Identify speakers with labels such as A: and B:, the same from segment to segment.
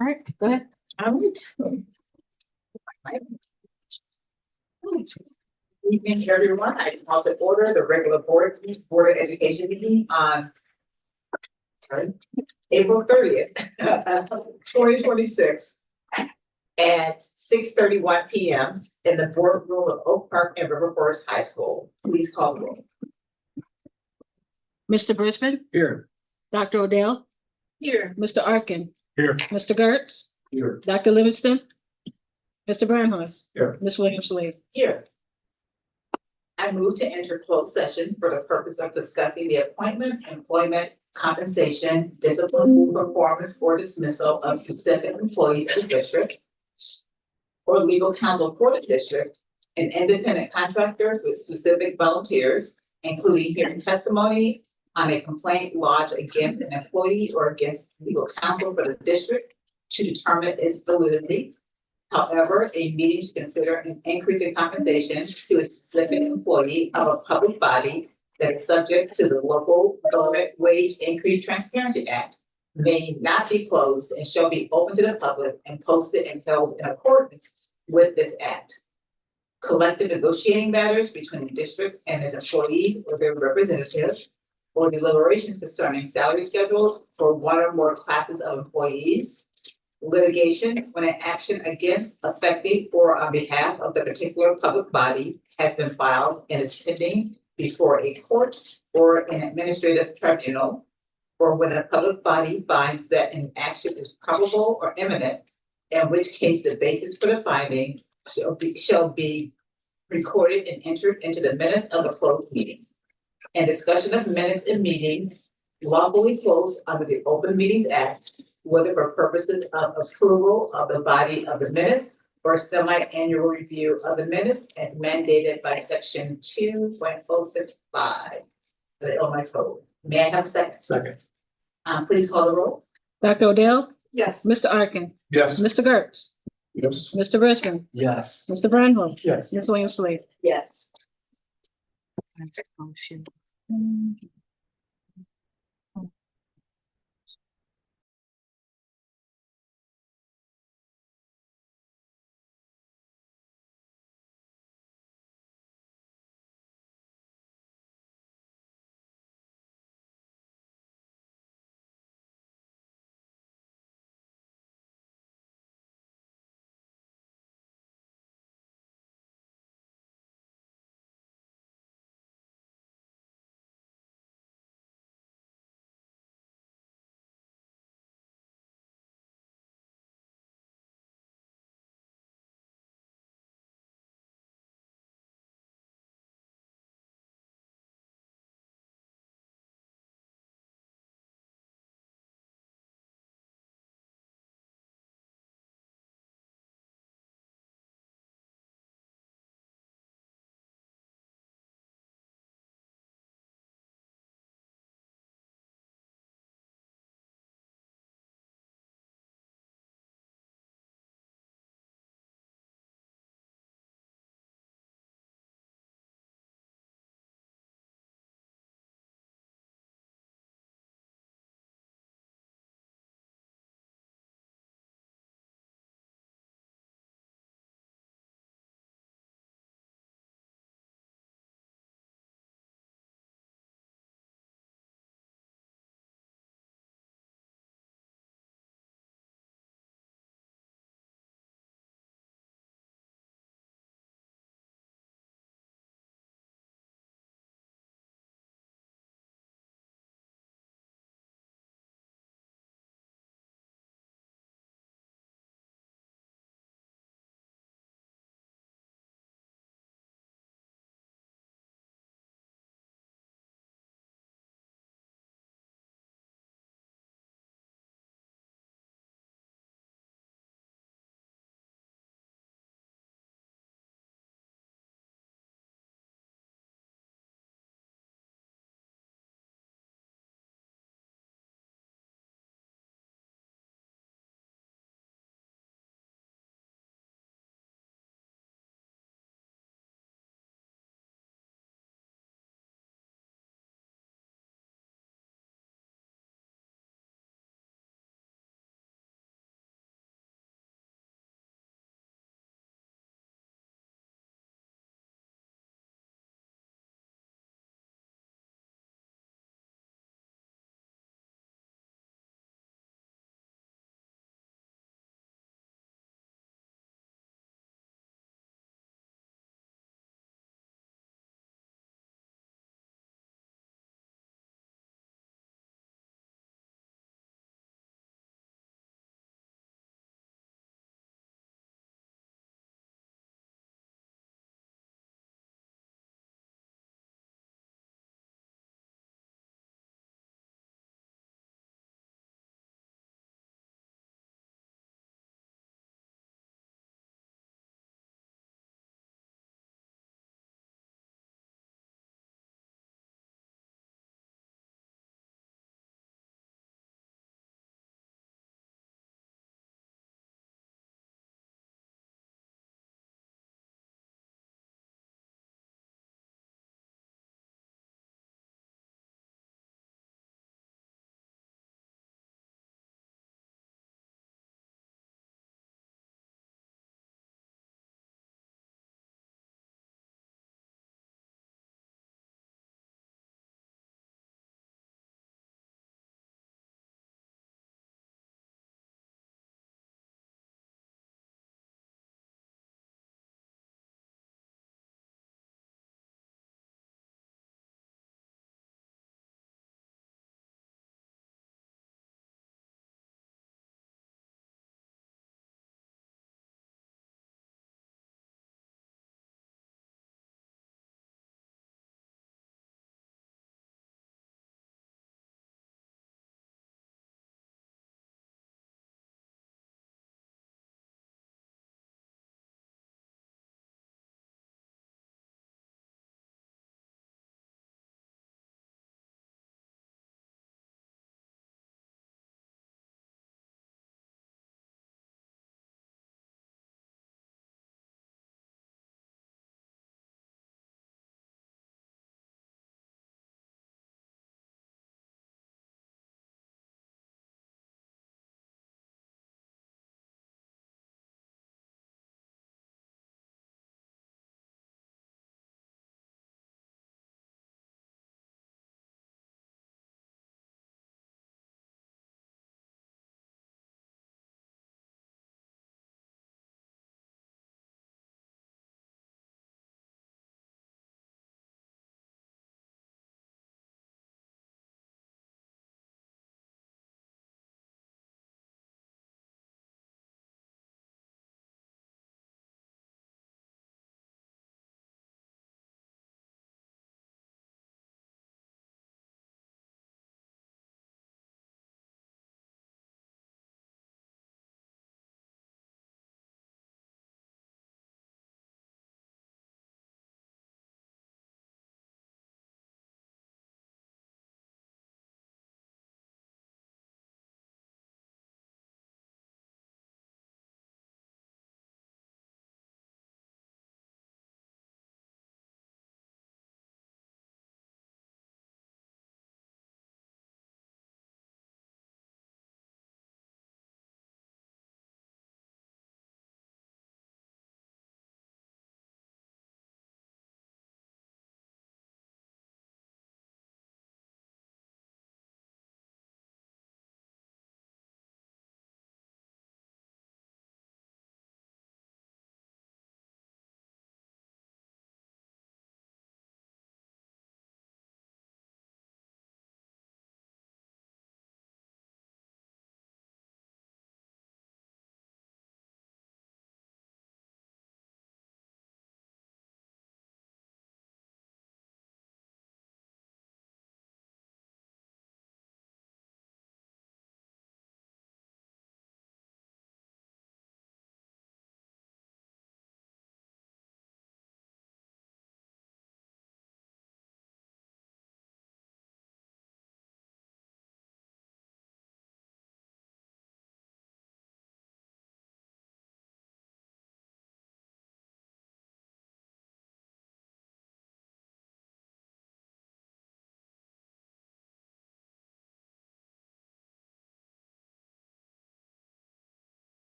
A: All right, go ahead.
B: All right. Good evening, everyone. I call to order the regular Board of Education meeting on April 30th, 2026 at 6:31 p.m. in the boardroom of Oak Park and River Forest High School. Please call the roll.
A: Mr. Brisbane,
C: Here.
A: Dr. Odell,
B: Here.
A: Mr. Arkin,
C: Here.
A: Mr. Gertz,
C: Here.
A: Dr. Livingston, Mr. Brandhouse.
C: Here.
A: Ms. Williams-Lee.
B: Here. I move to enter closed session for the purpose of discussing the appointment, employment, compensation, discipline, performance, or dismissal of specific employees of the district or legal counsel for the district and independent contractors with specific volunteers, including hearing testimony on a complaint lodged against an employee or against legal counsel for the district to determine its validity. However, a meeting to consider an increase in compensation to a specific employee of a public body that is subject to the Local Government Wage Increase Transparency Act may not be closed and shall be open to the public and posted and held in accordance with this act. Collective negotiating matters between the district and its employees or their representatives, or deliberations concerning salary schedules for one or more classes of employees. Litigation when an action against, affecting, or on behalf of the particular public body has been filed and is pending before a court or an administrative tribunal, or when a public body finds that an action is probable or imminent, in which case the basis for the finding shall be recorded and entered into the minutes of a closed meeting. And discussion of minutes in meetings lawfully closed under the Open Meetings Act, whether for purposes of approval of the body of the minutes or semi-annual review of the minutes as mandated by section 2.065 of the Illinois Code. May I have a second?
C: Second.
B: Please call the roll.
A: Dr. Odell,
B: Yes.
A: Mr. Arkin,
C: Yes.
A: Mr. Gertz,
C: Yes.
A: Mr. Brisbane,
C: Yes.
A: Mr. Brandhouse.
C: Yes.
A: Ms. Williams-Lee.
B: Yes.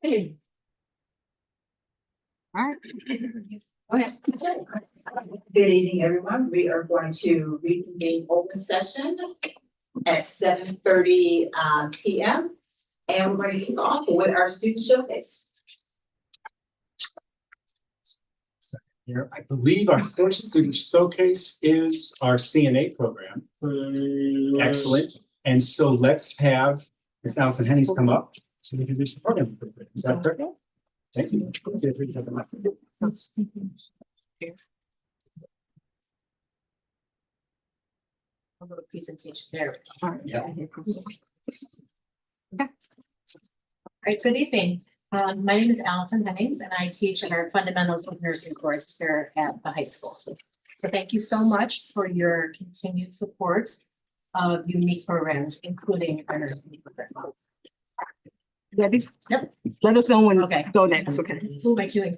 B: Hey.
C: All right.
B: Go ahead. Good evening, everyone. We are going to reconvene open session at 7:30 PM. And we're going to kick off with our student showcase.
D: Here, I believe our first student showcase is our CNA program. Excellent. And so let's have Ms. Allison Hennings come up to introduce the program. Is that correct? Thank you. Feel free to have the mic.
B: A little presentation there.
D: Yeah.
E: All right, good evening. My name is Allison Hennings and I teach in our Fundamentals of Nursing course here at the high school. So thank you so much for your continued support of unique programs, including our nursing program.
C: Ready?
E: Yep.
C: Let us know when
E: Okay.
C: go next, okay?
E: Who am I queuing?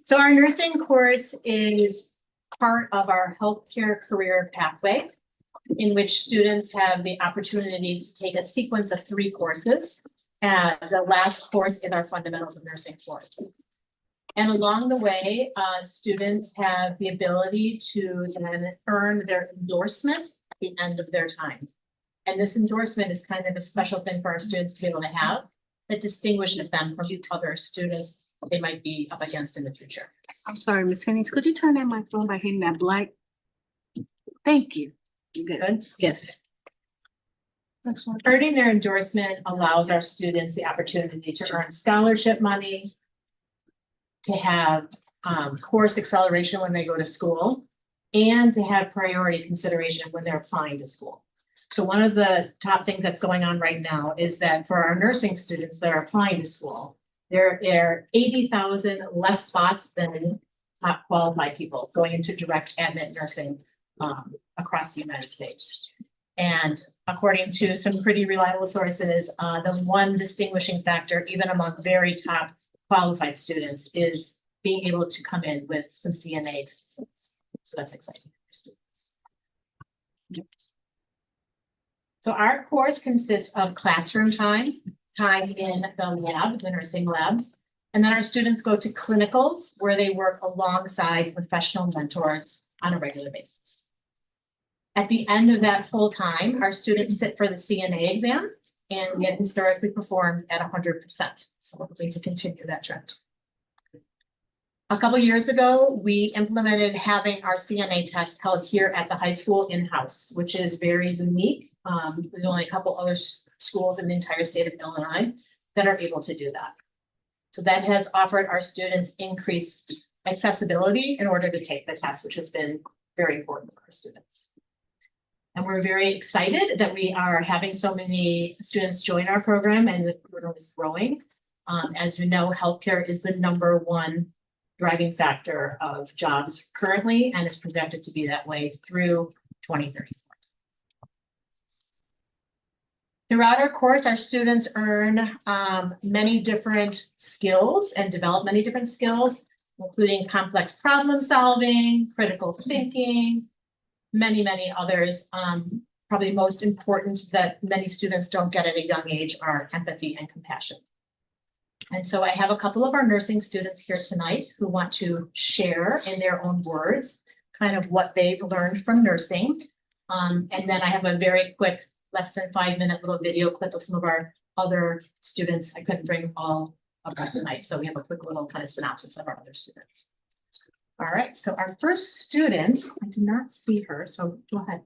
E: So our nursing course is part of our healthcare career pathway, in which students have the opportunity to take a sequence of 3 courses. The last course is our Fundamentals of Nursing course. And along the way, students have the ability to then earn their endorsement at the end of their time. And this endorsement is kind of a special thing for our students to be able to have that distinguishes them from other students they might be up against in the future.
C: I'm sorry, Ms. Hennings, could you turn that mic on by hitting that black? Thank you. You good?
E: Good?
C: Yes.
E: Earning their endorsement allows our students the opportunity to earn scholarship money, to have course acceleration when they go to school, and to have priority consideration when they're applying to school. So one of the top things that's going on right now is that for our nursing students that are applying to school, there are 80,000 less spots than top qualified people going into direct admit nursing across the United States. And according to some pretty reliable sources, the one distinguishing factor, even among very top qualified students, is being able to come in with some CNA experience. So that's exciting for students. So our course consists of classroom time in the lab, the nursing lab. And then our students go to clinicals where they work alongside professional mentors on a regular basis. At the end of that whole time, our students sit for the CNA exam and get historically performed at 100%. So we're hoping to continue that trend. A couple years ago, we implemented having our CNA test held here at the high school in-house, which is very unique. There's only a couple other schools in the entire state of Illinois that are able to do that. So that has offered our students increased accessibility in order to take the test, which has been very important for our students. And we're very excited that we are having so many students join our program and the program is growing. As you know, healthcare is the #1 driving factor of jobs currently, and is projected to be that way through 2034. Throughout our course, our students earn many different skills and develop many different skills, including complex problem solving, critical thinking, many others. Probably most important that many students don't get at a young age are empathy and compassion. And so I have a couple of our nursing students here tonight who want to share in their own words kind of what they've learned from nursing. And then I have a very quick, less than 5-minute little video clip of some of our other students. I couldn't bring all of them tonight, so we have a quick little kind of synopsis of our other students. All right, so our first student, I did not see her, so go ahead.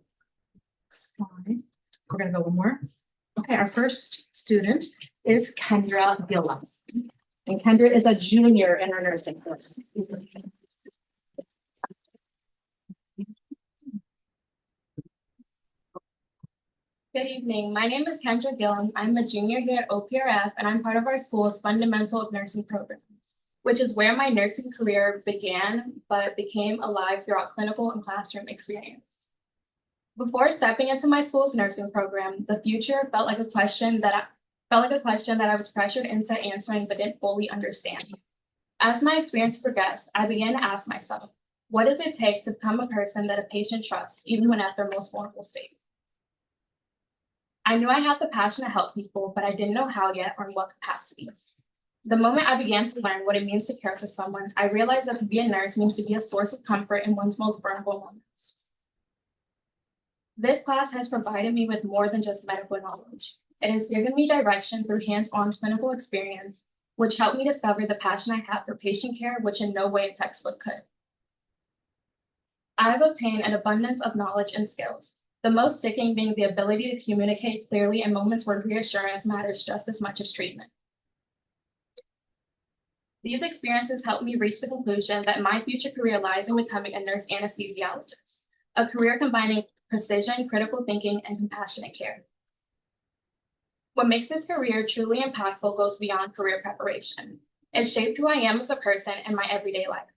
E: Slide. We're gonna go one more. Okay, our first student is Kendra Gillum. And Kendra is a junior in our nursing course.
F: Good evening. My name is Kendra Gillum. I'm a junior here at OPRF, and I'm part of our school's Fundamental of Nursing program, which is where my nursing career began, but became alive throughout clinical and classroom experience. Before stepping into my school's nursing program, the future felt like a question that I was pressured into answering but didn't fully understand. As my experience progressed, I began to ask myself, what does it take to become a person that a patient trusts, even when at their most vulnerable state? I knew I had the passion to help people, but I didn't know how yet or in what capacity. The moment I began to learn what it means to care for someone, I realized that to be a nurse means to be a source of comfort in one's most vulnerable moments. This class has provided me with more than just medical knowledge. It has given me direction through hands-on clinical experience, which helped me discover the passion I have for patient care, which in no way a textbook could. I have obtained an abundance of knowledge and skills, the most sticking being the ability to communicate clearly in moments where reassurance matters just as much as treatment. These experiences helped me reach the conclusion that my future career lies in becoming a nurse anesthesiologist, a career combining precision, critical thinking, and compassionate care. What makes this career truly impactful goes beyond career preparation. It shaped who I am as a person in my everyday life.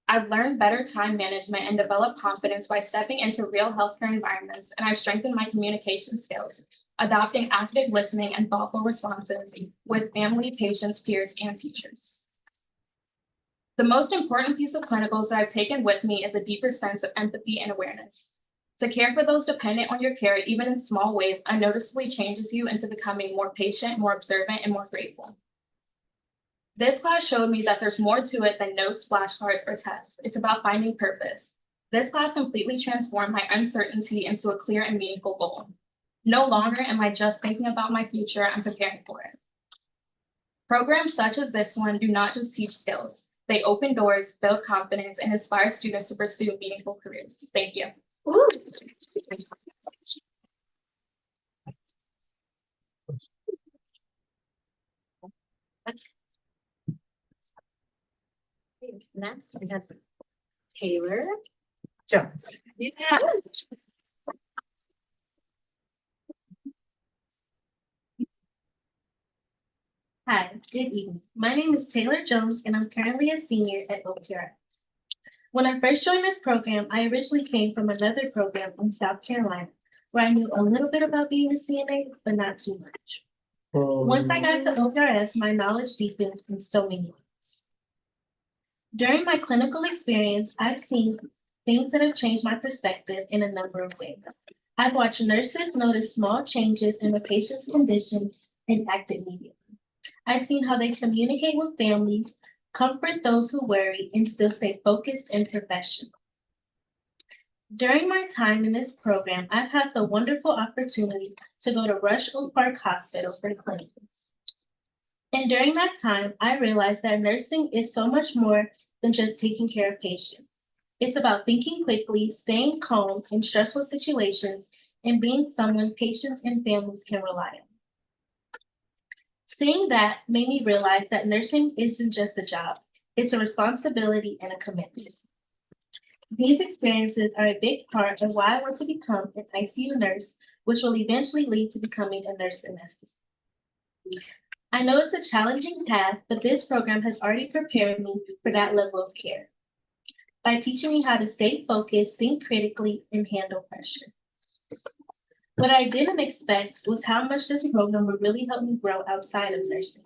F: I've learned better time management and developed confidence by stepping into real healthcare environments, and I've strengthened my communication skills, adopting active listening and thoughtful responses with family, patients, peers, and teachers. The most important piece of clinicals that I've taken with me is a deeper sense of empathy and awareness. To care for those dependent on your care, even in small ways, unnoticeably changes you into becoming more patient, more observant, and more grateful. This class showed me that there's more to it than notes, flashcards, or tests. It's about finding purpose. This class completely transformed my uncertainty into a clear and meaningful goal. No longer am I just thinking about my future, I'm preparing for it. Programs such as this one do not just teach skills. They open doors, build confidence, and inspire students to pursue meaningful careers. Thank you.
E: Ooh. Next, we have Taylor Jones. Yeah.
G: Hi, good evening. My name is Taylor Jones, and I'm currently a senior at OPRF. When I first joined this program, I originally came from another program in South Carolina, where I knew a little bit about being a CNA, but not too much. Once I got to OPRF, my knowledge deepened in so many ways. During my clinical experience, I've seen things that have changed my perspective in a number of ways. I've watched nurses notice small changes in the patient's condition and act immediately. I've seen how they communicate with families, comfort those who worry, and still stay focused and professional. During my time in this program, I've had the wonderful opportunity to go to Rush Oak Park Hospital for clinicals. And during that time, I realized that nursing is so much more than just taking care of patients. It's about thinking quickly, staying calm in stressful situations, and being someone patients and families can rely on. Seeing that made me realize that nursing isn't just a job, it's a responsibility and a commitment. These experiences are a big part of why I want to become an ICU nurse, which will eventually lead to becoming a nurse anesthetist. I know it's a challenging path, but this program has already prepared me for that level of care by teaching me how to stay focused, think critically, and handle pressure. What I didn't expect was how much this program would really help me grow outside of nursing.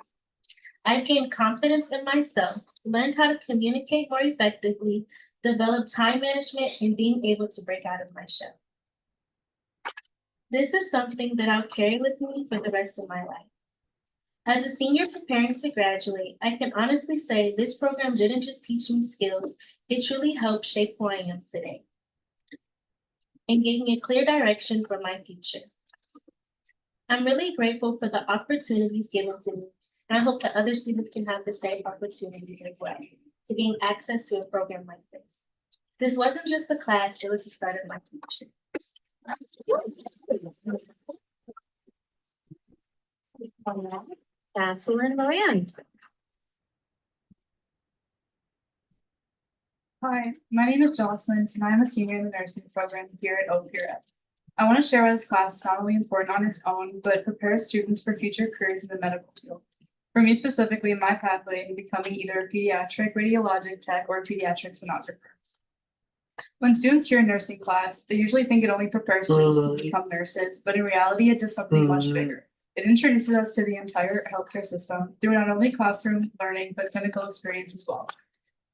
G: I've gained confidence in myself, learned how to communicate more effectively, developed time management, and being able to break out of my shell. This is something that I'll carry with me for the rest of my life. As a senior preparing to graduate, I can honestly say this program didn't just teach me skills, it truly helped shape who I am today and gave me a clear direction for my future. I'm really grateful for the opportunities given to me, and I hope that other students can have the same opportunities as well to gain access to a program like this. This wasn't just a class, it was the start of my future.
E: Jocelyn Moran.
H: Hi, my name is Jocelyn, and I'm a senior in the nursing program here at OPRF. I want to share why this class is not only important on its own, but prepares students for future careers in the medical field. For me specifically, my pathway in becoming either a pediatric radiologic tech or a pediatric sonographer. When students hear nursing class, they usually think it only prepares students to become nurses, but in reality, it does something much bigger. It introduces us to the entire healthcare system through not only classroom learning, but clinical experience as well.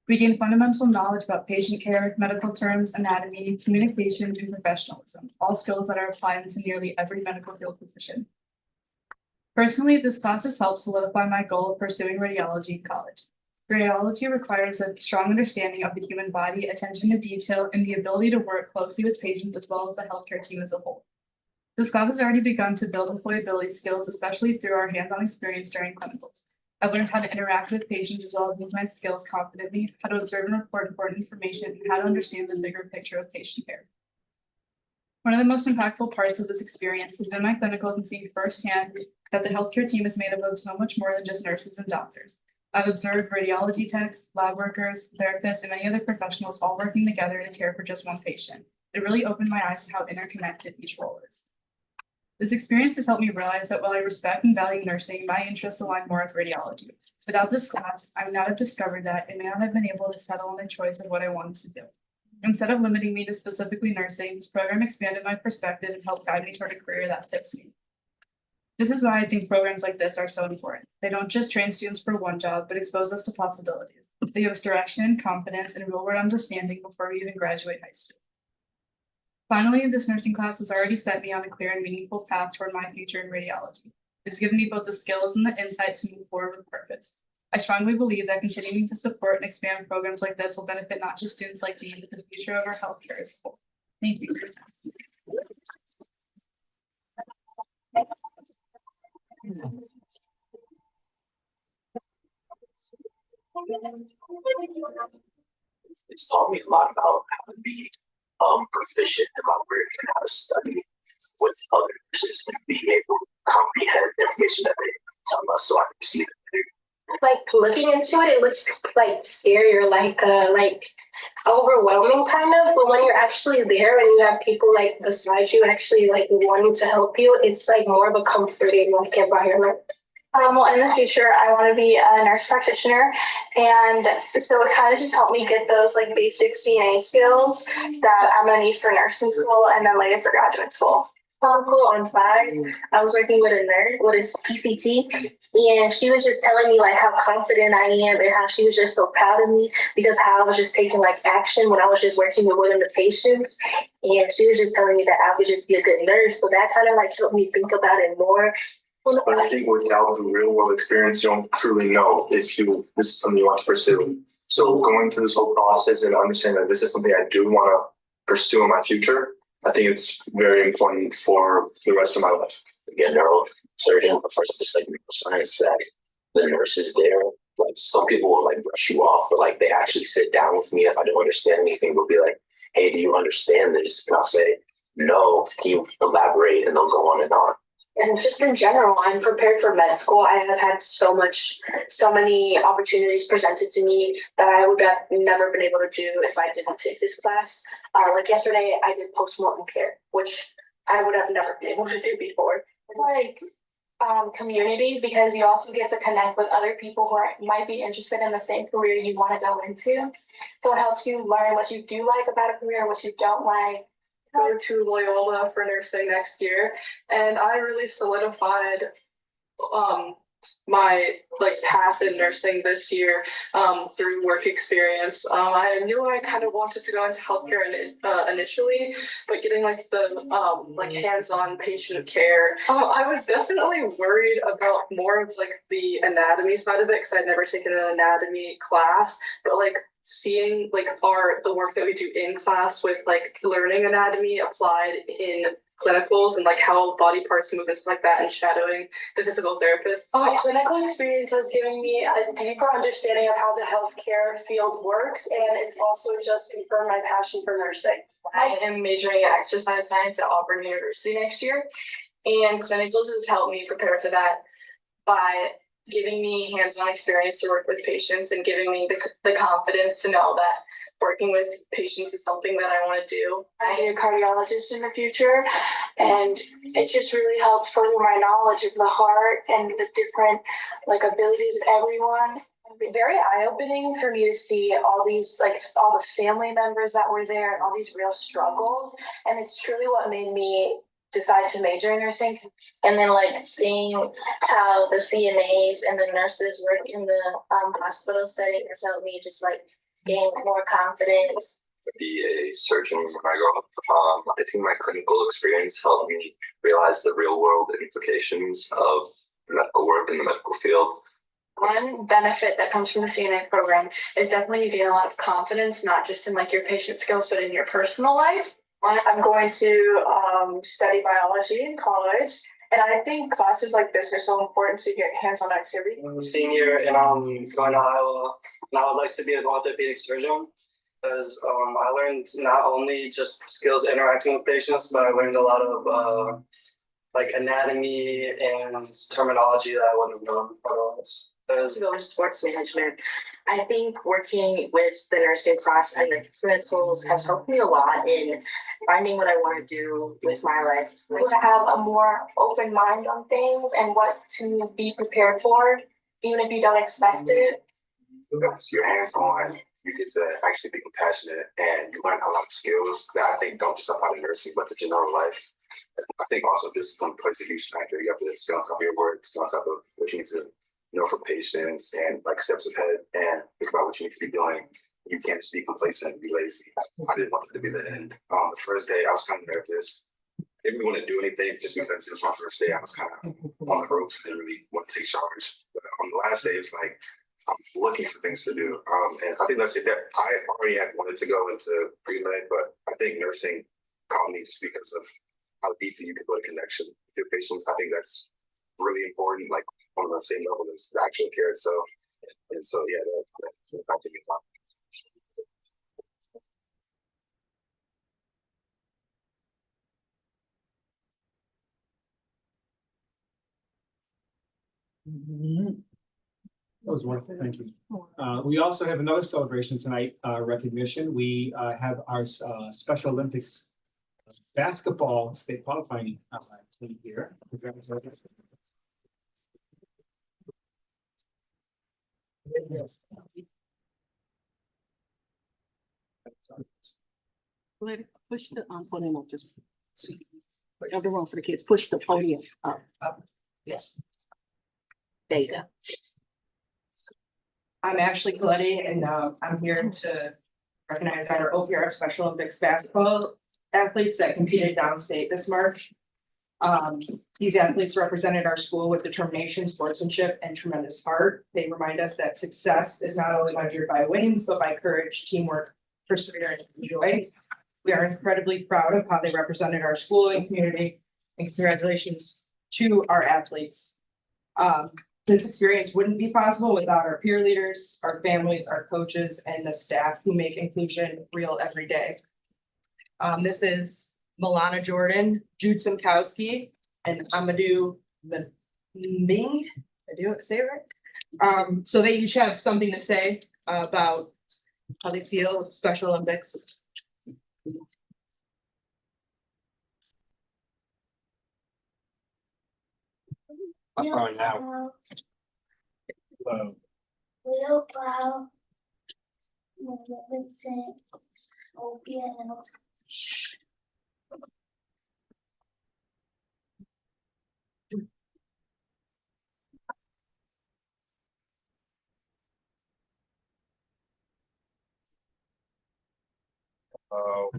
H: We gain fundamental knowledge about patient care, medical terms, anatomy, communication, and professionalism, all skills that are applied into nearly every medical field position. Personally, this class has helped solidify my goal of pursuing radiology in college. Radiology requires a strong understanding of the human body, attention to detail, and the ability to work closely with patients as well as the healthcare team as a whole. This class has already begun to build employability skills, especially through our hands-on experience during clinicals. I've learned how to interact with patients as well as use my skills confidently, how to observe and report important information, and how to understand the bigger picture of patient care. One of the most impactful parts of this experience has been my clinicals and seeing firsthand that the healthcare team is made up of so much more than just nurses and doctors. I've observed radiology techs, lab workers, therapists, and many other professionals all working together to care for just one patient. It really opened my eyes to how interconnected each role is. This experience has helped me realize that while I respect and value nursing, my interests align more with radiology. Without this class, I would not have discovered that and may not have been able to settle on a choice of what I wanted to do. Instead of limiting me to specifically nursing, this program expanded my perspective and helped guide me toward a career that fits me. This is why I think programs like this are so important. They don't just train students for one job, but expose us to possibilities. They give us direction, confidence, and real-world understanding before we even graduate high school. Finally, this nursing class has already set me on a clear and meaningful path toward my future in radiology. It's given me both the skills and the insight to move forward with purpose. I strongly believe that continuing to support and expand programs like this will benefit not just students like me, but the future of our healthcare as a whole. Thank you.
I: It's taught me a lot about how to be proficient in my work and how to study with other nurses and be able to comprehend information that they tell us so I can receive it better.
J: Like looking into it, it looks like scary or like overwhelming kind of, but when you're actually there and you have people like beside you actually like wanting to help you, it's like more of a comforting like environment.
F: Well, in the future, I want to be a nurse practitioner, and so it kind of just helped me get those like basic CNA skills that I'm gonna need for nursing school and then later for graduate school.
J: On 5, I was working with a nurse, with a PCT, and she was just telling me like how confident I am and how she was just so proud of me because how I was just taking like action when I was just working with one of the patients, and she was just telling me that I would just be a good nurse. So that kind of like helped me think about it more.
I: But I think without the real world experience, you don't truly know if this is something you want to pursue. So going through this whole process and understanding that this is something I do want to pursue in my future, I think it's very important for the rest of my life.
K: Again, neurosurgeon, but first just like neuroscience, that the nurses there, like some people will like brush you off, but like they actually sit down with me if I don't understand anything, will be like, hey, do you understand this? And I'll say, no, can you elaborate? And they'll go on and on.
J: And just in general, I'm prepared for med school. I have had so many opportunities presented to me that I would have never been able to do if I didn't take this class. Like yesterday, I did postmortem care, which I would have never been able to do before.
F: Like community, because you also get to connect with other people who might be interested in the same career you want to go into. So it helps you learn what you do like about a career, what you don't like.
L: Go to Loyola for nursing next year, and I really solidified my like path in nursing this year through work experience. I knew I kind of wanted to go into healthcare initially, but getting like the like hands-on patient care, I was definitely worried about more of like the anatomy side of it because I'd never taken an anatomy class, but like seeing like the work that we do in class with like learning anatomy applied in clinicals and like how body parts move and stuff like that and shadowing the physical therapist.
J: My clinical experience has given me a deeper understanding of how the healthcare field works, and it's also just confirmed my passion for nursing.
L: I am majoring in exercise science at Auburn University next year, and clinicals has helped me prepare for that by giving me hands-on experience to work with patients and giving me the confidence to know that working with patients is something that I want to do.
J: I'll be a cardiologist in the future, and it just really helped further my knowledge of the heart and the different like abilities of everyone. It'd be very eye-opening for me to see all these like all the family members that were there and all these real struggles, and it's truly what made me decide to major in nursing.
F: And then like seeing how the CNAs and the nurses work in the hospital setting has helped me just like
J: gain more confidence?
I: Be a surgeon when I grow up. I think my clinical experience helped me realize the real world implications of medical work in the medical field.
L: One benefit that comes from the CNA program is definitely you gain a lot of confidence, not just in like your patient skills, but in your personal life. I'm going to study biology in college, and I think classes like this are so important to get hands-on activity.
M: I'm a senior and I'm going to Iowa, and I would like to be an orthopedic surgeon because I learned not only just skills interacting with patients, but I learned a lot of like anatomy and terminology that I wouldn't have known otherwise.
J: To go into sports management. I think working with the nursing class and the clinicals has helped me a lot in finding what I want to do with my life. Like to have a more open mind on things and what to be prepared for, even if you don't expect it.
I: Because you're hands-on, you get to actually be compassionate, and you learn a lot of skills that I think don't just apply to nursing, but to general life. I think also discipline plays a huge factor. You have to stay on top of your work, stay on top of what you need to know for patients and like steps ahead and think about what you need to be doing. You can't just be complacent and be lazy. I didn't want it to be the end. The first day I was kind of nervous. I didn't really want to do anything just because it was my first day. I was kind of on the ropes, didn't really want to take charge. But on the last day, it's like I'm looking for things to do. And I think that's it. That I already had wanted to go into pre-med, but I think nursing caught me just because of how deeply you can build a connection with your patients. I think that's really important, like on the same level as the actual care itself. And so, yeah, that impacted me a lot.
D: That was wonderful, thank you. We also have another celebration tonight, recognition. We have our Special Olympics basketball state qualifying team here.
C: Let it push the podium up just. Everyone for the kids, push the podium up.
D: Yes.
C: There you go.
N: I'm Ashley Coletti, and I'm here to recognize our OPR Special Olympics basketball athletes that competed downstate this March. These athletes represented our school with determination, sportsmanship, and tremendous heart. They remind us that success is not only measured by wins, but by courage, teamwork, perseverance, and joy. We are incredibly proud of how they represented our school and community, and congratulations to our athletes. This experience wouldn't be possible without our peer leaders, our families, our coaches, and the staff who make inclusion real every day. This is Milana Jordan, Jude Simkowski, and Amadou Ming. I do say it right? So they each have something to say about how they feel with Special Olympics.
M: Now.
J: Will Plow. Vincent. OPL.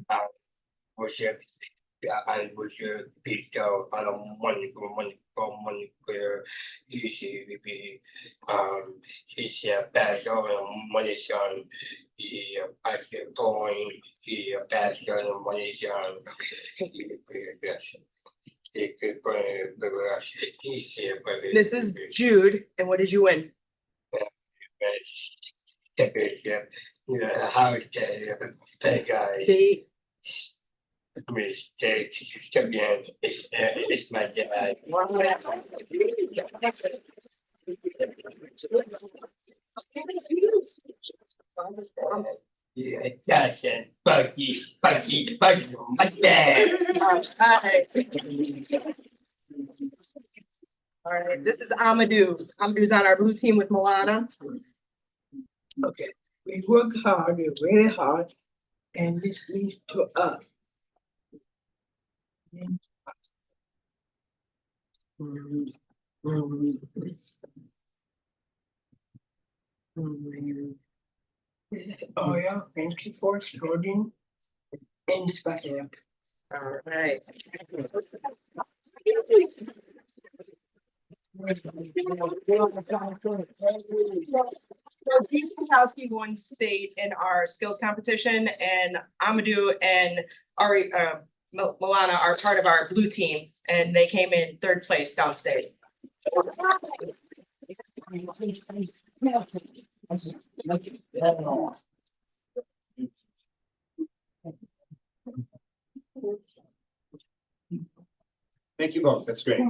M: I worship. I worship Peter. I don't money clear. Easy to be. He's a passion money son. He a passion point. He a passion money son.
N: This is Jude, and what did you win?
M: Championship. House guys.
N: State.
M: Champion is my dad. Yeah, Jackson, Bucky, my dad.
N: All right, this is Amadou. Amadou's on our blue team with Milana.
O: Okay, we work hard, really hard, and this leads to us. Oh, yeah, thank you for starting in the special ed.
N: All right. So Gene Kowalski won state in our skills competition, and Amadou and Ari, Milana are part of our blue team, and they came in third place downstate.
D: Thank you both. That's great.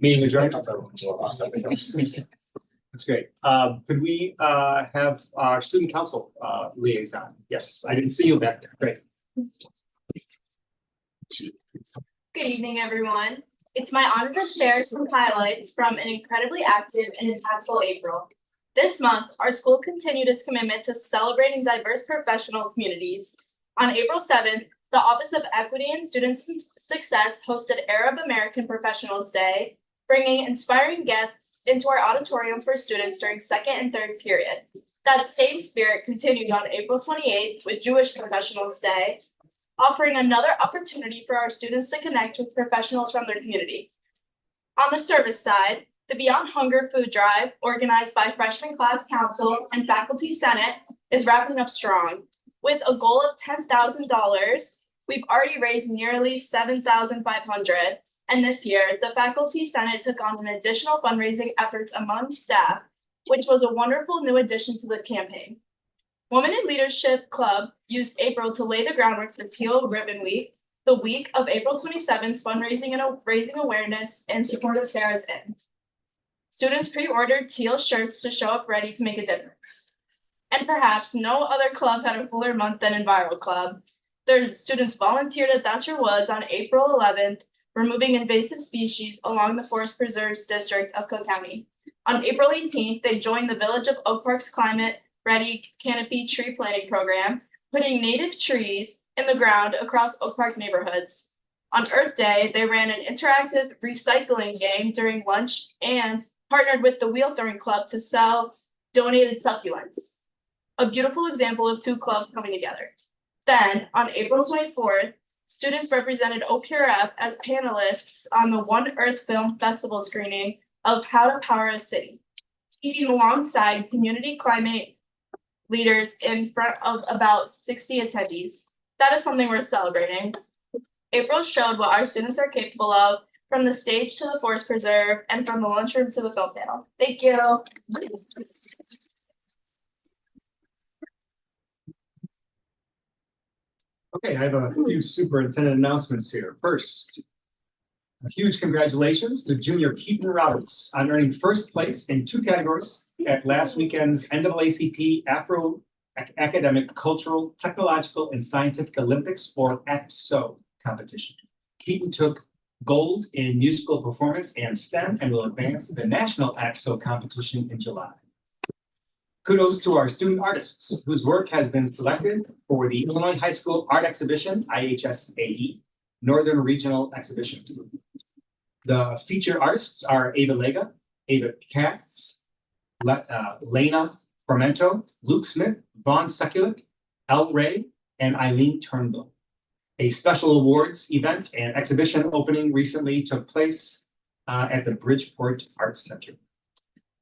D: Meeting adjourned. That's great. Could we have our student council liaison? Yes, I didn't see you back there. Great.
F: Good evening, everyone. It's my honor to share some highlights from an incredibly active and impactful April. This month, our school continued its commitment to celebrating diverse professional communities. On April 7th, the Office of Equity and Student Success hosted Arab American Professionals Day, bringing inspiring guests into our auditorium for students during second and third period. That same spirit continued on April 28th with Jewish Professionals Day, offering another opportunity for our students to connect with professionals from their community. On the service side, the Beyond Hunger food drive, organized by Freshman Class Council and Faculty Senate, is wrapping up strong. With a goal of $10,000, we've already raised nearly $7,500. And this year, the Faculty Senate took on an additional fundraising efforts among staff, which was a wonderful new addition to the campaign. Women in Leadership Club used April to lay the groundwork for Teal Ribbon Week, the week of April 27th, fundraising and raising awareness in support of Sarah's Inn. Students pre-ordered teal shirts to show up ready to make a difference. And perhaps no other club had a fuller month than Enviro Club. Their students volunteered at Thatcher Woods on April 11th, removing invasive species along the Forest Preserves District of Cook County. On April 18th, they joined the Village of Oak Park's Climate Ready Canopy Tree Planting Program, putting native trees in the ground across Oak Park neighborhoods. On Earth Day, they ran an interactive recycling game during lunch and partnered with the Wheel Throwing Club to sell donated succulents. A beautiful example of two clubs coming together. Then, on April 24th, students represented OPRF as panelists on the One Earth Film Festival screening of How to Power a City, speaking alongside community climate leaders in front of about 60 attendees. That is something we're celebrating. April showed what our students are capable of, from the stage to the forest preserve and from the lunchroom to the film panel. Thank you.
D: Okay, I have a few superintendent announcements here. First, a huge congratulations to junior Keaton Roberts on earning first place in 2 categories at last weekend's NAACP Afro Academic, Cultural, Technological, and Scientific Olympics, or ACTSO competition. Keaton took gold in musical performance and STEM and will advance to the national ACTSO competition in July. Kudos to our student artists whose work has been selected for the Illinois High School Art Exhibition, IHSAE, Northern Regional Exhibition. The featured artists are Ava Lega, Ava Katz, Lena Fermento, Luke Smith, Vaughn Sekulik, El Ray, and Eileen Turnbull. A special awards event and exhibition opening recently took place at the Bridgeport Arts Center.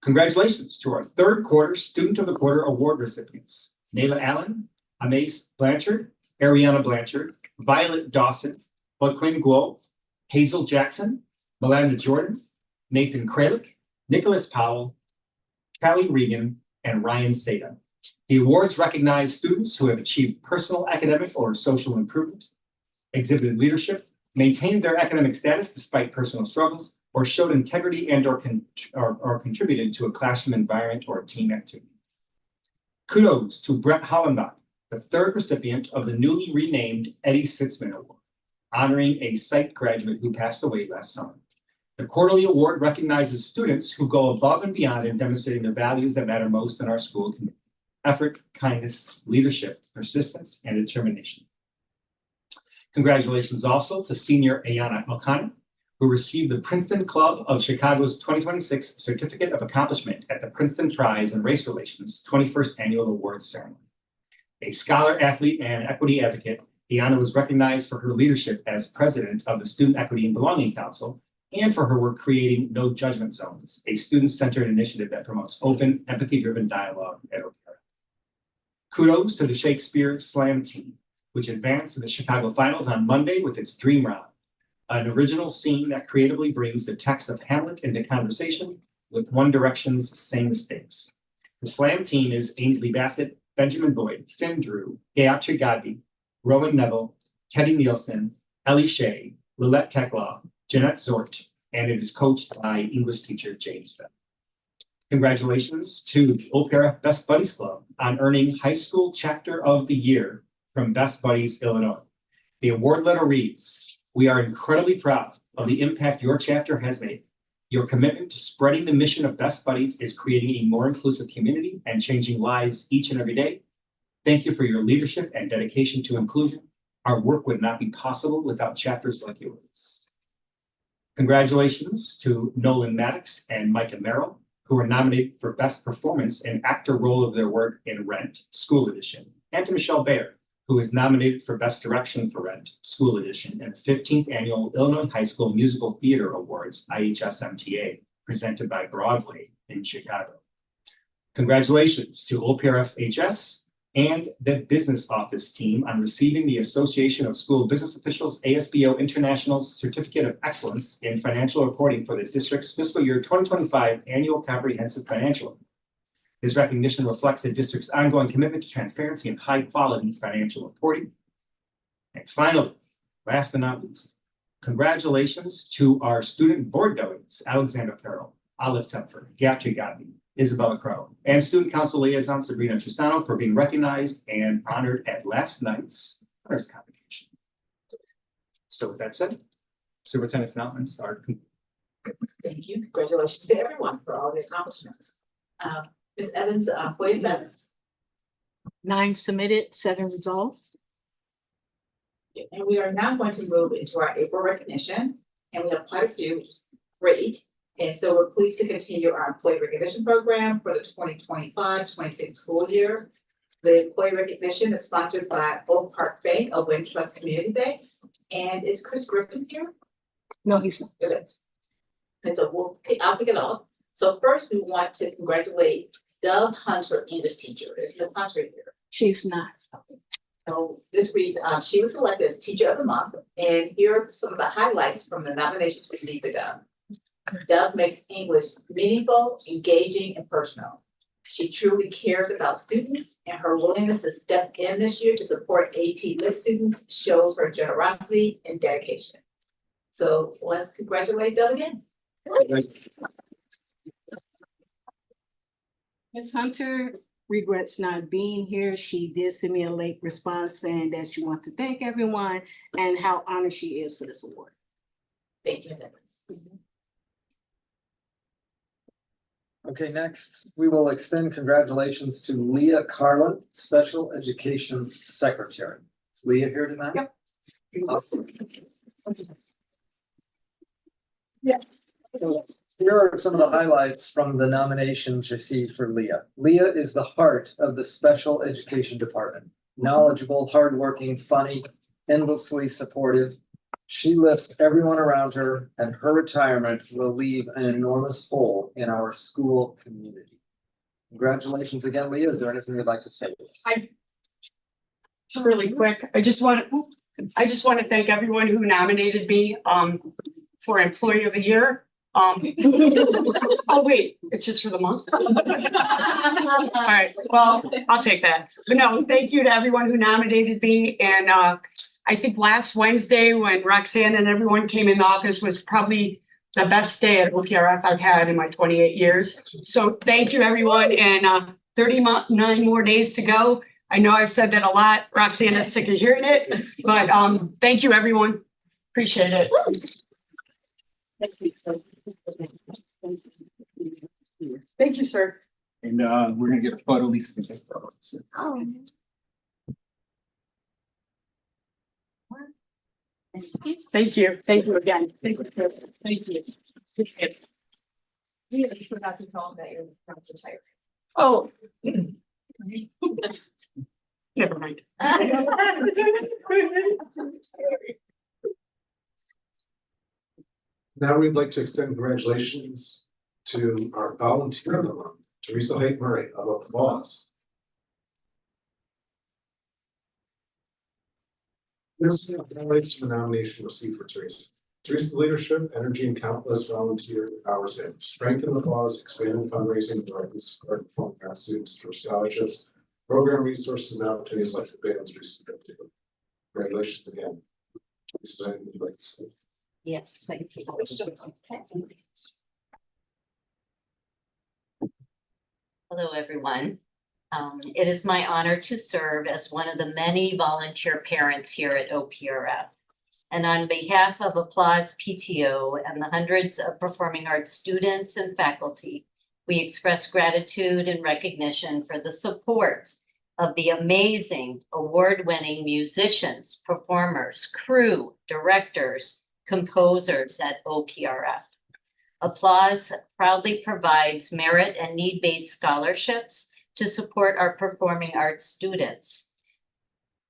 D: Congratulations to our third quarter Student of the Quarter award recipients: Nayla Allen, Amaze Blanchard, Ariana Blanchard, Violet Dawson, Joaquin Guo, Hazel Jackson, Melinda Jordan, Nathan Kralik, Nicholas Powell, Callie Regan, and Ryan Seda. The awards recognize students who have achieved personal, academic, or social improvement, exhibited leadership, maintained their academic status despite personal struggles, or showed integrity and or contributed to a classroom environment or a team activity. Kudos to Brett Hollenbach, the third recipient of the newly renamed Eddie Sitzman Award, honoring a psych graduate who passed away last summer. The quarterly award recognizes students who go above and beyond in demonstrating the values that matter most in our school community: effort, kindness, leadership, persistence, and determination. Congratulations also to senior Ayana Elkani, who received the Princeton Club of Chicago's 2026 Certificate of Accomplishment at the Princeton Prize in Race Relations 21st Annual Awards Ceremony. A scholar, athlete, and equity advocate, Deanna was recognized for her leadership as president of the Student Equity and Belonging Council and for her work creating No Judgment Zones, a student-centered initiative that promotes open, empathy-driven dialogue at O'Hara. Kudos to the Shakespeare Slam team, which advanced to the Chicago Finals on Monday with its Dream Round, an original scene that creatively brings the text of Hamlet into conversation with One Direction's Same Mistakes. The Slam team is Ainsley Bassett, Benjamin Boyd, Finn Drew, Gayatri Gadvi, Rowan Neville, Teddy Nielsen, Ellie Shea, Lillette Teklaw, Jeanette Zort, and it is coached by English teacher James Bell. Congratulations to the OPRF Best Buddies Club on earning High School Chapter of the Year from Best Buddies Illinois. The award letter reads, "We are incredibly proud of the impact your chapter has made. Your commitment to spreading the mission of Best Buddies is creating a more inclusive community and changing lives each and every day. Thank you for your leadership and dedication to inclusion. Our work would not be possible without chapters like yours." Congratulations to Nolan Maddox and Micah Merrill, who were nominated for Best Performance in Actor Role of Their Work in Rent, School Edition, and to Michelle Baird, who is nominated for Best Direction for Rent, School Edition, and the 15th Annual Illinois High School Musical Theater Awards, IHSMTA, presented by Broadway in Chicago. Congratulations to OPRF-HS and the Business Office team on receiving the Association of School Business Officials ASBO International's Certificate of Excellence in Financial Reporting for the district's fiscal year 2025 Annual Comprehensive Financial Report. This recognition reflects the district's ongoing commitment to transparency and high-quality financial reporting. And finally, last but not least, congratulations to our student board delegates, Alexander Carroll, Olive Tepfer, Gayatri Gadvi, Isabella Crow, and student council liaison Sabrina Tristano for being recognized and honored at last night's honors convocation. So with that said, superintendent's announcements are complete.
B: Thank you. Congratulations to everyone for all the accomplishments. Ms. Evans, FOIA status.
C: 9 submitted, 7 resolved.
B: And we are now going to move into our April recognition, and we have quite a few, which is great. And so we're pleased to continue our employee recognition program for the 2025-26 school year. The employee recognition is sponsored by Oak Park Bank, a Wintrust Community Bank. And is Chris Griffin here?
C: No, he's not.
B: It is. And so I'll pick it up. So first, we want to congratulate Dove Hunter, English teacher. Is Ms. Hunter here?
C: She's not.
B: So this reads, she was selected as Teacher of the Month, and here are some of the highlights from the nominations received for Dove. Dove makes English meaningful, engaging, and personal. She truly cares about students, and her willingness to step in this year to support AP Lit students shows her generosity and dedication. So let's congratulate Dove again.
C: Ms. Hunter regrets not being here. She did send me a late response saying that she wants to thank everyone and how honored she is for this award.
B: Thank you, Ms. Evans.
P: Okay, next, we will extend congratulations to Leah Carlin, Special Education Secretary. Is Leah here tonight?
H: Yep.
P: Awesome. Yeah. So here are some of the highlights from the nominations received for Leah. Leah is the heart of the Special Education Department. Knowledgeable, hardworking, funny, endlessly supportive. She lifts everyone around her, and her retirement will leave an enormous hole in our school community. Congratulations again, Leah. Is there anything you'd like to say?
Q: Just really quick, I just want to thank everyone who nominated me for Employee of the Year. Oh wait, it's just for the month. All right, well, I'll take that. But no, thank you to everyone who nominated me. And I think last Wednesday when Roxanne and everyone came in the office was probably the best day at OPRF I've had in my 28 years. So thank you, everyone. And 39 more days to go. I know I've said that a lot. Roxanne is sick of hearing it, but thank you, everyone. Appreciate it. Thank you, sir.
D: And we're gonna get a photo, Lisa.
C: Oh.
Q: Thank you again. Thank you. Thank you.
E: We forgot to tell them that you're from the tire.
Q: Oh. Never mind.
R: Now we'd like to extend congratulations to our volunteer of the month, Teresa Haight Murray of Applause. Here's the highlights from the nomination received for Teresa. Teresa's leadership, energy, and countless volunteer hours have strengthened Applause, expanded fundraising, directly support performing arts students through scholarships, program resources, and opportunities like the band's recent. Congratulations again. Teresa, anything you'd like to say?
S: Yes, thank you. Hello, everyone. It is my honor to serve as one of the many volunteer parents here at OPRF. And on behalf of Applause PTO and the hundreds of performing arts students and faculty, we express gratitude and recognition for the support of the amazing award-winning musicians, performers, crew, directors, composers at OPRF. Applause proudly provides merit and need-based scholarships to support our performing arts students.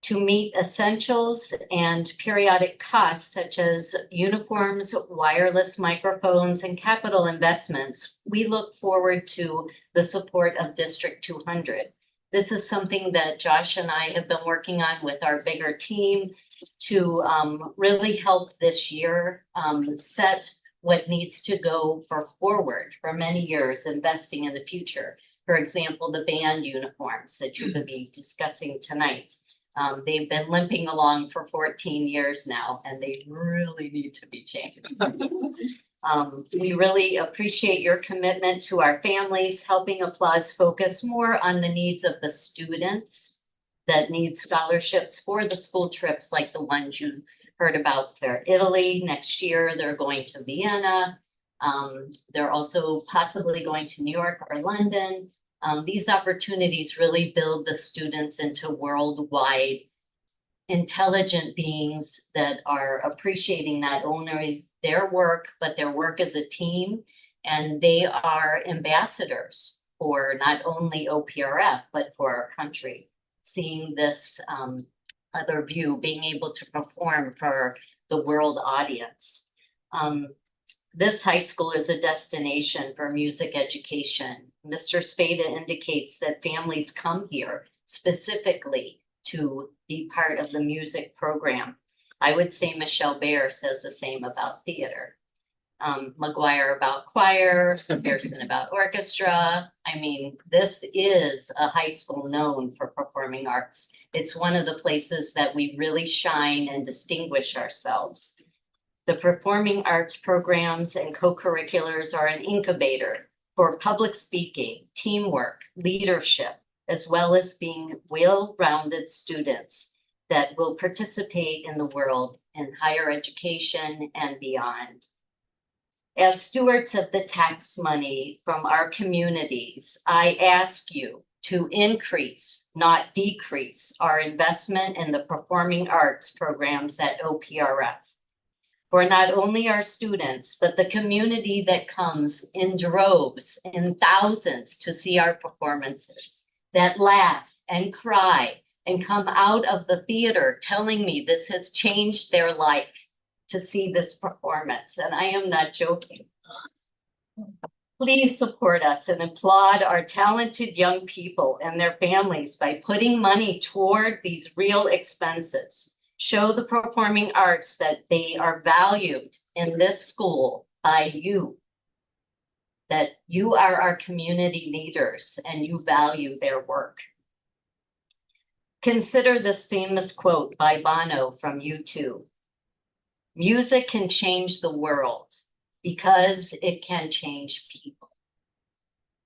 S: To meet essentials and periodic costs such as uniforms, wireless microphones, and capital investments, we look forward to the support of District 200. This is something that Josh and I have been working on with our bigger team to really help this year set what needs to go forward for many years, investing in the future. For example, the band uniforms that you could be discussing tonight. They've been limping along for 14 years now, and they really need to be changed. We really appreciate your commitment to our families, helping Applause focus more on the needs of the students that need scholarships for the school trips like the ones you heard about for Italy. Next year, they're going to Vienna. They're also possibly going to New York or London. These opportunities really build the students into worldwide intelligent beings that are appreciating not only their work, but their work as a team. And they are ambassadors for not only OPRF, but for our country. Seeing this other view, being able to perform for the world audience. This high school is a destination for music education. Mr. Spada indicates that families come here specifically to be part of the music program. I would say Michelle Baer says the same about theater. McGuire about choir, Pearson about orchestra. I mean, this is a high school known for performing arts. It's one of the places that we really shine and distinguish ourselves. The performing arts programs and co-curriculars are an incubator for public speaking, teamwork, leadership, as well as being well-rounded students that will participate in the world in higher education and beyond. As stewards of the tax money from our communities, I ask you to increase, not decrease, our investment in the performing arts programs at OPRF. For not only our students, but the community that comes in droves, in thousands to see our performances, that laugh and cry and come out of the theater telling me this has changed their life to see this performance. And I am not joking. Please support us and applaud our talented young people and their families by putting money toward these real expenses. Show the performing arts that they are valued in this school by you, that you are our community leaders and you value their work. Consider this famous quote by Bono from U2. Music can change the world because it can change people.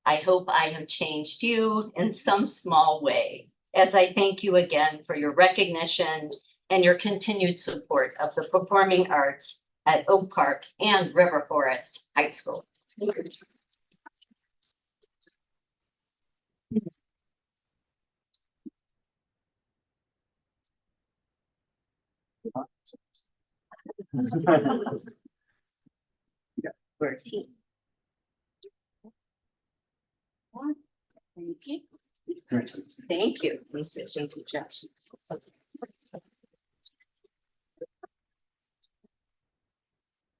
S: I hope I have changed you in some small way, as I thank you again for your recognition and your continued support of the performing arts at Oak Park and River Forest High School. 14. Thank you. Thank you. Thank you, Josh.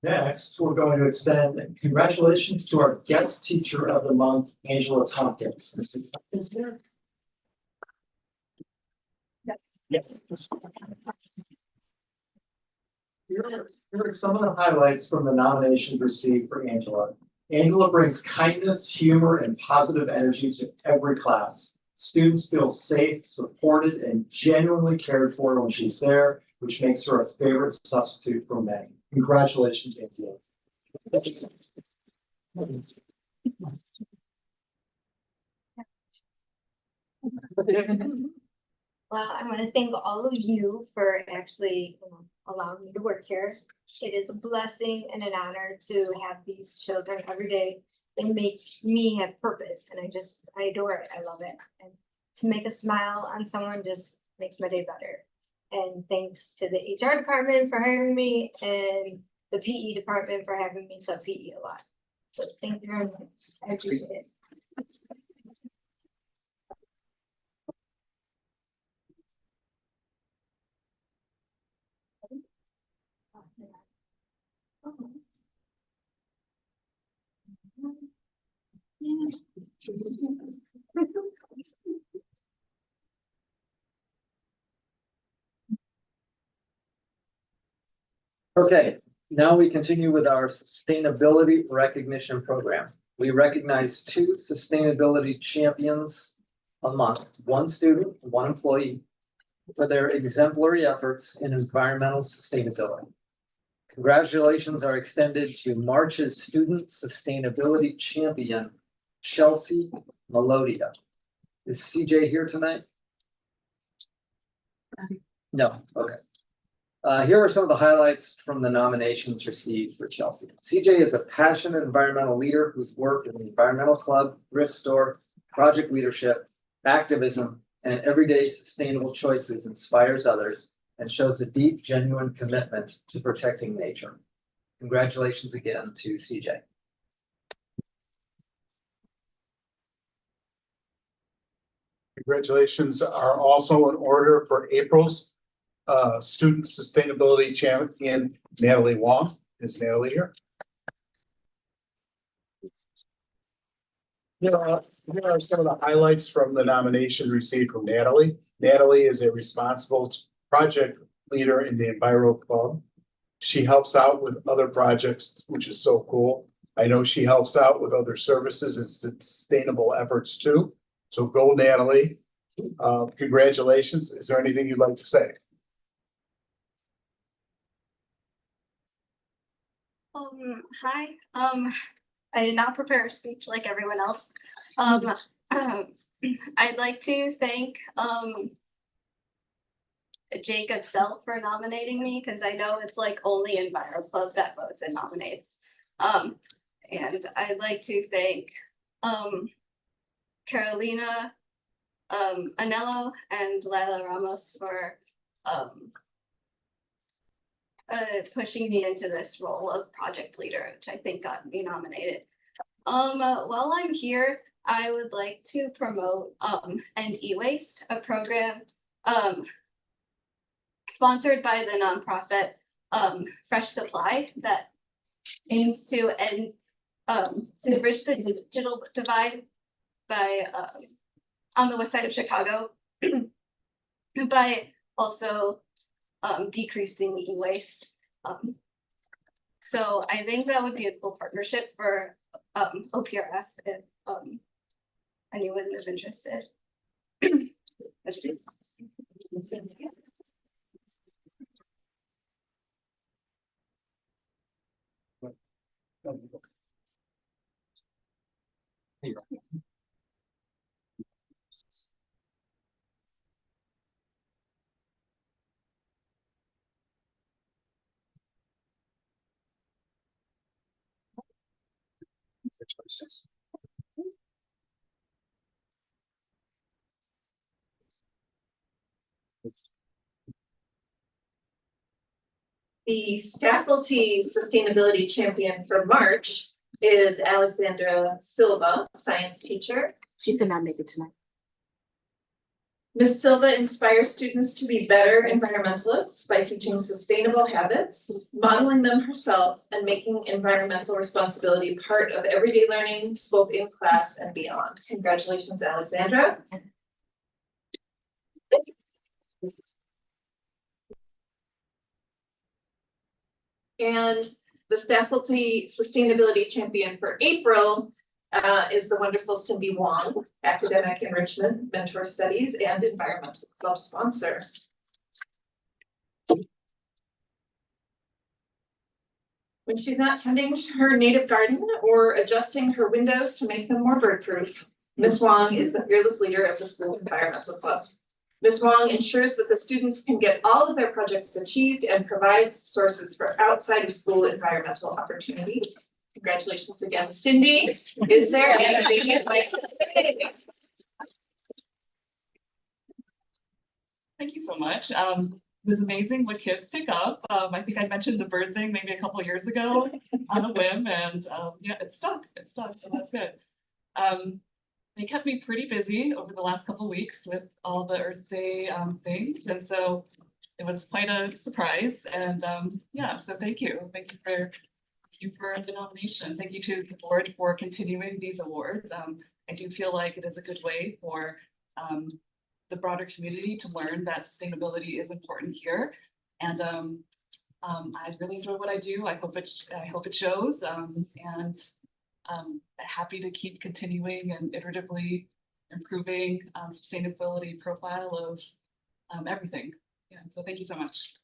P: Next, we're going to extend congratulations to our guest teacher of the month, Angela Tompkins. Mr. Tompkins here? Yes. Here are some of the highlights from the nominations received for Angela. Angela brings kindness, humor, and positive energy to every class. Students feel safe, supported, and genuinely cared for when she's there, which makes her a favorite substitute for many. Congratulations, Angela.
T: Well, I want to thank all of you for actually allowing me to work here. It is a blessing and an honor to have these children every day. They make me have purpose, and I adore it. I love it. And to make a smile on someone just makes my day better. And thanks to the HR department for hiring me and the PE department for having me sub PE a lot. So thank you very much. I appreciate it.
P: Okay, now we continue with our sustainability recognition program. We recognize 2 sustainability champions a month, 1 student, 1 employee, for their exemplary efforts in environmental sustainability. Congratulations are extended to March's student sustainability champion, Chelsea Melodia. Is CJ here tonight? No, okay. Here are some of the highlights from the nominations received for Chelsea. CJ is a passionate environmental leader who's worked in the environmental club, thrift store, project leadership, activism, and everyday sustainable choices inspires others and shows a deep, genuine commitment to protecting nature. Congratulations again to CJ.
R: Congratulations are also in order for April's Student Sustainability Champion, Natalie Wong. Is Natalie here? Here are some of the highlights from the nomination received from Natalie. Natalie is a responsible project leader in the Enviro Club. She helps out with other projects, which is so cool. I know she helps out with other services and sustainable efforts too. So go, Natalie. Congratulations. Is there anything you'd like to say?
U: Hi. I did not prepare a speech like everyone else. I'd like to thank Jacob Self for nominating me because I know it's like only Enviro Club that votes and nominates. And I'd like to thank Carolina Anello and Lila Ramos for pushing me into this role of project leader, which I think got me nominated. While I'm here, I would like to promote End E-Waste, a program sponsored by the nonprofit Fresh Supply that aims to end to bridge the digital divide by on the west side of Chicago by also decreasing e-waste. So I think that would be a cool partnership for OPRF if anyone is interested.
A: The Faculty Sustainability Champion for March is Alexandra Silva, science teacher.
C: She could not make it tonight.
A: Ms. Silva inspires students to be better environmentalists by teaching sustainable habits, modeling them herself, and making environmental responsibility part of everyday learning, both in class and beyond. Congratulations, Alexandra. And the Faculty Sustainability Champion for April is the wonderful Cindy Wong, Academic Enrichment, Mentor Studies, and Environmental Club sponsor. When she's not tending her native garden or adjusting her windows to make them more bird-proof, Ms. Wong is the fearless leader of the school's Environmental Club. Ms. Wong ensures that the students can get all of their projects achieved and provides sources for outside of school environmental opportunities. Congratulations again, Cindy. Is there anything you'd like to say?
V: Thank you so much. It was amazing what kids pick up. I think I mentioned the bird thing maybe a couple of years ago on a whim, and yeah, it stuck, so that's good. They kept me pretty busy over the last couple of weeks with all the Earth Day things, and so it was quite a surprise. And yeah, so thank you for the nomination. Thank you to the board for continuing these awards. I do feel like it is a good way for the broader community to learn that sustainability is important here, and I really enjoy what I do. I hope it shows, and happy to keep continuing and iteratively improving sustainability profile of everything. Yeah, so thank you so much.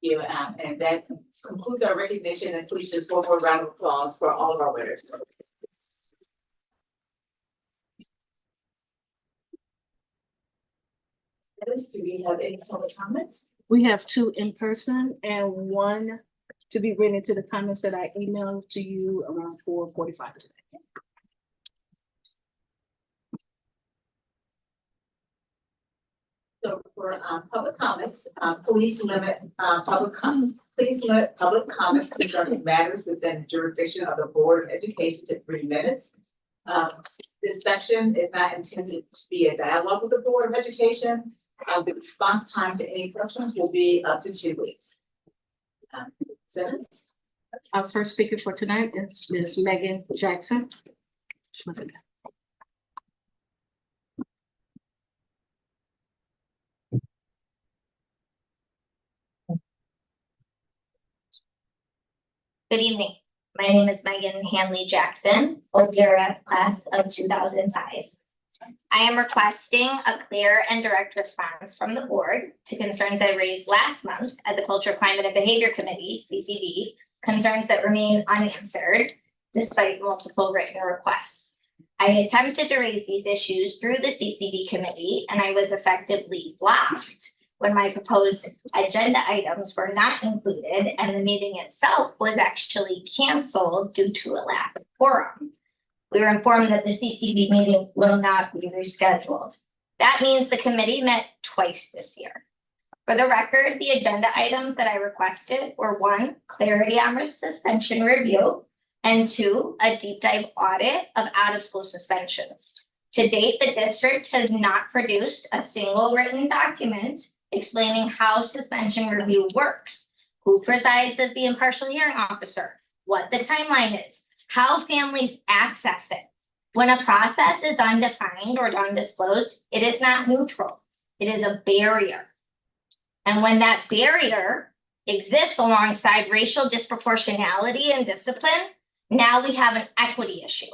B: You, and that concludes our recognition, and please just one more round of applause for all of our winners. Do we have any public comments?
C: We have 2 in person and 1 to be written into the comments that I emailed to you around 4:45 today.
B: So for public comments, please limit public comments concerning matters within the jurisdiction of the Board of Education to 3 minutes. This section is not intended to be a dialogue with the Board of Education. The response time to any questions will be up to 2 weeks. Simmons?
C: Our first speaker for tonight is Ms. Megan Jackson.
W: Good evening. My name is Megan Hanley Jackson, OPRF class of 2005. I am requesting a clear and direct response from the board to concerns I raised last month at the Culture, Climate and Behavior Committee, CCB, concerns that remain unanswered despite multiple written requests. I attempted to raise these issues through the CCB committee, and I was effectively blocked when my proposed agenda items were not included and the meeting itself was actually canceled due to a lack of quorum. We were informed that the CCB meeting will not be rescheduled. That means the committee met twice this year. For the record, the agenda items that I requested were 1, clarity on suspension review, and 2, a deep dive audit of out-of-school suspensions. To date, the district has not produced a single written document explaining how suspension review works, who presides as the impartial hearing officer, what the timeline is, how families access it. When a process is undefined or undisclosed, it is not neutral. It is a barrier. And when that barrier exists alongside racial disproportionality and discipline, now we have an equity issue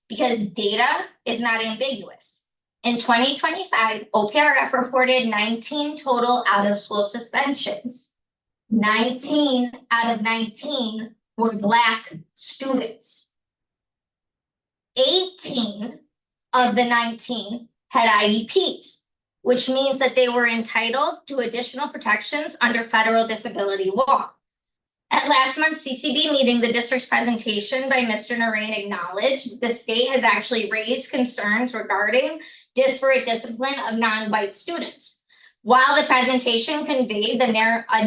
W: because data is not ambiguous. In 2025, OPRF reported 19 total out-of-school suspensions. 19 out of 19 were Black students. 18 of the 19 had IEPs, which means that they were entitled to additional protections under federal disability law. At last month's CCB meeting, the district's presentation by Mr. Narain acknowledged the state has actually raised concerns regarding disparate discipline of non-white students. While the presentation conveyed a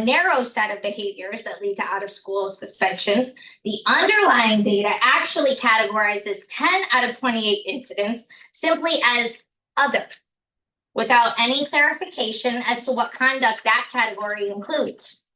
W: narrow set of behaviors that lead to out-of-school suspensions, the underlying data actually categorizes 10 out of 28 incidents simply as other, without any clarification as to what conduct that category includes.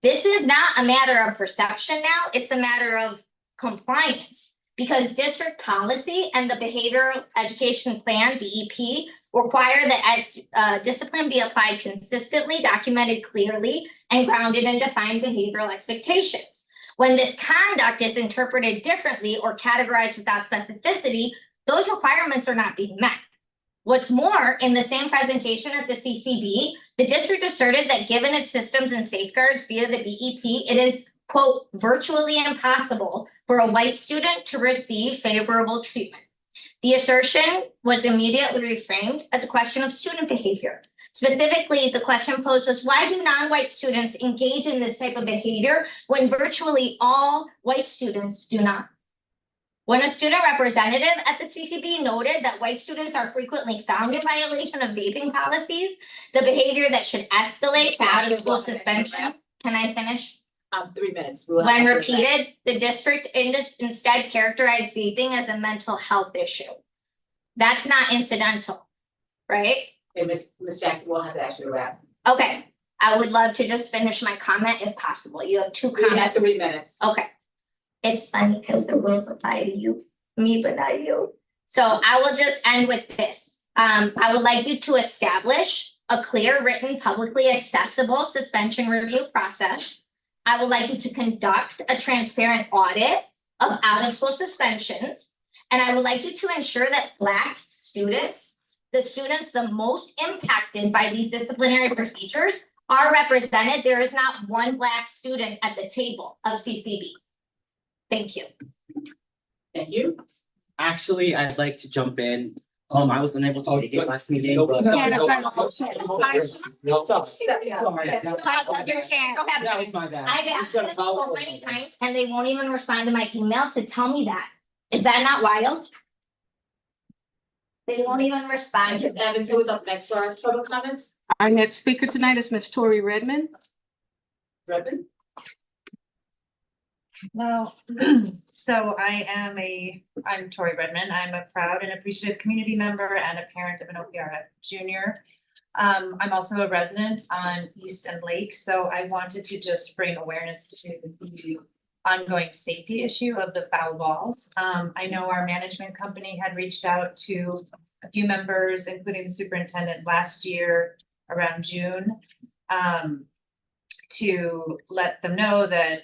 W: This is not a matter of perception now, it's a matter of compliance. Because district policy and the behavioral education plan, BEP, require that discipline be applied consistently, documented clearly, and grounded in defined behavioral expectations. When this conduct is interpreted differently or categorized without specificity, those requirements are not being met. What's more, in the same presentation at the CCB, the district asserted that given its systems and safeguards via the BEP, it is, quote, virtually impossible for a white student to receive favorable treatment. The assertion was immediately reframed as a question of student behavior. Specifically, the question posed was, why do non-white students engage in this type of behavior when virtually all white students do not? When a student representative at the CCB noted that white students are frequently found in violation of vaping policies, the behavior that should escalate to out-of-school suspension. Can I finish?
B: 3 minutes.
W: When repeated, the district instead characterized vaping as a mental health issue. That's not incidental, right?
B: Okay, Ms. Jackson, we'll have to ask you to wrap.
W: Okay, I would love to just finish my comment if possible. You have 2 comments.
B: We have 3 minutes.
W: Okay. It's funny because the rules apply to you, me, but not you. So I will just end with this. I would like you to establish a clear, written, publicly accessible suspension review process. I would like you to conduct a transparent audit of out-of-school suspensions. And I would like you to ensure that Black students, the students the most impacted by these disciplinary procedures, are represented. There is not one Black student at the table of CCB. Thank you.
B: Thank you.
G: Actually, I'd like to jump in. I was unable to make it last meeting, but.
W: That
G: was my bad.
W: I've asked them so many times and they won't even respond to my email to tell me that. Is that not wild? They won't even respond.
B: Ms. Evans, who is up next for our public comment?
C: Our next speaker tonight is Ms. Tori Redmond.
B: Redmond?
K: Well, so I'm Tori Redmond. I'm a proud and appreciative community member and a parent of an OPRF junior. I'm also a resident on East and Lake, so I wanted to just bring awareness to the ongoing safety issue of the foul balls. I know our management company had reached out to a few members, including the superintendent last year around June, to let them know that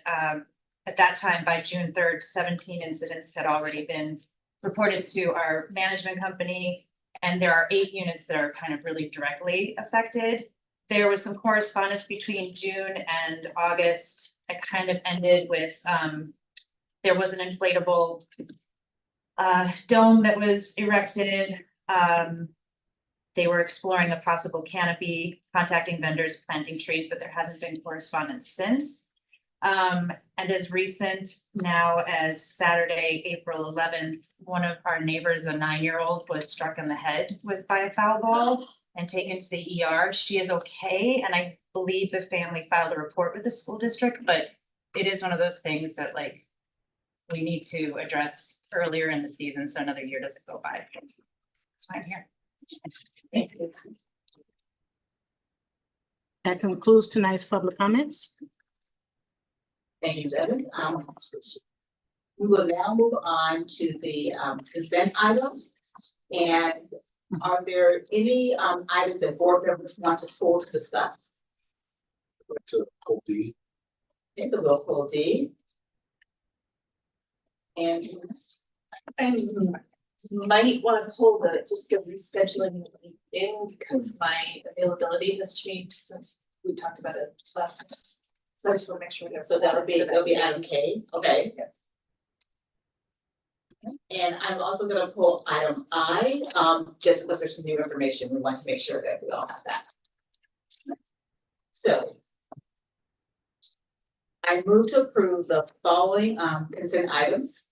K: at that time, by June 3rd, 17 incidents had already been reported to our management company, and there are 8 units that are kind of really directly affected. There was some correspondence between June and August. It kind of ended with, there was an inflatable dome that was erected. They were exploring a possible canopy, contacting vendors, planting trees, but there hasn't been correspondence since. And as recent now as Saturday, April 11th, one of our neighbors, a 9-year-old, was struck in the head by a foul ball and taken to the ER. She is okay, and I believe the family filed a report with the school district, but it is one of those things that like we need to address earlier in the season so another year doesn't go by. That's why I'm here.
W: Thank you.
C: That concludes tonight's public comments.
B: Thank you, Ms. Evans. We will now move on to the consent items. And are there any items that board members want to pull to discuss?
R: I'd like to pull D.
B: Okay, so we'll pull D. And
A: might want to pull just go rescheduling in because my availability has changed since we talked about it last time. So I just want to make sure.
B: So that'll be item K, okay. And I'm also gonna pull item I, just because there's some new information, we want to make sure that we all have that. So. I move to approve the following consent items.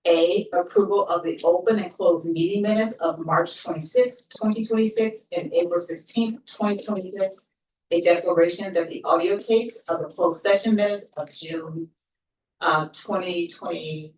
B: A, approval of the open and closed meeting minutes of March 26, 2026, and April 16, 2026. A declaration that the audio tapes of the closed session minutes of June 2025.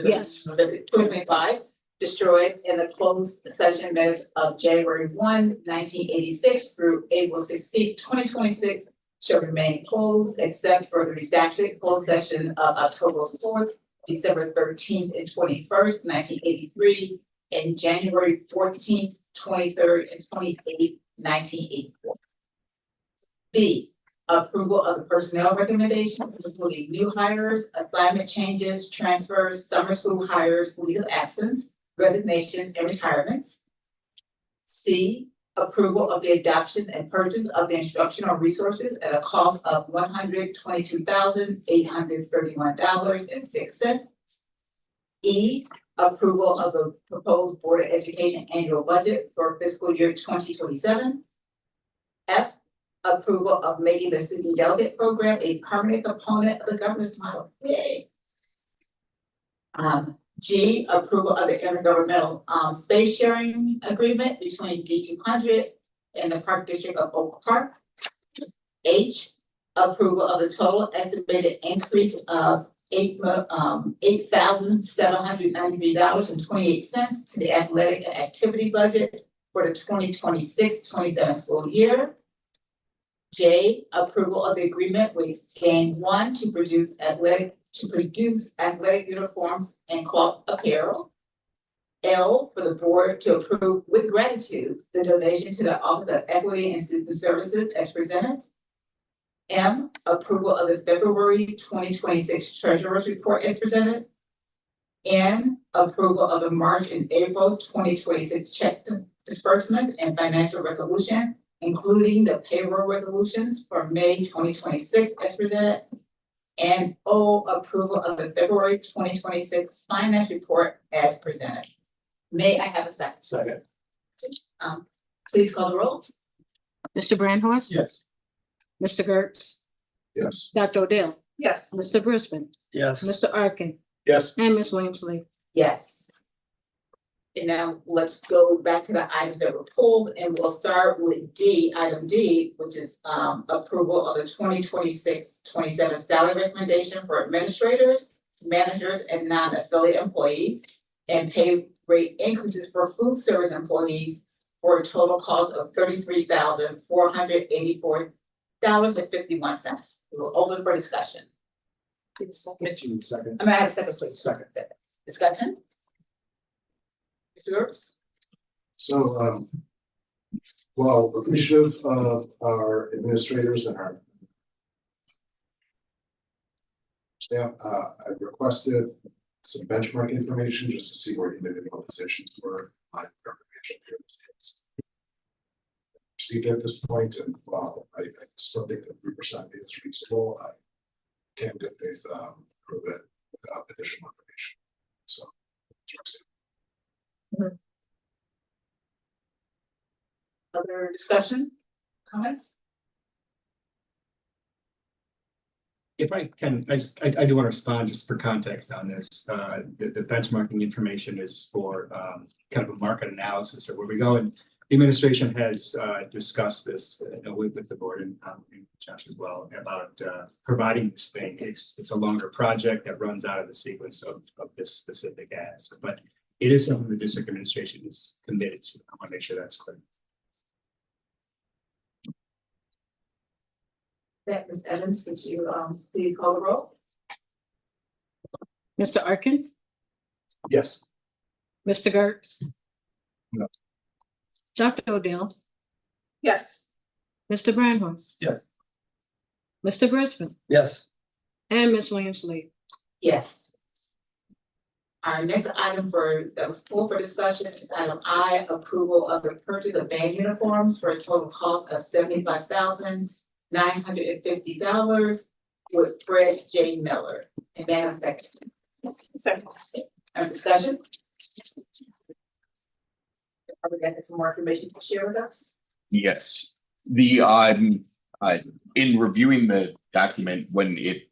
C: Yes.
B: 2025, destroyed in the closed session minutes of January 1, 1986 through April 16, 2026 shall remain closed except for the redacted closed session of October 4th, December 13th and 21st, 1983, and January 14th, 23rd, and 28th, 1984. B, approval of the personnel recommendation, including new hires, assignment changes, transfers, summer school hires, leave of absence, resignations, and retirements. C, approval of the adoption and purchase of the instructional resources at a cost of $122,831.06. E, approval of the proposed Board of Education annual budget for fiscal year 2027. F, approval of making the student delegate program a permanent component of the governance model. Yay. G, approval of the intergovernmental space sharing agreement between D200 and the Park District of Oak Park. H, approval of the total estimated increase of $8,793.28 to the athletic and activity budget for the 2026-27 school year. J, approval of the agreement with Game One to produce athletic uniforms and cloth apparel. L, for the board to approve with gratitude the donation to the Office of Equity and Student Services as presented. M, approval of the February 2026 Treasurer's Report as presented. N, approval of the March and April 2026 check disbursement and financial resolution, including the payroll resolutions for May 2026 as presented. And O, approval of the February 2026 finance report as presented. May I have a second?
D: Second.
B: Please call the roll.
C: Mr. Brandhorst?
D: Yes.
C: Mr. Gertz?
R: Yes.
C: Dr. Odell?
A: Yes.
C: Mr. Brisbane?
P: Yes.
C: Mr. Arkin?
D: Yes.
C: And Ms. Williams-Lee?
B: Yes. And now let's go back to the items that were pulled, and we'll start with D, item D, which is approval of the 2026-27 salary recommendation for administrators, managers, and non-affiliate employees, and pay rate increases for food service employees for a total cost of $33,484.51. We will open for discussion.
D: Second. Second.
B: I'm gonna have a second, please.
D: Second.
B: Discussion? Mr. Gertz?
R: So, well, appreciative of our administrators and our staff, I requested some benchmark information just to see where individual positions were. Received at this point, and while I still think that 3% is reasonable, I can't in good faith prove it without additional information. So.
B: Other discussion, comments?
D: If I can, I do want to respond just for context on this. The benchmarking information is for kind of a market analysis of where we go. And the administration has discussed this with the board and Josh as well about providing this thing. It's a longer project that runs out of the sequence of this specific ask, but it is something the district administration is committed to. I want to make sure that's clear.
B: Ms. Evans, could you please call the roll?
C: Mr. Arkin?
R: Yes.
C: Mr. Gertz?
R: No.
C: Dr. Odell?
A: Yes.
C: Mr. Brandhorst?
P: Yes.
C: Mr. Brisbane?
P: Yes.
C: And Ms. Williams-Lee?
B: Yes. Our next item that was pulled for discussion is item I, approval of the purchase of band uniforms for a total cost of $75,950 with Fred J. Miller. And may I have a second?
A: Second.
B: Have discussion? Are we getting some more information to share with us?
I: Yes, in reviewing the document when it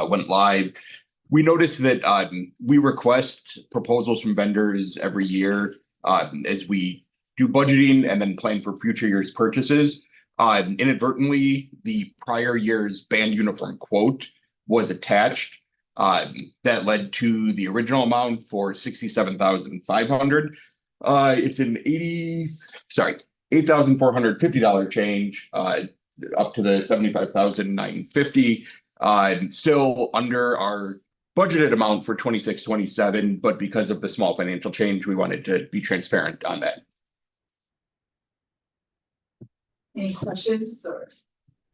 I: went live, we noticed that we request proposals from vendors every year as we do budgeting and then plan for future years' purchases. Inadvertently, the prior year's band uniform quote was attached. That led to the original amount for $67,500. It's an $8,450 change, up to the $75,950. Still under our budgeted amount for 26-27, but because of the small financial change, we wanted to be transparent on that.
B: Any questions or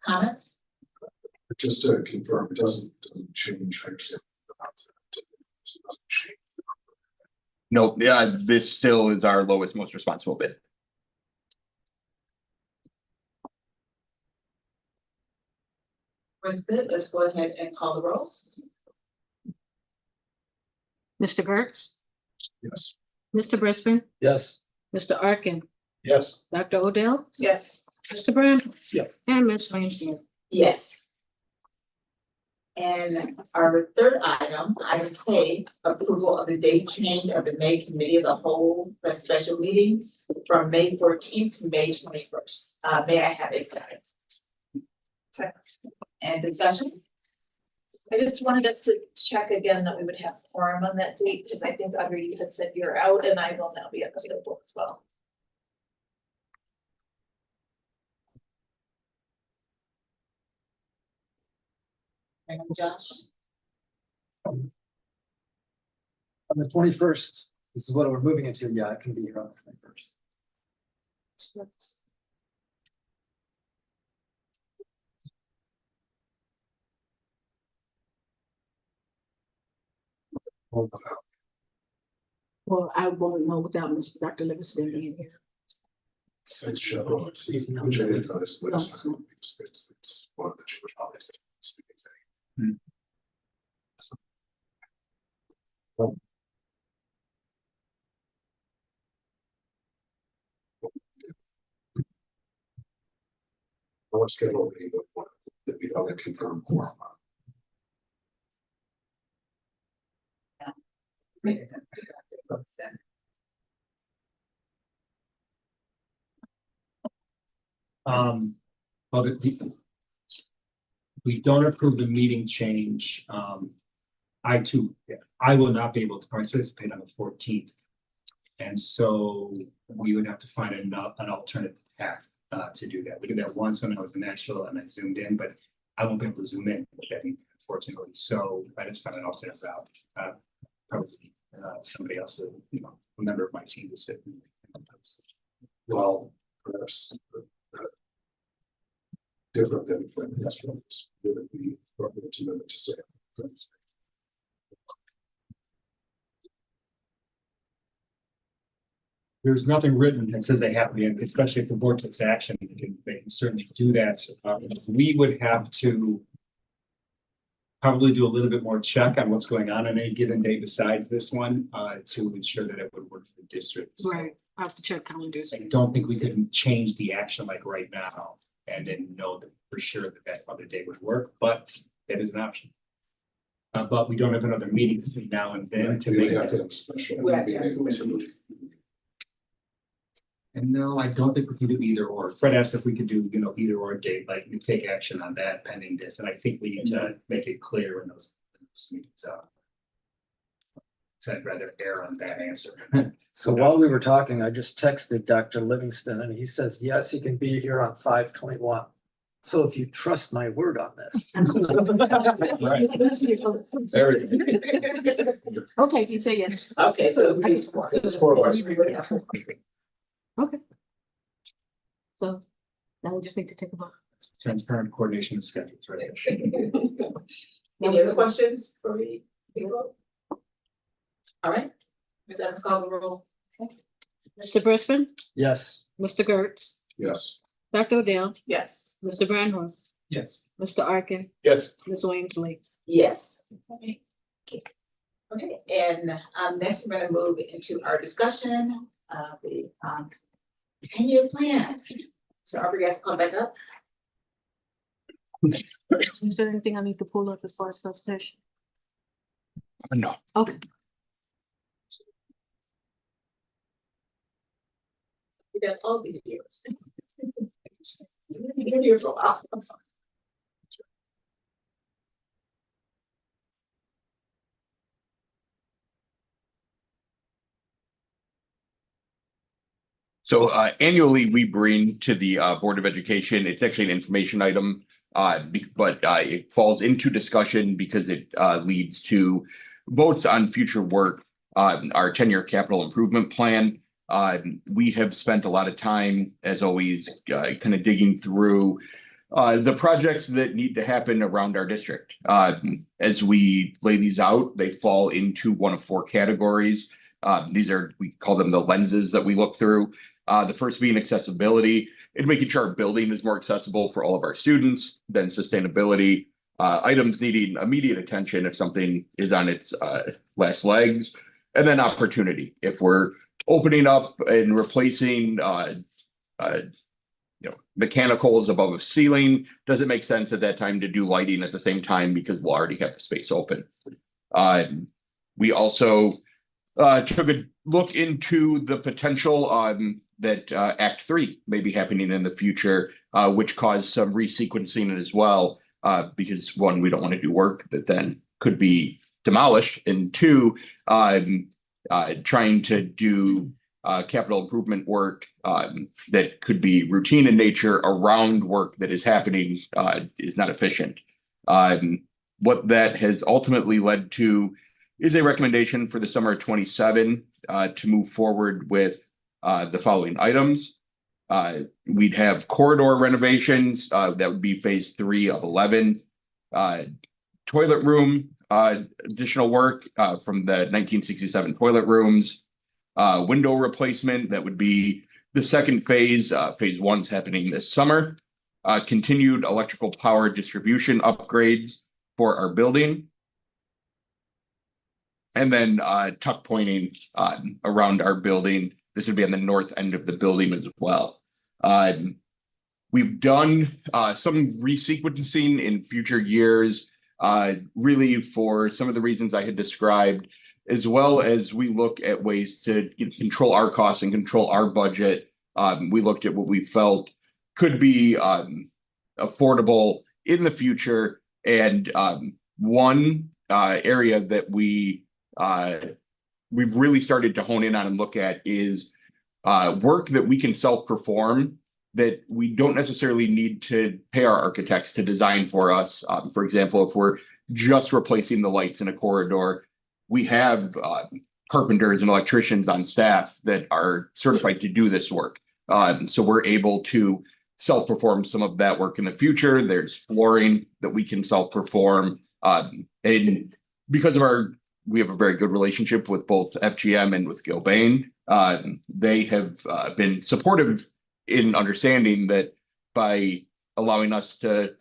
B: comments?
R: Just to confirm, it doesn't change how you're saying about that. It doesn't change.
I: No, this still is our lowest, most responsible bid.
B: Let's go ahead and call the roll.
C: Mr. Gertz,
R: Yes.
C: Mr. Brisbane,
P: Yes.
C: Mr. Arkin,
R: Yes.
C: Dr. Odell,
A: Yes.
C: Mr. Brown,
D: Yes.
C: and Ms. Williams.
B: Yes. And our third item, item K, approval of the date change of the May Committee of the Whole, the special meeting from May 14th to May 21st. May I have a second?
A: Second.
B: And discussion?
A: I just wanted us to check again that we would have forum on that date, because I think Audrey, you had said you're out and I will now be available as well.
B: Josh?
P: On the 21st, this is what we're moving into. Yeah, I can be here on the 21st.
C: Well, I won't know without Mr. Dr. Livingston being here.
R: It's show, it's, which I didn't tell this last time, it's one of the Jewish holidays. Let's get over the one that we don't confirm quorum
D: Well, we don't approve the meeting change. I will not be able to participate on the 14th. And so we would have to find an alternative path to do that. We did that once when I was in Nashville and I zoomed in, but I won't be able to zoom in, unfortunately. So I just found an alternate route. Probably somebody else, a member of my team to sit.
R: Well, perhaps different than yesterday, would it be appropriate to move it to say?
D: There's nothing written that says they have to be, especially if the board takes action, they can certainly do that. We would have to probably do a little bit more check on what's going on any given day besides this one, to ensure that it would work for the district.
C: Right, I have to check calendars.
D: I don't think we could change the action like right now and then know that for sure that other day would work, but that is an option. But we don't have another meeting between now and then to make that. And no, I don't think we can do either or. Fred asked if we could do, either or date, like we take action on that pending this, and I think we need to make it clear when those meetings are. So I'd rather err on that answer.
P: So while we were talking, I just texted Dr. Livingston and he says, yes, he can be here on 5/21. So if you trust my word on this.
D: Right. There we go.
C: Okay, you say yes.
B: Okay, so
C: it's
D: four of us.
C: Okay. So now we just need to take a vote.
D: Transparent coordination of schedules, right?
B: Any other questions for me? All right, Ms. Evans, call the roll.
C: Mr. Brisbane,
P: Yes.
C: Mr. Gertz,
R: Yes.
C: Dr. Odell,
A: Yes.
C: Mr. Brandhorst,
D: Yes.
C: Mr. Arkin,
R: Yes.
C: Ms. Williams Lee.
B: Yes. Okay, and next we're gonna move into our discussion of the 10-year plan. So Aubrey, you guys come back up.
C: Is there anything I need to pull up as far as presentation?
I: No.
C: Okay.
B: You guys all be yours. You've been here for a while.
I: So annually, we bring to the Board of Education, it's actually an information item, but it falls into discussion because it leads to votes on future work, our 10-year capital improvement plan. We have spent a lot of time, as always, kind of digging through the projects that need to happen around our district. As we lay these out, they fall into one of 4 categories. We call them the lenses that we look through. The first being accessibility and making sure our building is more accessible for all of our students. Then sustainability, items needing immediate attention if something is on its last legs. And then opportunity. If we're opening up and replacing mechanicals above a ceiling, does it make sense at that time to do lighting at the same time because we'll already have the space open? We also took a look into the potential that Act 3 may be happening in the future, which caused some resequencing as well, because 1, we don't want to do work that then could be demolished, and 2, trying to do capital improvement work that could be routine in nature around work that is happening is not efficient. What that has ultimately led to is a recommendation for the summer of 27 to move forward with the following items. We'd have corridor renovations, that would be phase 3 of 11. Toilet room, additional work from the 1967 toilet rooms. Window replacement, that would be the second phase. Phase 1's happening this summer. Continued electrical power distribution upgrades for our building. And then tuck pointing around our building. This would be on the north end of the building as well. We've done some resequencing in future years, really for some of the reasons I had described, as well as we look at ways to control our costs and control our budget. We looked at what we felt could be affordable in the future. And one area that we've really started to hone in on and look at is work that we can self-perform that we don't necessarily need to pay our architects to design for us. For example, if we're just replacing the lights in a corridor, we have carpenters and electricians on staff that are certified to do this work. So we're able to self-perform some of that work in the future. There's flooring that we can self-perform. And because of we have a very good relationship with both FGM and with Gilbane. They have been supportive in understanding that by allowing us to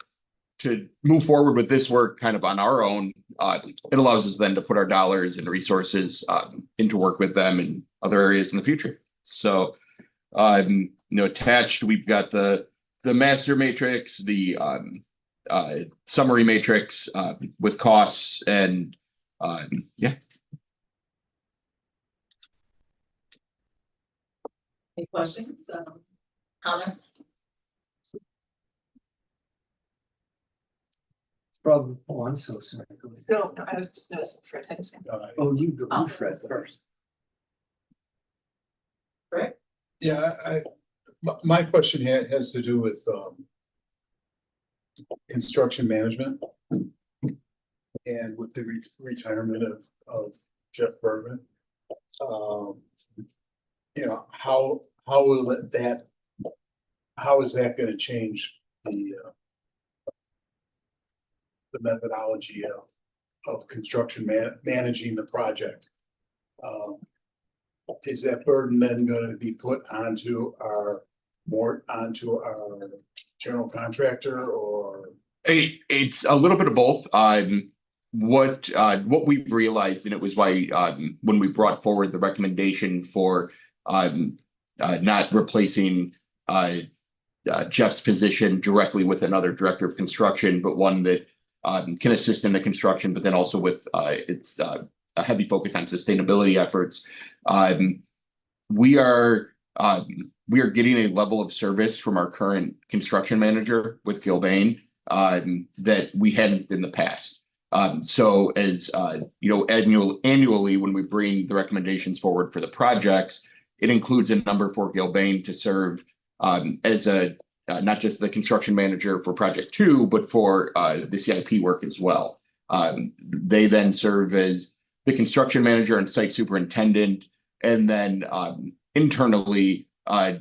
I: move forward with this work kind of on our own, it allows us then to put our dollars and resources into work with them in other areas in the future. So, attached, we've got the master matrix, the summary matrix with costs and yeah.
B: Any questions, comments?
P: Problem, oh, I'm so sorry. Go ahead.
A: No, I was just noticing Fred had his hand.
P: Oh, you go, Fred first.
B: Correct?
J: Yeah, my question has to do with construction management. And with the retirement of Jeff Bergman. How is that gonna change the methodology of construction managing the project? Is that burden then gonna be put onto our general contractor, or?
I: It's a little bit of both. what we've realized, and it was why when we brought forward the recommendation for not replacing Jeff's position directly with another director of construction, but one that can assist in the construction, but then also with its a heavy focus on sustainability efforts. We are getting a level of service from our current construction manager with Gilbane that we hadn't in the past. So as you know, annually when we bring the recommendations forward for the projects, it includes a number for Gilbane to serve as a not just the construction manager for project 2, but for the CIP work as well. They then serve as the construction manager and site superintendent, and then internally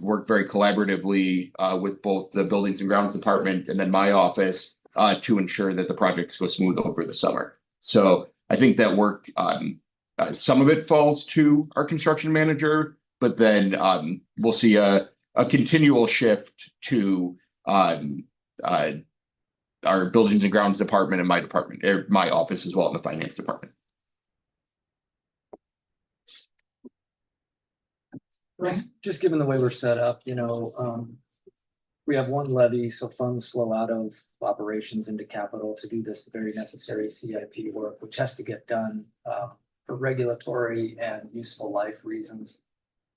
I: work very collaboratively with both the buildings and grounds department and then my office to ensure that the projects go smooth over the summer. So I think that work, some of it falls to our construction manager, but then we'll see a continual shift to our buildings and grounds department and my department, or my office as well in the finance department.
P: Just given the way we're set up, you know, we have one levy, so funds flow out of operations into capital to do this very necessary CIP work, which has to get done for regulatory and useful life reasons.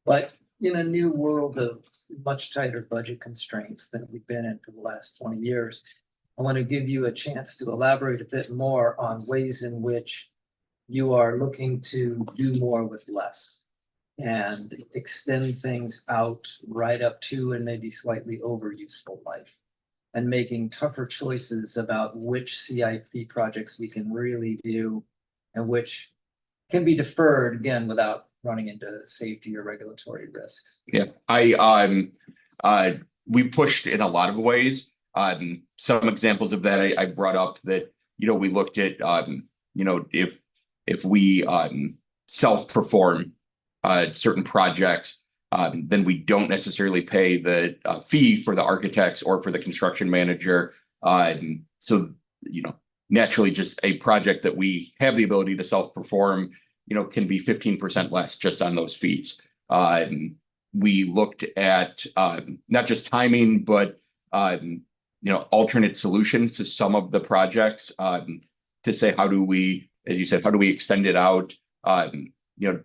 P: But in a new world of much tighter budget constraints than we've been in for the last 20 years, I want to give you a chance to elaborate a bit more on ways in which you are looking to do more with less and extend things out right up to and maybe slightly over useful life, and making tougher choices about which CIP projects we can really do and which can be deferred, again, without running into safety or regulatory risks.
I: Yeah, we pushed in a lot of ways. Some examples of that I brought up that, you know, we looked at, you know, if we self-perform certain projects, then we don't necessarily pay the fee for the architects or for the construction manager. So, you know, naturally just a project that we have the ability to self-perform, you know, can be 15% less just on those fees. We looked at not just timing, but, you know, alternate solutions to some of the projects to say, how do we, as you said, how do we extend it out? You know,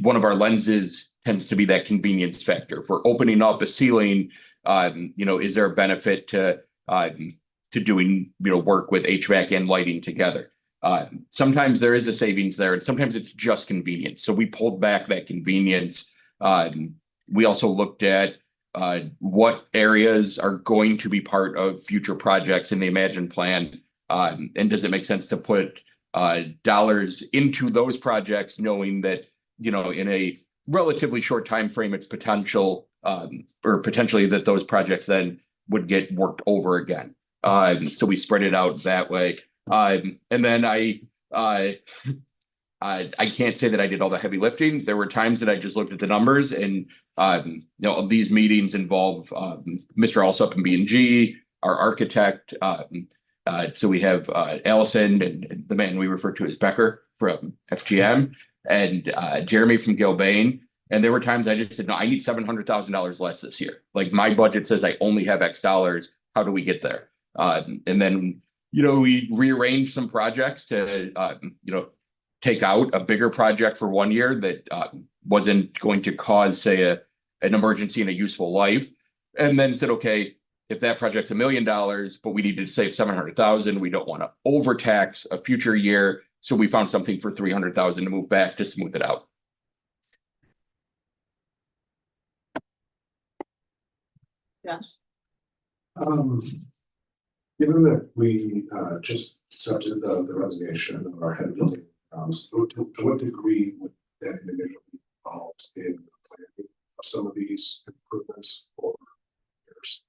I: one of our lenses tends to be that convenience factor. If we're opening up a ceiling, you know, is there a benefit to doing, you know, work with HVAC and lighting together? Sometimes there is a savings there, and sometimes it's just convenience. So we pulled back that convenience. We also looked at what areas are going to be part of future projects in the Imagine plan, and does it make sense to put dollars into those projects, knowing that, you know, in a relatively short time frame, it's potential or potentially that those projects then would get worked over again. So we spread it out that way. And then I can't say that I did all the heavy lifting. There were times that I just looked at the numbers, and you know, these meetings involve Mr. Alsop and B&G, our architect. So we have Allison and the man we refer to as Becker from FGM, and Jeremy from Gilbane. And there were times I just said, no, I need $700,000 less this year. Like, my budget says I only have X dollars. How do we get there? And then, you know, we rearranged some projects to, you know, take out a bigger project for 1 year that wasn't going to cause, say, an emergency in a useful life. And then said, okay, if that project's $1 million, but we need to save 700,000, we don't want to overtax a future year. So we found something for 300,000 to move back to smooth it out.
A: Yes.
R: Given that we just accepted the resignation of our head building, to what degree would that individual be involved in the planning of some of these improvements or years?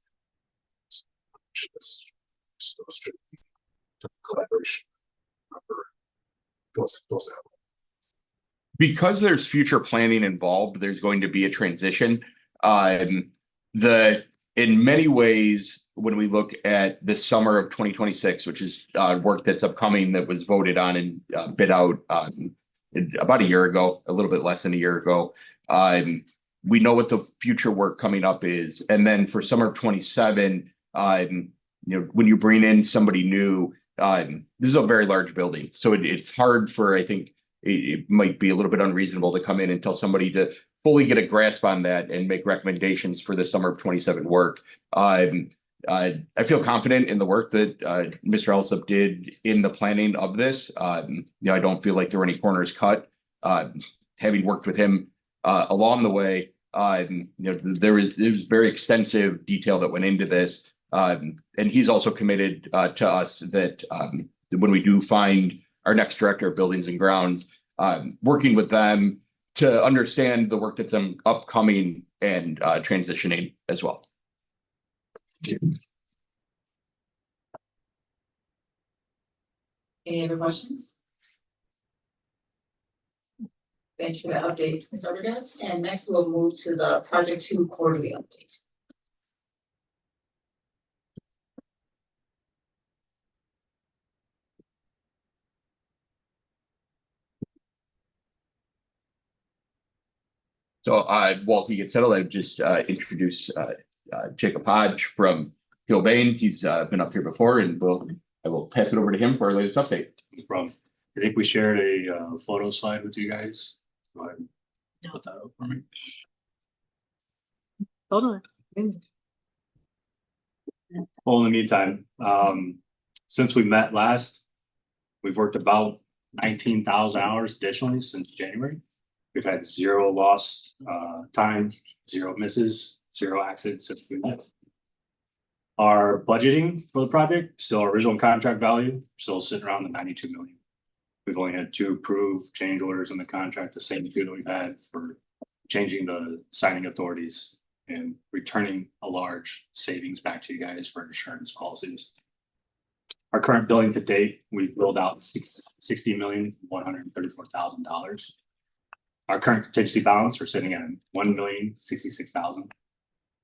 R: Should be collaboration. Goes that way.
I: Because there's future planning involved, there's going to be a transition. In many ways, when we look at the summer of 2026, which is work that's upcoming that was voted on and bid out about a year ago, a little bit less than a year ago. We know what the future work coming up is. And then for summer of 27, when you bring in somebody new, this is a very large building. So it's hard for, I think, it might be a little bit unreasonable to come in and tell somebody to fully get a grasp on that and make recommendations for the summer of 27 work. I feel confident in the work that Mr. Alsop did in the planning of this. I don't feel like there were any corners cut. Having worked with him along the way, there was very extensive detail that went into this. And he's also committed to us that when we do find our next director of buildings and grounds, working with them to understand the work that's upcoming and transitioning as well.
B: Any other questions? Thank you for the update, Ms. Arbogast. And next we'll move to the Project 2 quarterly update.
I: So while he gets settled, I'd just introduce Jacob Hodge from Gilbane. He's been up here before, and I will pass it over to him for our latest update.
L: No problem. I think we shared a photo slide with you guys. Go ahead and put that up for me.
C: Hold on.
L: Well, in the meantime, since we met last, we've worked about 19,000 hours additionally since January. We've had 0 lost time, 0 misses, 0 accidents since we met. Our budgeting for the project, still our original contract value, still sitting around the 92 million. We've only had 2 approved change orders in the contract, the same 2 that we've had for changing the signing authorities and returning a large savings back to you guys for insurance policies. Our current billing to date, we've billed out $60,134,000. Our current contingency balance, we're sitting at $1,066,000.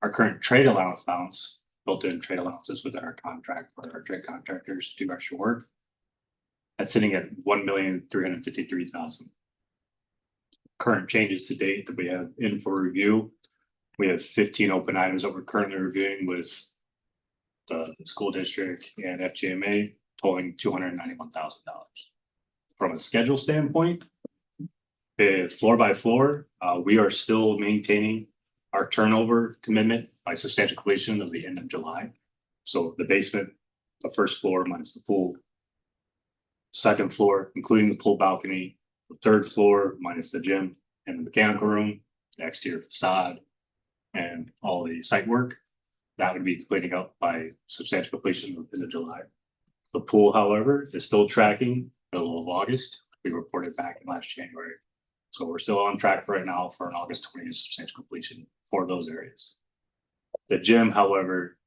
L: Our current trade allowance balance, built-in trade allowances within our contract for our trade contractors to do extra work, that's sitting at $1,353,000. Current changes to date that we have in for review, we have 15 open items that we're currently reviewing with the school district and FGMA, totaling $291,000. From a schedule standpoint, floor by floor, we are still maintaining our turnover commitment by substantial completion of the end of July. So the basement, the first floor minus the pool, second floor, including the pool balcony, the third floor minus the gym and the mechanical room, the exterior facade, and all the site work, that would be completing up by substantial completion of the end of July. The pool, however, is still tracking middle of August. We reported back in last January. So we're still on track for right now for an August 20th substantial completion for those areas. The gym, however,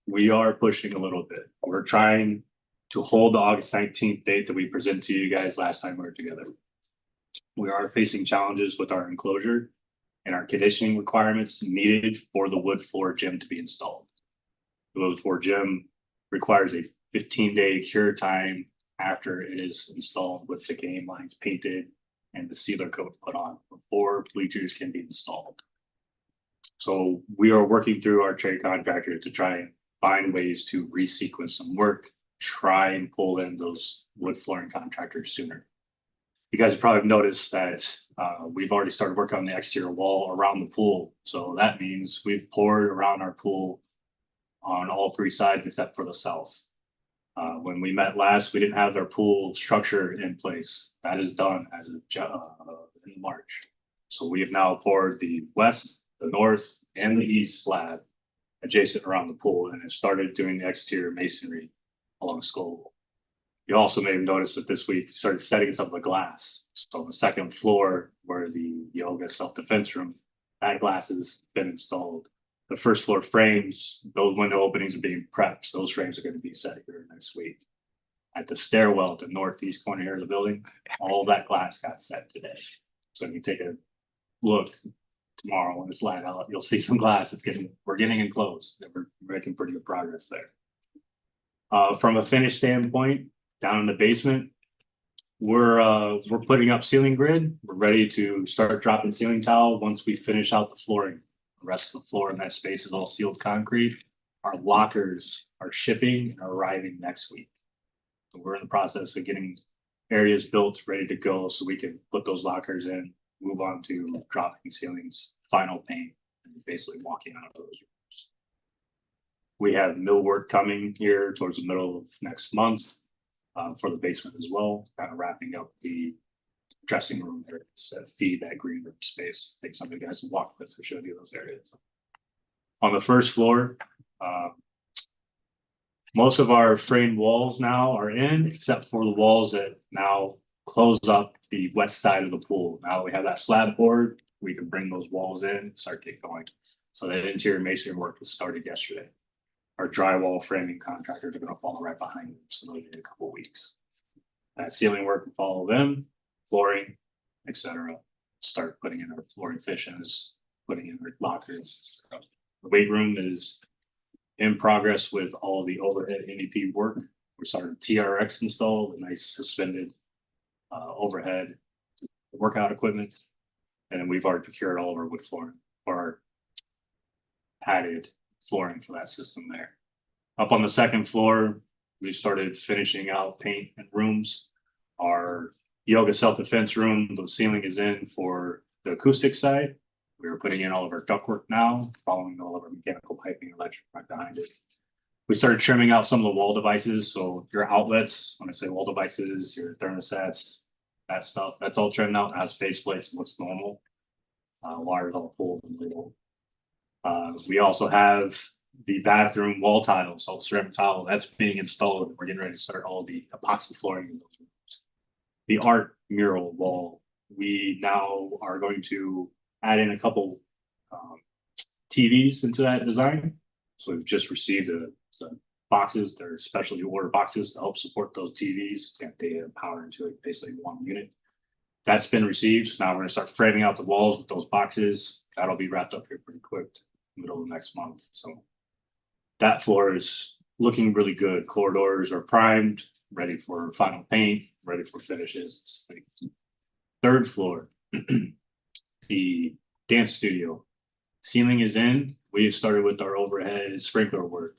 L: we are pushing a little bit. We're trying to hold the August 19th date that we presented to you guys last time we were together. We are facing challenges with our enclosure and our conditioning requirements needed for the wood floor gym to be installed. The wood floor gym requires a 15-day cure time after it is installed with the game lines painted and the sealer coat put on before bleachers can be installed. So we are working through our trade contractor to try and find ways to resequence some work, try and pull in those wood flooring contractors sooner. You guys probably noticed that we've already started work on the exterior wall around the pool. So that means we've poured around our pool on all 3 sides except for the south. When we met last, we didn't have their pool structure in place. That is done as of in March. So we have now poured the west, the north, and the east slab adjacent around the pool and have started doing the exterior masonry along Skull. You also may have noticed that this week we started setting some of the glass. So on the second floor where the yoga self-defense room, that glass has been installed. The first floor frames, those window openings are being prepped. So those frames are going to be set here next week. At the stairwell at the northeast corner here of the building, all that glass got set today. So if you take a look, tomorrow when it's light out, you'll see some glass. We're getting enclosed. We're making pretty good progress there. From a finish standpoint, down in the basement, we're putting up ceiling grid. We're ready to start dropping ceiling tile once we finish out the flooring. The rest of the floor in that space is all sealed concrete. Our lockers are shipping and arriving next week. So we're in the process of getting areas built, ready to go, so we can put those lockers in, move on to dropping ceilings, final paint, and basically walking out of those rooms. We have millwork coming here towards the middle of next month for the basement as well, kind of wrapping up the dressing room areas that feed that green room space. I think some of you guys will walk with to show you those areas. On the first floor, most of our framed walls now are in, except for the walls that now close up the west side of the pool. Now we have that slab board, we can bring those walls in, start get going. So that interior masonry work was started yesterday. Our drywall framing contractors are gonna follow right behind them, so they'll need a couple weeks. That ceiling work will follow them, flooring, etc. Start putting in our flooring finishes, putting in our lockers. The weight room is in progress with all the overhead NDP work. We're starting TRX installed, a nice suspended overhead workout equipment. And then we've already procured all of our wood flooring or our padded flooring for that system there. Up on the second floor, we started finishing out paint and rooms. Our yoga self-defense room, the ceiling is in for the acoustic side. We are putting in all of our ductwork now, following all of our mechanical piping, electric right behind it. We started trimming out some of the wall devices. So your outlets, when I say wall devices, your thermostats, that stuff, that's all trimmed out, has faceplates and looks normal. Wires all pulled and labeled. We also have the bathroom wall tiles, all the ceramic tile, that's being installed. We're getting ready to start all the epoxy flooring in those rooms. The art mural wall, we now are going to add in a couple TVs into that design. So we've just received the boxes, they're specially ordered boxes to help support those TVs. It's got data and power into it, basically one unit. That's been received. So now we're gonna start framing out the walls with those boxes. That'll be wrapped up here pretty quick, middle of next month. So that floor is looking really good. Corridors are primed, ready for final paint, ready for finishes. Third floor, the dance studio. Ceiling is in. We have started with our overhead sprinkler work.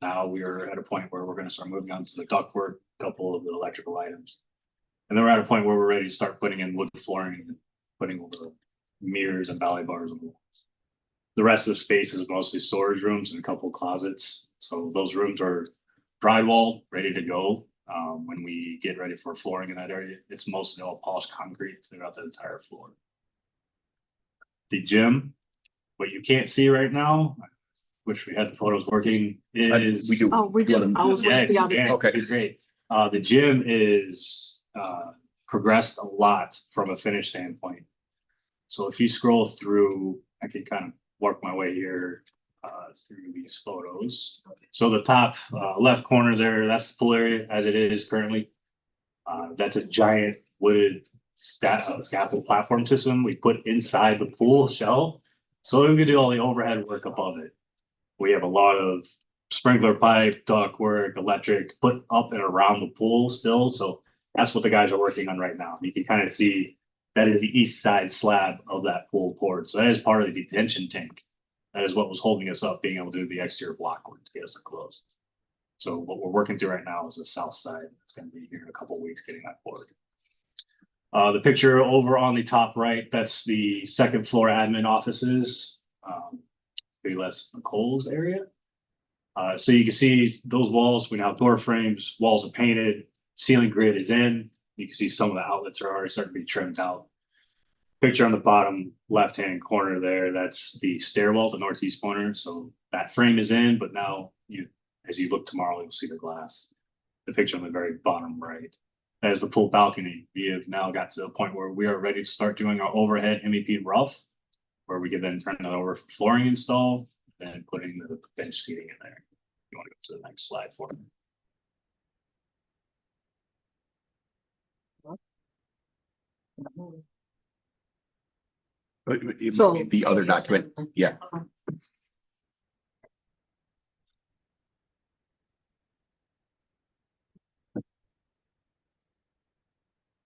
L: Now we are at a point where we're going to start moving on to the ductwork, a couple of the electrical items. And then we're at a point where we're ready to start putting in wood flooring and putting all the mirrors and ballet bars on the walls. The rest of the space is mostly storage rooms and a couple of closets. So those rooms are drywalled, ready to go. When we get ready for flooring in that area, it's mostly all polished concrete throughout the entire floor. The gym, what you can't see right now, which we had the photos working, is
I: we do.
C: Oh, we do. I was
L: yeah,
C: waiting for y'all to-
L: yeah,
I: Okay.
L: great. The gym is progressed a lot from a finish standpoint. So if you scroll through, I can kind of work my way here through these photos. So the top left corner there, that's the pool area as it is currently. That's a giant wooded scaffold platform system we put inside the pool shell. So we can do all the overhead work above it. We have a lot of sprinkler pipe, duct work, electric put up and around the pool still. So that's what the guys are working on right now. You can kind of see that is the east side slab of that pool port. So that is part of the detention tank. That is what was holding us up, being able to do the exterior block work to get us to close. So what we're working through right now is the south side. It's going to be here in a couple of weeks getting that forward. The picture over on the top right, that's the second floor admin offices. Maybe less Nicole's area. So you can see those walls, we now have door frames, walls are painted, ceiling grid is in. You can see some of the outlets are already starting to be trimmed out. Picture on the bottom left-hand corner there, that's the stairwell, the northeast corner. So that frame is in, but now as you look tomorrow, you'll see the glass. The picture on the very bottom right, that is the pool balcony. We have now got to a point where we are ready to start doing our overhead MEP rough, where we can then turn that over for flooring install, and putting the bench seating in there. You want to go to the next slide for me.
C: So-
I: The other document, yeah.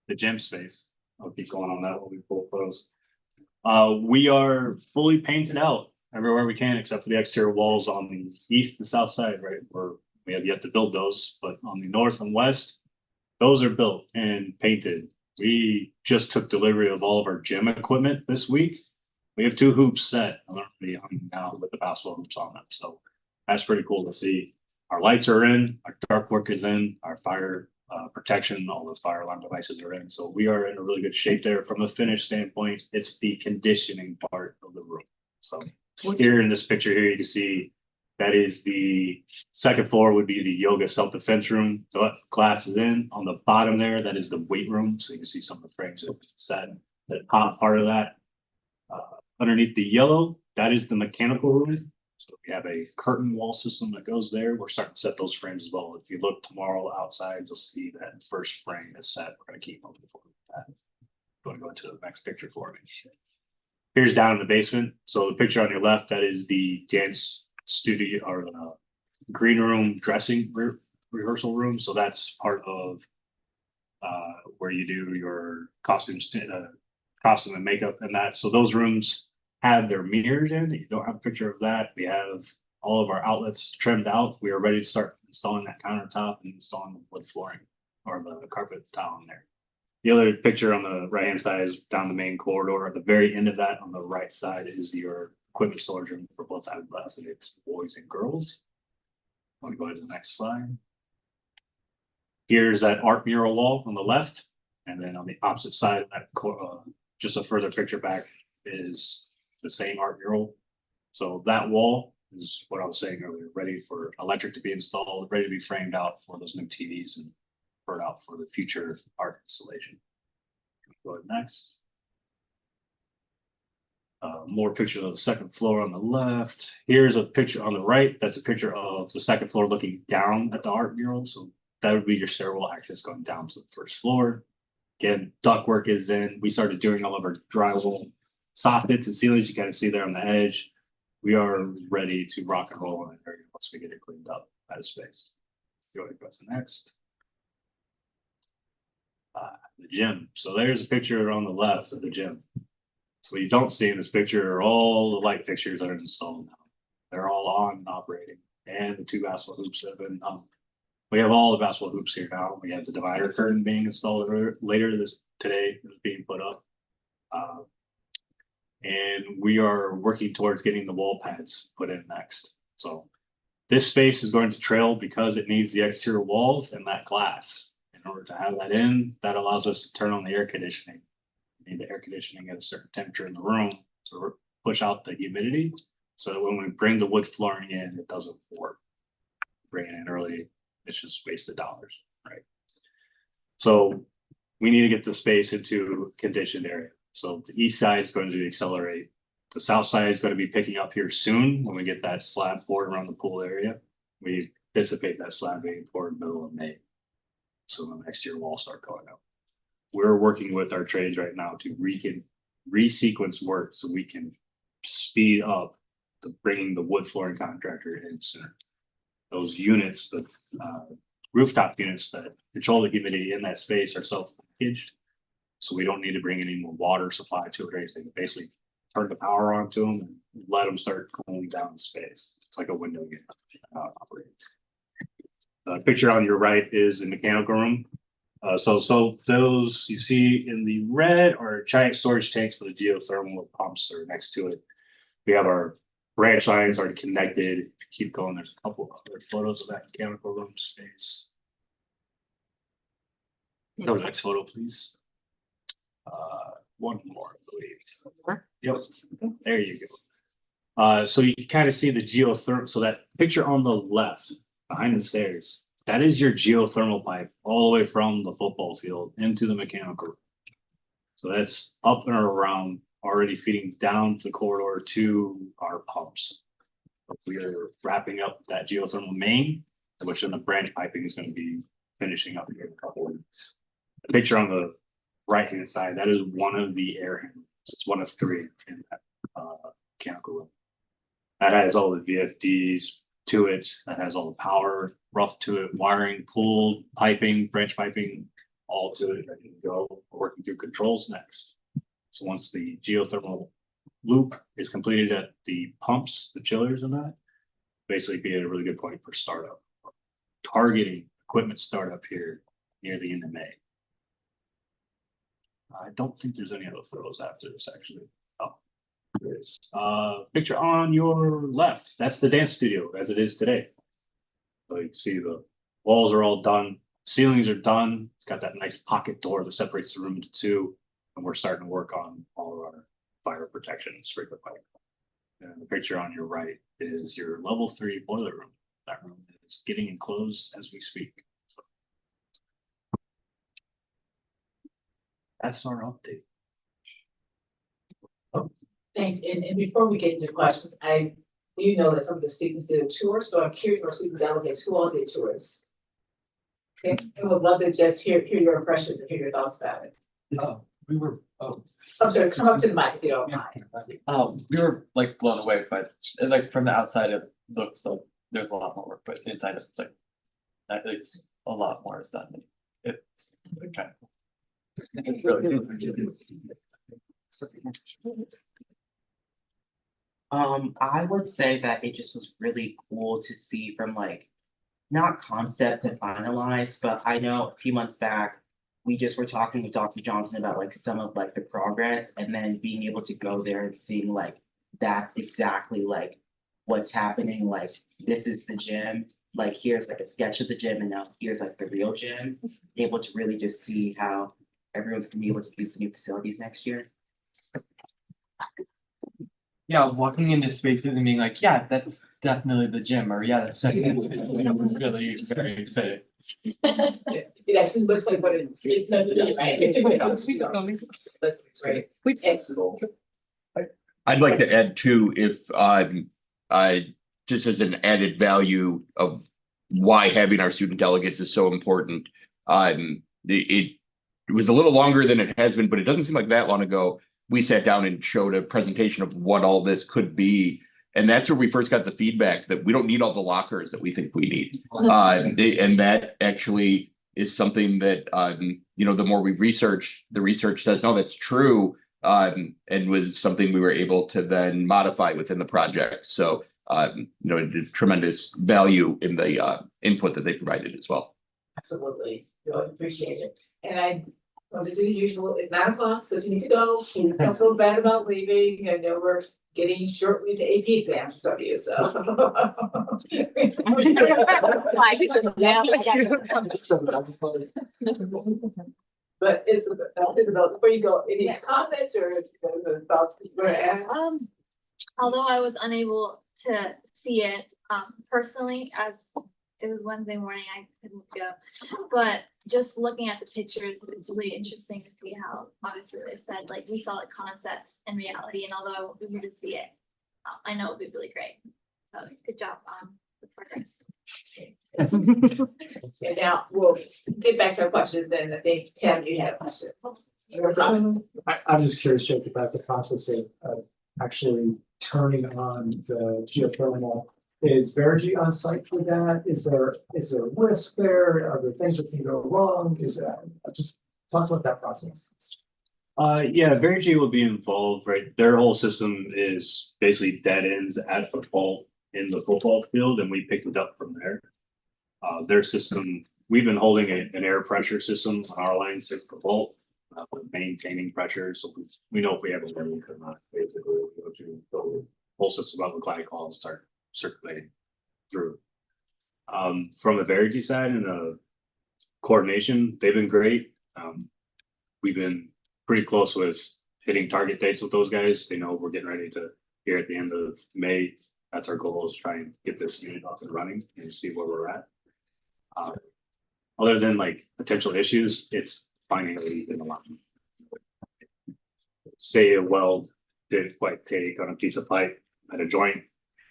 L: The gym space. I'll keep going on that while we pull photos. We are fully painted out everywhere we can, except for the exterior walls on the east and south side, right? Where we have yet to build those, but on the north and west, those are built and painted. We just took delivery of all of our gym equipment this week. We have 2 hoops set already on now with the basketball hoops on them, so that's pretty cool to see. Our lights are in, our ductwork is in, our fire protection, all the fire alarm devices are in, so we are in a really good shape there. From a finish standpoint, it's the conditioning part of the room. So here in this picture here, you can see that is the second floor would be the yoga self-defense room. The class is in. On the bottom there, that is the weight room. So you can see some of the frames that set the top part of that. Underneath the yellow, that is the mechanical room. So we have a curtain wall system that goes there. We're starting to set those frames as well. If you look tomorrow outside, you'll see that first frame is set. We're going to keep moving forward with that. Going to go into the next picture for me. Here's down in the basement. So the picture on your left, that is the dance studio or the green room dressing rehearsal room. So that's part of where you do your costume and makeup and that. So those rooms have their mirrors in. You don't have a picture of that. We have all of our outlets trimmed out. We are ready to start installing that countertop and installing the wood flooring or the carpet tile in there. The other picture on the right hand side is down the main corridor. At the very end of that, on the right side, is your equipment storage room for both athletics, boys and girls. Want to go to the next slide. Here's that art mural wall on the left, and then on the opposite side of that, just a further picture back, is the same art mural. So that wall is what I was saying earlier, ready for electric to be installed, ready to be framed out for those new TVs and burn out for the future art installation. Go ahead next. More pictures of the second floor on the left. Here's a picture on the right. That's a picture of the second floor looking down at the art mural. So that would be your stairwell access going down to the first floor. Again, ductwork is in. We started doing all of our drywall soffits and ceilings. You kind of see there on the edge. We are ready to rock and roll in that area once we get it cleaned up out of space. Go ahead, go to the next. The gym. So there's a picture on the left of the gym. So what you don't see in this picture are all the light fixtures that are installed now. They're all on and operating, and the 2 basketball hoops have been we have all the basketball hoops here now. We have the divider curtain being installed later today. It's being put up. And we are working towards getting the wall pads put in next. So this space is going to trail because it needs the exterior walls and that glass. In order to have that in, that allows us to turn on the air conditioning. We need the air conditioning at a certain temperature in the room to push out the humidity. So that when we bring the wood flooring in, it doesn't warp. Bring it in early, it's just wasted dollars, right? So we need to get the space into a conditioned area. So the east side is going to accelerate. The south side is going to be picking up here soon when we get that slab poured around the pool area. We anticipate that slab being poured in the middle of May. So the next year wall start going up. We're working with our trades right now to resequence work so we can speed up bringing the wood flooring contractor in sooner. Those units, the rooftop units that control the humidity in that space are self-packaged. So we don't need to bring any more water supply to it or anything. Basically turn the power on to them and let them start cooling down the space. It's like a window unit, how it operates. The picture on your right is the mechanical room. So those you see in the red are giant storage tanks for the geothermal pumps are next to it. We have our branch lines already connected. If you keep going, there's a couple of other photos of that mechanical room space. Go to the next photo, please. One more, please. Yep, there you go. So you can kind of see the geothermal. So that picture on the left behind the stairs, that is your geothermal pipe all the way from the football field into the mechanical room. So that's up and around, already feeding down the corridor to our pumps. We are wrapping up that geothermal main, which then the branch piping is going to be finishing up here in a couple of weeks. The picture on the right-hand side, that is one of the air handlers. It's one of three in that mechanical room. That has all the VFDs to it, that has all the power, rough to it, wiring, pool, piping, branch piping, all to it, ready to go. We're working through controls next. So once the geothermal loop is completed at the pumps, the chillers and that, basically be at a really good point for startup. Targeting equipment startup here near the end of May. I don't think there's any other photos after this actually. Oh, there is. Picture on your left, that's the dance studio as it is today. So you can see the walls are all done, ceilings are done. It's got that nice pocket door that separates the room into two. And we're starting to work on all of our fire protection and sprinkler pipe. And the picture on your right is your level 3 boiler room. That room is getting enclosed as we speak. That's our update.
B: Thanks, and before we get into questions, I do know that some of the students did a tour, so I'm curious, our student delegates, who all did tours? Okay, I would love to just hear your impressions and hear your thoughts about it. I'm sorry, come up to the mic if you don't mind.
M: We were like blown away, but like from the outside, it looks like there's a lot more work, but inside it's like, it's a lot more is done. It's kind of. It's really
G: I would say that it just was really cool to see from like, not concept to finalize, but I know a few months back, we just were talking with Dr. Johnson about like some of like the progress and then being able to go there and seeing like, that's exactly like what's happening. Like, this is the gym, like here's like a sketch of the gym and now here's like the real gym. Able to really just see how everyone's gonna be able to use the new facilities next year.
M: Yeah, walking into spaces and being like, yeah, that's definitely the gym, or yeah, that's definitely the gym was really very exciting.
B: It actually looks like what it is, right? That's great. Excellent.
I: I'd like to add too, if just as an added value of why having our student delegates is so important. It was a little longer than it has been, but it doesn't seem like that long ago. We sat down and showed a presentation of what all this could be. And that's where we first got the feedback that we don't need all the lockers that we think we need. And that actually is something that, you know, the more we research, the research says, no, that's true. And was something we were able to then modify within the project. So, you know, tremendous value in the input that they provided as well.
B: Absolutely, really appreciate it. And I want to do the usual, it's 9 o'clock, so if you need to go, you don't feel bad about leaving. I know we're getting shortly to AP exams for some of you, so. But it's about, before you go, any comments or thoughts you want to add?
U: Although I was unable to see it personally, as it was Wednesday morning, I couldn't go. But just looking at the pictures, it's really interesting to see how, obviously they said, like, we saw the concept and reality, and although I won't be here to see it, I know it'll be really great. So good job on the progress.
B: And now we'll get back to our questions, and I think Tim, you had a question.
N: I'm just curious, Jake, about the process of actually turning on the geothermal. Is Verigy on site for that? Is there a risk there? Are there things that can go wrong? Is that, just talk about that process.
L: Yeah, Verigy will be involved, right? Their whole system is basically dead ends at the vault in the football field, and we picked it up from there. Their system, we've been holding an air pressure system on our line since the vault, with maintaining pressure. So we know if we have a leak or not, basically we'll go to the whole system up with glycol and start circulating through. From the Verigy side and the coordination, they've been great. We've been pretty close with hitting target dates with those guys. They know we're getting ready to here at the end of May. That's our goal, is try and get this unit up and running and see where we're at. Other than like potential issues, it's finding a leak in the line. Say a weld didn't quite take on a piece of pipe at a joint,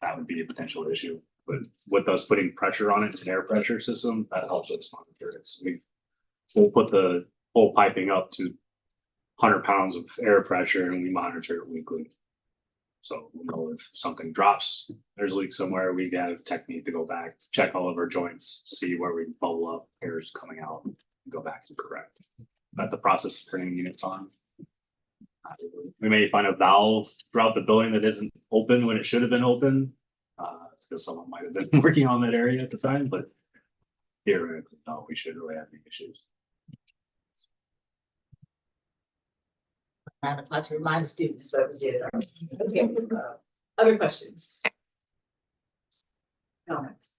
L: that would be a potential issue. But with us putting pressure on it, it's an air pressure system, that helps us monitor it. So we'll put the whole piping up to 100 pounds of air pressure and we monitor it weekly. So we know if something drops, there's a leak somewhere, we have a technique to go back, check all of our joints, see where we bubble up, air is coming out, and go back and correct. But the process of turning units on. We may find a valve throughout the building that isn't open when it should have been open. Because someone might have been working on that area at the time, but theoretically, no, we shouldn't really have any issues.
B: 9 o'clock to remind the students, but we did it already. Okay, other questions? Comments?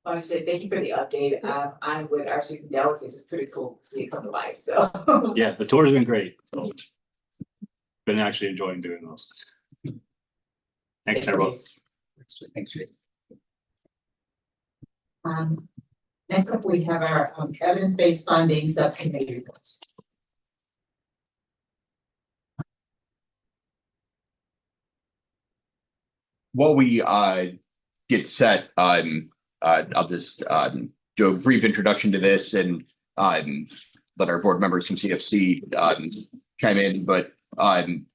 B: Like I said, thank you for the update. I'm with our student delegates. It's pretty cool to see it come to life, so.
L: Yeah, the tour's been great. So been actually enjoying doing those. Thanks, everyone.
D: Thanks.
B: Next up, we have our evidence-based funding subcommittee report.
I: While we get set, I'll just do a brief introduction to this and let our board members from CFC chime in. But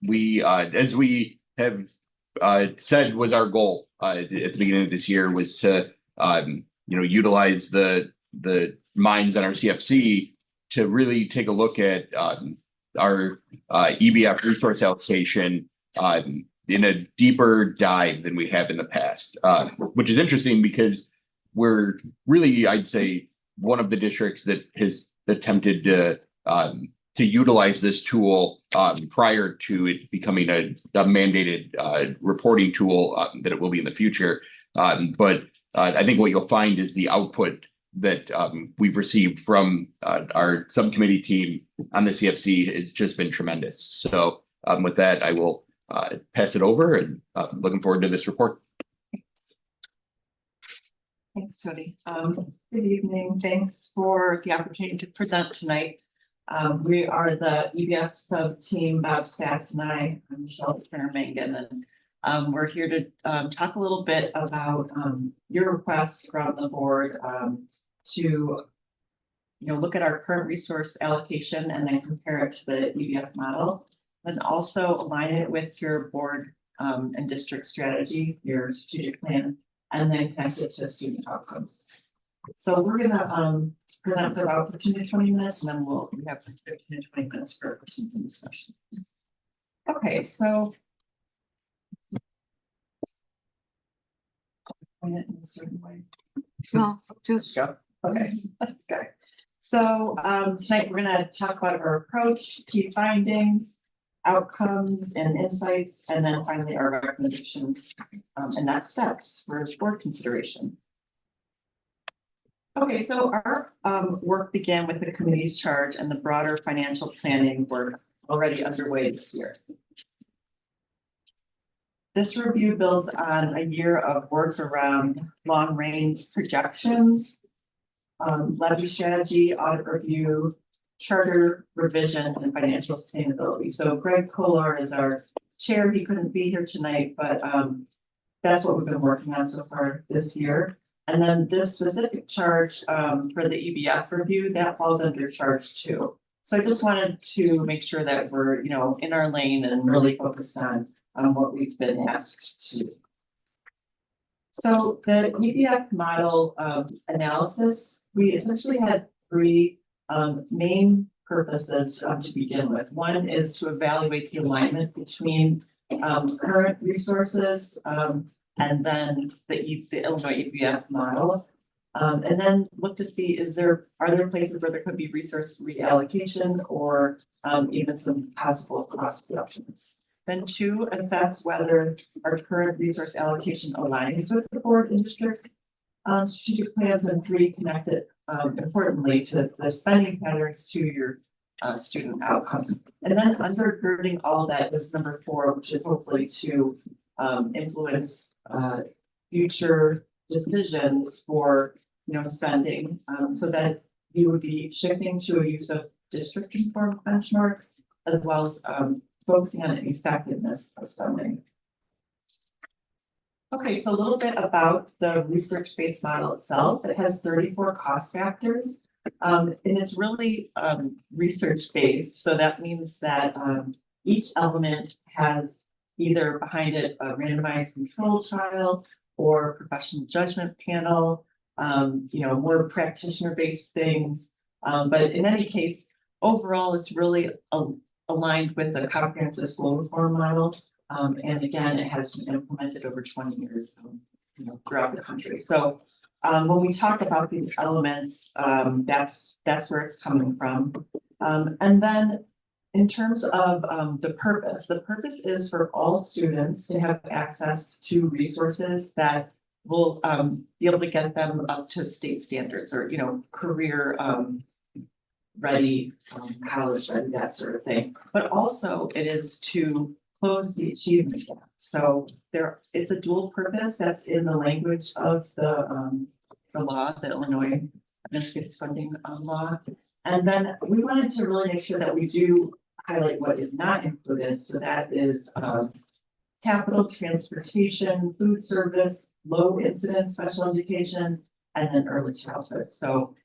I: we, as we have said, was our goal at the beginning of this year was to utilize the minds on our CFC to really take a look at our EBF resource allocation in a deeper dive than we have in the past, which is interesting because we're really, I'd say, one of the districts that has attempted to utilize this tool prior to it becoming a mandated reporting tool that it will be in the future. But I think what you'll find is the output that we've received from our subcommittee team on the CFC has just been tremendous. So with that, I will pass it over and looking forward to this report.
V: Thanks, Tony. Good evening. Thanks for the opportunity to present tonight. We are the EBF sub team, Bob Spatz and I'm Michelle Turner-Mangan, and we're here to talk a little bit about your request from the board to look at our current resource allocation and then compare it to the EBF model, and also align it with your board and district strategy, your strategic plan, and then connect it to student outcomes. So we're gonna present for about 15 to 20 minutes, and then we have 15 to 20 minutes for questions and discussion. Okay, so. Point it in a certain way.
C: No, just.
V: Okay, okay. So tonight we're gonna talk about our approach, key findings, outcomes and insights, and then finally our recommendations and next steps for board consideration. Okay, so our work began with the committee's charge and the broader financial planning work already underway this year. This review builds on a year of work around long-range projections, levy strategy, audit review, charter revision, and financial sustainability. So Greg Kolar is our chair. He couldn't be here tonight, but that's what we've been working on so far this year. And then this specific charge for the EBF review, that falls under charge 2. So I just wanted to make sure that we're, in our lane and really focused on what we've been asked to do. So the EBF model analysis, we essentially had 3 main purposes to begin with. One is to evaluate the alignment between current resources and then the Illinois EBF model. And then look to see, are there places where there could be resource reallocation or even some possible cost reductions. Then 2, assess whether our current resource allocation aligns with the board and district strategic plans, and 3, connect it importantly to the spending patterns to your student outcomes. And then undergirding all that is number 4, which is hopefully to influence future decisions for spending, so that you would be shifting to a use of district informed benchmarks as well as focusing on effectiveness of spending. Okay, so a little bit about the research-based model itself. It has 34 cost factors.
F: And it's really research based, so that means that each element has either behind it a randomized control trial or professional judgment panel, more practitioner based things. But in any case, overall, it's really aligned with the comprehensive school reform model. And again, it has been implemented over 20 years, throughout the country. So when we talk about these elements, that's where it's coming from. And then in terms of the purpose is for all students to have access to resources that will be able to get them up to state standards or, career ready, college ready, that sort of thing. But also it is to close the achievement gap. So it's a dual purpose that's in the language of the law, the Illinois Administrative Funding law. And then we wanted to really make sure that we do highlight what is not included. So that is capital, transportation, food service, low incidence special education, and then early childhood. So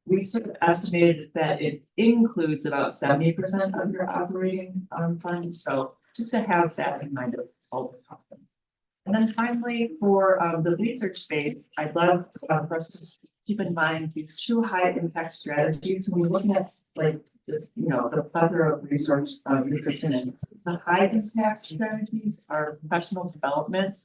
F: we sort of estimated that it includes about 70% of your operating funds. So just to have that in mind of all the talking. And then finally, for the research space, I'd love for us to keep in mind these two high impact strategies. When we're looking at like this, the plethora of research nutrition and the high impact strategies are professional development,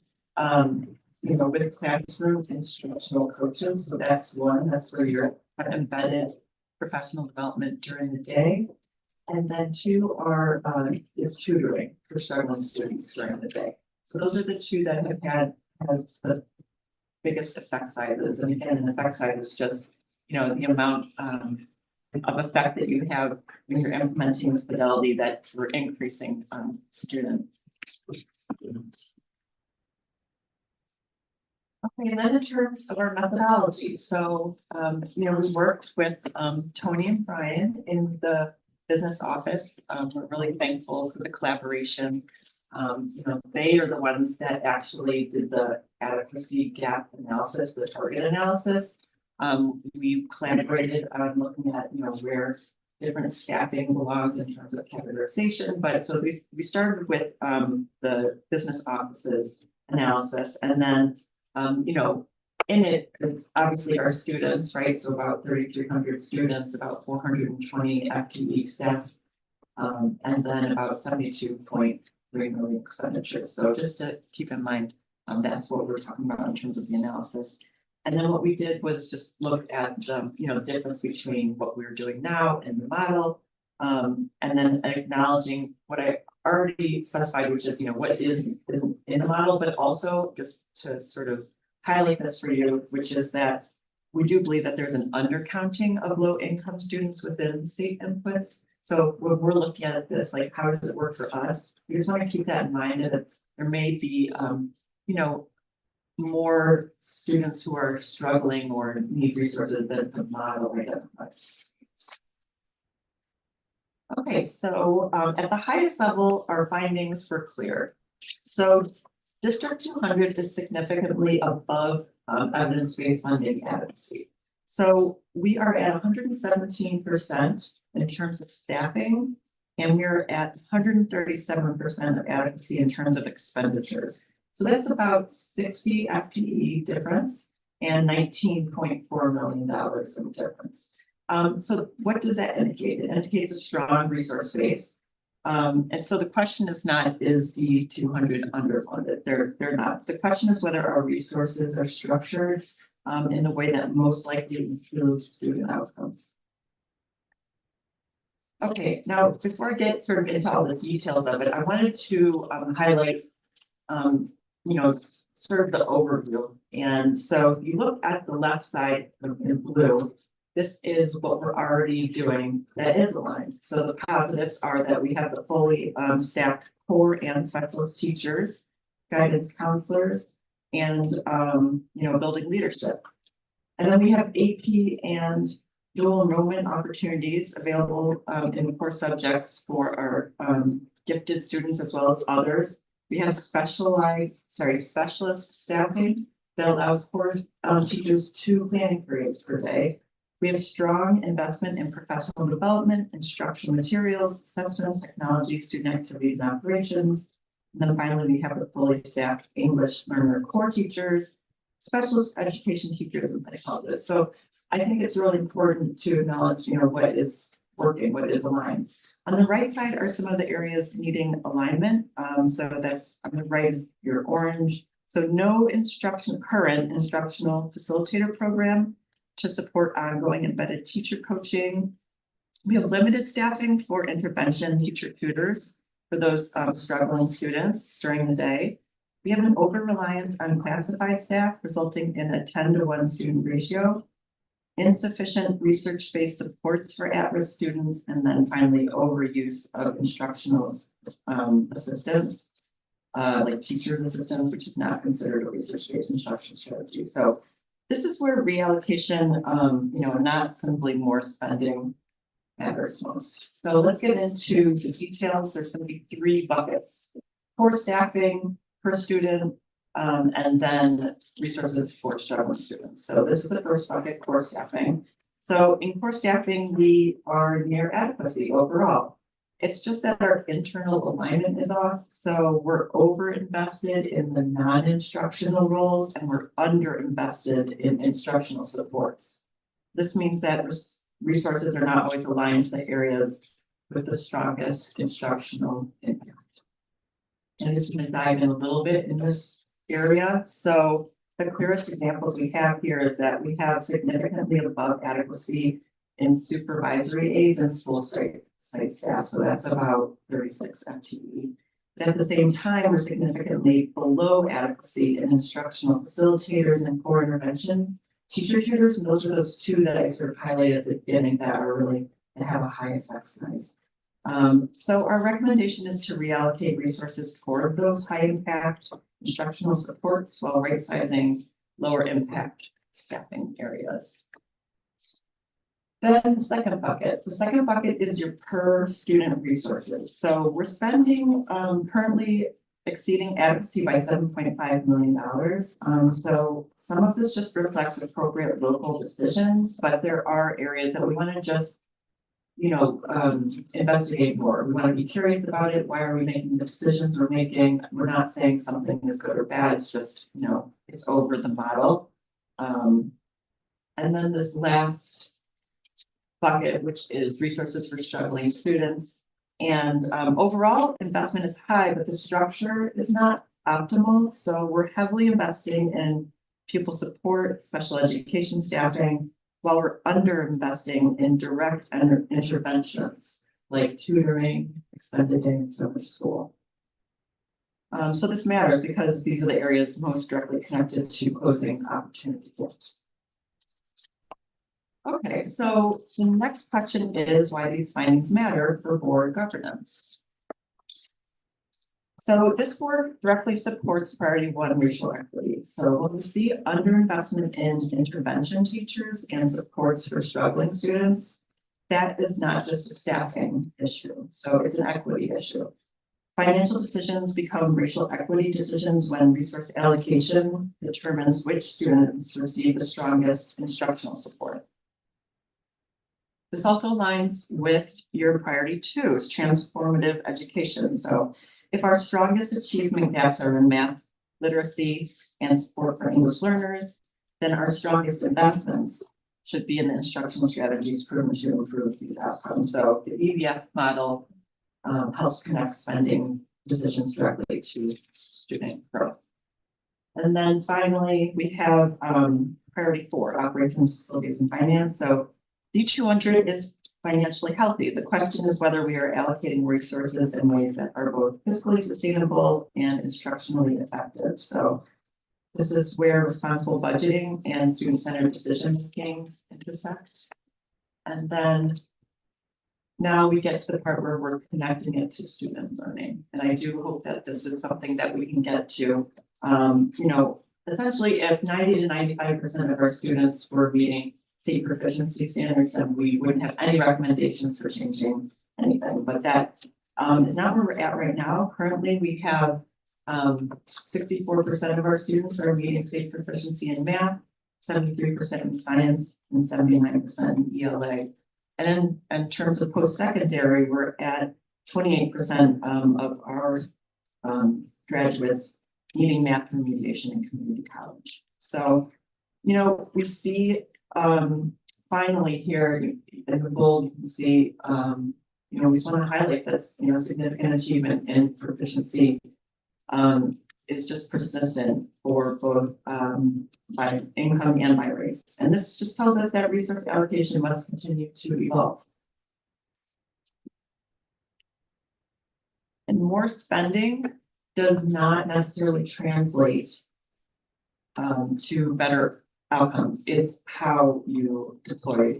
F: with classroom instructional coaches. So that's one, that's where you're embedded professional development during the day. And then two are is tutoring for struggling students during the day. So those are the two that have had has the biggest effect sizes. And again, an effect size is just, the amount of effect that you have when you're implementing the fidelity that we're increasing student. Okay, and then in terms of our methodology, so we worked with Tony and Brian in the business office. We're really thankful for the collaboration. They are the ones that actually did the adequacy gap analysis, the target analysis. We collaborated on looking at, where different staffing belongs in terms of categorization. But so we started with the business offices analysis, and then, in it, it's obviously our students, right? So about 3,300 students, about 420 FTE staff, and then about 72.3 million expenditures. So just to keep in mind, that's what we're talking about in terms of the analysis. And then what we did was just look at the difference between what we're doing now and the model, and then acknowledging what I already specified, which is what isn't in the model, but also just to sort of highlight this for you, which is that we do believe that there's an undercounting of low income students within state inputs. So when we're looking at this, like how does it work for us? We just want to keep that in mind, that there may be more students who are struggling or need resources that the model identifies. Okay, so at the highest level, our findings were clear. So District 200 is significantly above evidence-based funding adequacy. So we are at 117% in terms of staffing, and we're at 137% of adequacy in terms of expenditures. So that's about 60 FTE difference and $19.4 million in difference. So what does that indicate? It indicates a strong resource base. And so the question is not, is D200 underfunded? They're not. The question is whether our resources are structured in a way that most likely improves student outcomes. Okay, now before I get sort of into all the details of it, I wanted to highlight, sort of the overview. And so if you look at the left side in blue, this is what we're already doing that is aligned. So the positives are that we have the fully staffed core and specialist teachers, guidance counselors, and building leadership. And then we have AP and dual enrollment opportunities available in the core subjects for our gifted students as well as others. We have specialist staffing that allows core teachers 2 planning periods per day. We have strong investment in professional development, instructional materials, assessments, technology, student activities and operations. And then finally, we have the fully staffed English learner core teachers, specialist education teachers and psychologists. So I think it's really important to acknowledge, what is working, what is aligned. On the right side are some of the areas needing alignment. So that's on the right is your orange. So no current instructional facilitator program to support ongoing embedded teacher coaching. We have limited staffing for intervention teacher tutors for those struggling students during the day. We have an over-reliance on classified staff resulting in a 10-to-1 student ratio, insufficient research-based supports for at-risk students, and then finally overuse of instructional assistants, like teachers' assistants, which is not considered a research-based instruction strategy. So this is where reallocation, not simply more spending matters most. So let's get into the details. There's going to be 3 buckets: core staffing per student, and then resources for struggling students. So this is the first bucket, core staffing. So in core staffing, we are near adequacy overall. It's just that our internal alignment is off. So we're over invested in the non-instructional roles and we're under invested in instructional supports. This means that resources are not always aligned to the areas with the strongest instructional impact. And I'm just going to dive in a little bit in this area. So the clearest examples we have here is that we have significantly above adequacy in supervisory aides and school site staff. So that's about 36 FTE. But at the same time, we're significantly below adequacy in instructional facilitators and core intervention teacher tutors. And those are those 2 that I sort of highlighted at the beginning that have a high effect size. So our recommendation is to reallocate resources toward those high impact instructional supports while right sizing lower impact staffing areas. Then the second bucket is your per student resources. So we're spending currently exceeding adequacy by $7.5 million. So some of this just reflects appropriate local decisions, but there are areas that we want to just investigate more. We want to be curious about it. Why are we making the decisions we're making? We're not saying something is good or bad. It's just, it's over the model. And then this last bucket, which is resources for struggling students. And overall investment is high, but the structure is not optimal. So we're heavily investing in pupil support, special education staffing, while we're under investing in direct interventions like tutoring, extended day, and summer school. So this matters because these are the areas most directly connected to closing opportunity gaps. Okay, so the next question is why these findings matter for board governance. So this board directly supports priority 1 racial equity. So when we see underinvestment in intervention teachers and supports for struggling students, that is not just a staffing issue. So it's an equity issue. Financial decisions become racial equity decisions when resource allocation determines which students receive the strongest instructional support. This also aligns with your priority 2, is transformative education. So if our strongest achievement gaps are in math, literacy, and support for English learners, then our strongest investments should be in the instructional strategies proven to improve these outcomes. So the EVF model helps connect spending decisions directly to student growth. And then finally, we have priority 4, operations, facilities, and finance. So D200 is financially healthy. The question is whether we are allocating resources in ways that are both fiscally sustainable and instructionally effective. So this is where responsible budgeting and student-centered decision-making intersect. And then now we get to the part where we're connecting it to student learning. And I do hope that this is something that we can get to. Essentially, if 90 to 95% of our students were meeting state proficiency standards, and we wouldn't have any recommendations for changing anything, but that is not where we're at right now. Currently, we have 64% of our students are meeting state proficiency in math, 73% in science, and 79% in ELA. And then in terms of post-secondary, we're at 28% of our graduates needing math remediation in community college. So, you know, we see finally here in the goal, you can see, you know, we just want to highlight this, you know, significant achievement in proficiency is just persistent for both by income and by race. And this just tells us that resource allocation must continue to evolve. And more spending does not necessarily translate to better outcomes. It's how you deploy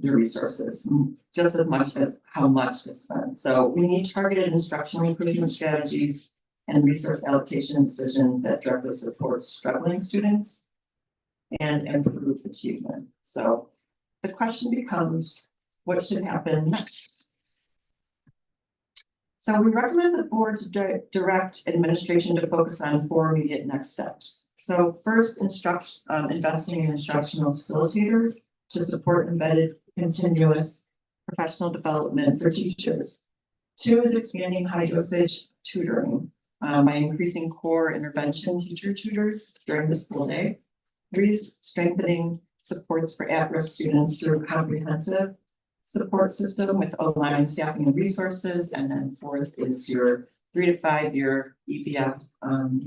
F: your resources just as much as how much is spent. So we need targeted instructional improvement strategies and resource allocation decisions that directly support struggling students and improve achievement. So the question becomes, what should happen next? So we recommend the board to direct administration to focus on 4 immediate next steps. So first, investing in instructional facilitators to support embedded continuous professional development for teachers. 2 is expanding high dosage tutoring by increasing core intervention teacher tutors during the school day. 3 is strengthening supports for at-risk students through comprehensive support system with aligned staffing and resources. And then 4th is your 3 to 5 year EBF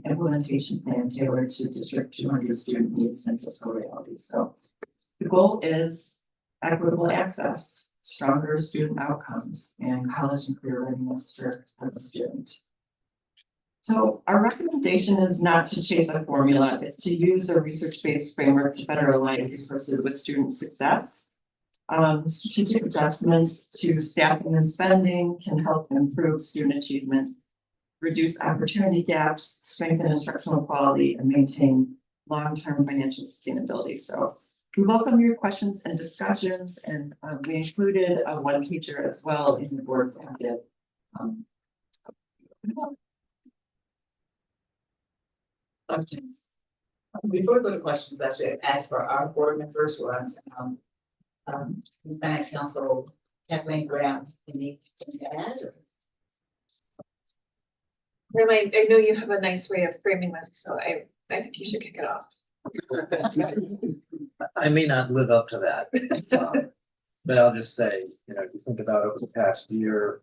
F: implementation plan tailored to District 200 student needs and fiscal realities. So the goal is equitable access, stronger student outcomes, and college and career readiness for the student. So our recommendation is not to chase a formula, it's to use a research-based framework to better align resources with student success. Strategic adjustments to staffing and spending can help improve student achievement, reduce opportunity gaps, strengthen instructional quality, and maintain long-term financial sustainability. So we welcome your questions and discussions, and we included a one-pager as well in the board packet.
B: Questions? Before we go to questions, I should ask for our board members who are on Finance Council, Kathleen Graham, anything to add?
A: Really, I know you have a nice way of framing this, so I think you should kick it off.
P: I may not live up to that. But I'll just say, you know, if you think about over the past year,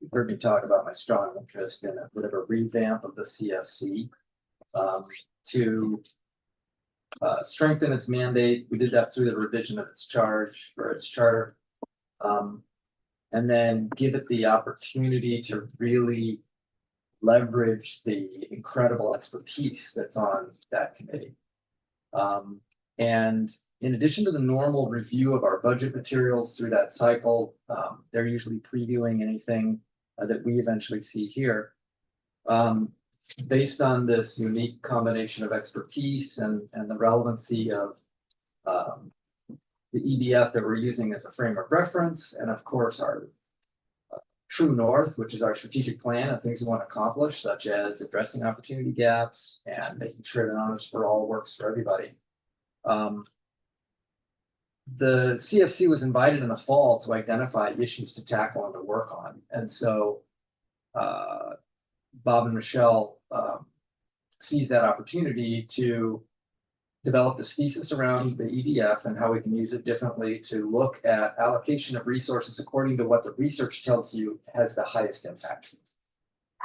P: you've heard me talk about my strong interest in a bit of a revamp of the CFC to strengthen its mandate. We did that through the revision of its charge or its charter. And then give it the opportunity to really leverage the incredible expertise that's on that committee. And in addition to the normal review of our budget materials through that cycle, they're usually previewing anything that we eventually see here. Based on this unique combination of expertise and the relevancy of the EDF that we're using as a frame of reference, and of course our true north, which is our strategic plan and things we want to accomplish, such as addressing opportunity gaps and making sure that Honors for All works for everybody. The CFC was invited in the fall to identify issues to tackle and to work on. And so Bob and Michelle seized that opportunity to develop this thesis around the EDF and how we can use it differently to look at allocation of resources according to what the research tells you has the highest impact.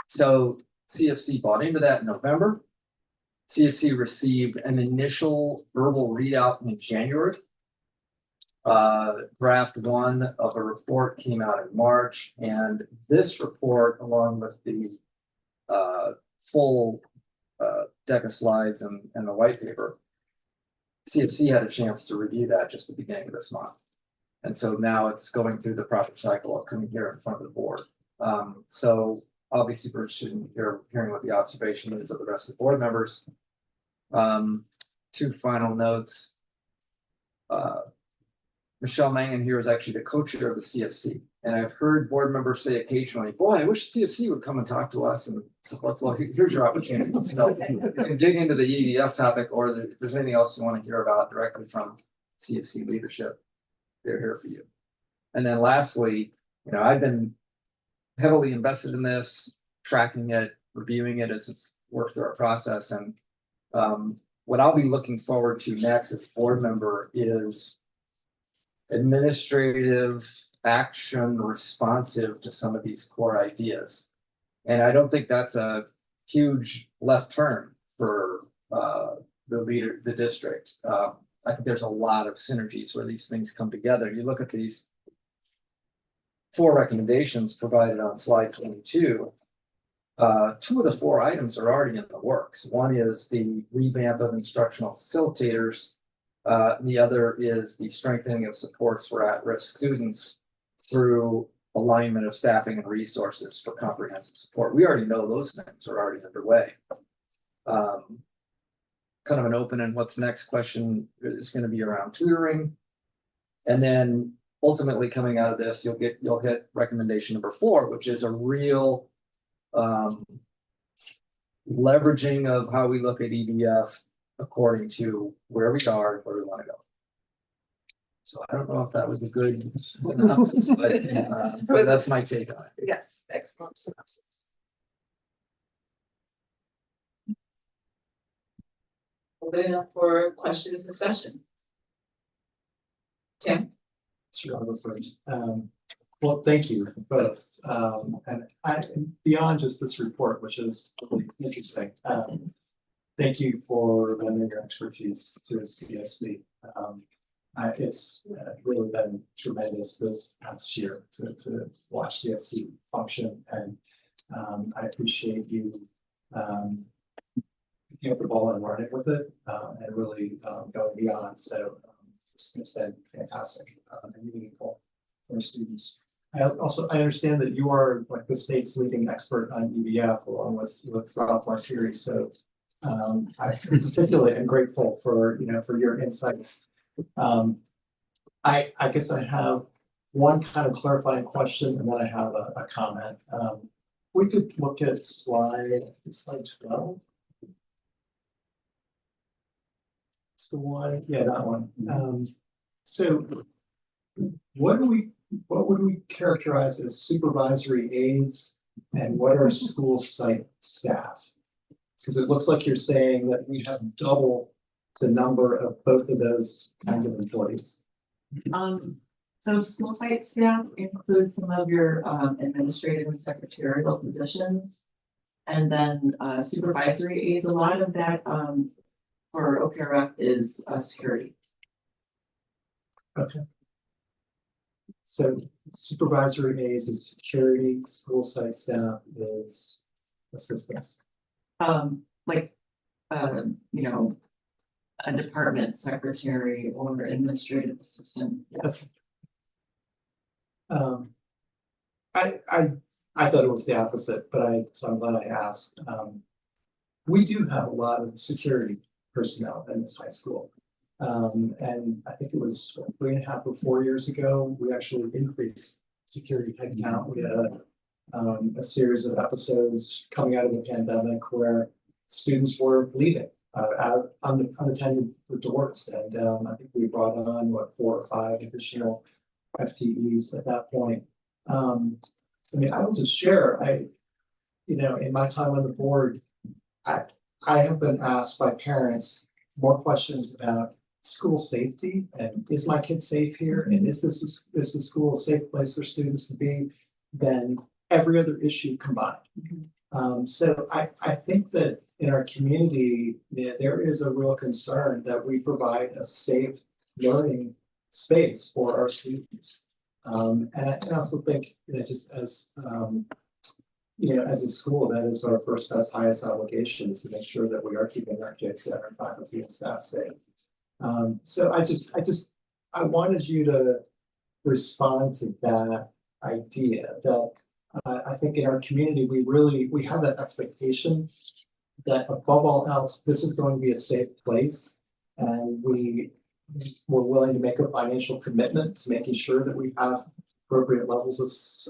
P: So CFC bought into that in November. CFC received an initial verbal readout in January. Draft 1 of a report came out in March, and this report, along with the full deck of slides and the white paper, CFC had a chance to review that just at the beginning of this month. And so now it's going through the proper cycle of coming here in front of the board. So I'll be super interested in hearing what the observation is of the rest of the board members. 2 final notes. Michelle Mangan here is actually the co-chair of the CFC. And I've heard board members say occasionally, boy, I wish CFC would come and talk to us. And so well, here's your opportunity. So you can dig into the EDF topic, or if there's anything else you want to hear about directly from CFC leadership, they're here for you. And then lastly, I've been heavily invested in this, tracking it, reviewing it as it's worked through our process. And what I'll be looking forward to next as board member is administrative action responsive to some of these core ideas. And I don't think that's a huge left turn for the district. I think there's a lot of synergies where these things come together. You look at these 4 recommendations provided on slide 22. 2 of the 4 items are already in the works. One is the revamp of instructional facilitators. The other is the strengthening of supports for at-risk students through alignment of staffing and resources for comprehensive support. We already know those things are already underway. Kind of an open and what's next question is going to be around tutoring. And then ultimately coming out of this, you'll hit recommendation number 4, which is a real leveraging of how we look at EDF according to where we are and where we want to go. So I don't know if that was a good synopsis, but that's my take on it.
A: Yes, excellent synopsis.
B: Open it up for questions, discussion. Tim?
N: Sure, I'll go first. Well, thank you both. And beyond just this report, which is really interesting, thank you for lending your expertise to CFC. It's really been tremendous this past year to watch CFC function, and I appreciate you picking up the ball and running with it, and really going beyond. So it's been fantastic and meaningful for students. I understand that you are like the state's leading expert on EDF along with Ralph Martiri. So I particularly am grateful for your insights. I guess I have one kind of clarifying question, and then I have a comment. We could look at slide 12. It's the one, yeah, that one. So what would we characterize as supervisory aides, and what are school site staff? Because it looks like you're saying that we have double the number of both of those kinds of employees.
F: So school site staff includes some of your administrative and secretarial positions. And then supervisory aides, a lot of that for OPRF is security.
N: Okay. So supervisory aides is security, school site staff is assistance.
F: A department secretary or administrative assistant. Yes.
N: I thought it was the opposite, but so I'm glad I asked. We do have a lot of security personnel in this high school. And I think it was 3.5 or 4 years ago, we actually increased security headcount. We had a series of episodes coming out of the pandemic where students were leaving unattended doors. And I think we brought on 4 or 5 additional FTEs at that point. I will just share, in my time on the board, I have been asked by parents more questions about school safety and is my kid safe here, and is the school a safe place for students to be, than every other issue combined. So I think that in our community, there is a real concern that we provide a safe learning space for our students. And I also think, just as as a school, that is our first, best, highest obligation, is to make sure that we are keeping our kids and our faculty and staff safe. So I wanted you to respond to that idea that I think in our community, we have that expectation that above all else, this is going to be a safe place. And we we're willing to make a financial commitment to making sure that we have appropriate levels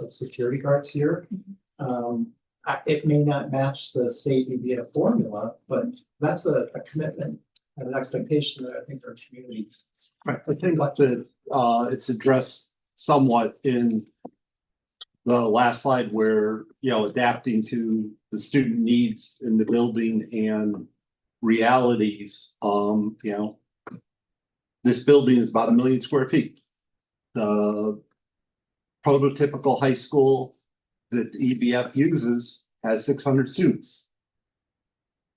N: of security guards here. It may not match the state EBF formula, but that's a commitment and an expectation that I think our community has.
E: Right, I think that it's addressed somewhat in the last slide where, adapting to the student needs in the building and realities, this building is about 1 million square feet. The prototypical high school that the EBF uses has 600 students.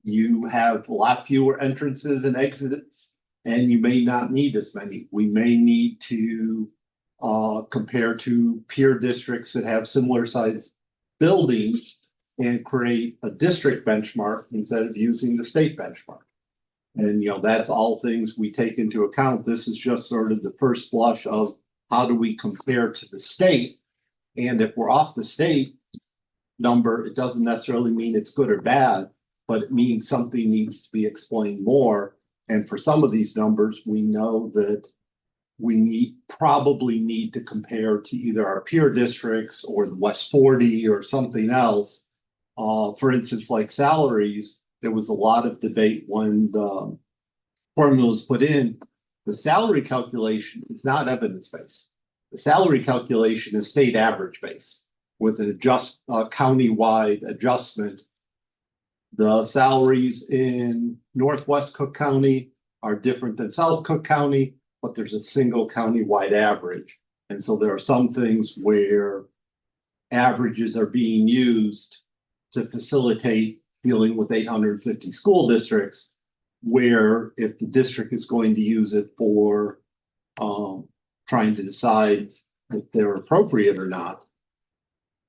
E: You have a lot fewer entrances and exits, and you may not need as many. We may need to compare to peer districts that have similar sized buildings and create a district benchmark instead of using the state benchmark. And that's all things we take into account. This is just sort of the first blush of how do we compare to the state. And if we're off the state number, it doesn't necessarily mean it's good or bad, but it means something needs to be explained more. And for some of these numbers, we know that we probably need to compare to either our peer districts or the West 40 or something else. For instance, like salaries, there was a lot of debate when the formula was put in. The salary calculation is not evidence-based. The salary calculation is state average based with an county-wide adjustment. The salaries in Northwest Cook County are different than South Cook County, but there's a single county-wide average. And so there are some things where averages are being used to facilitate dealing with 850 school districts, where if the district is going to use it for trying to decide if they're appropriate or not,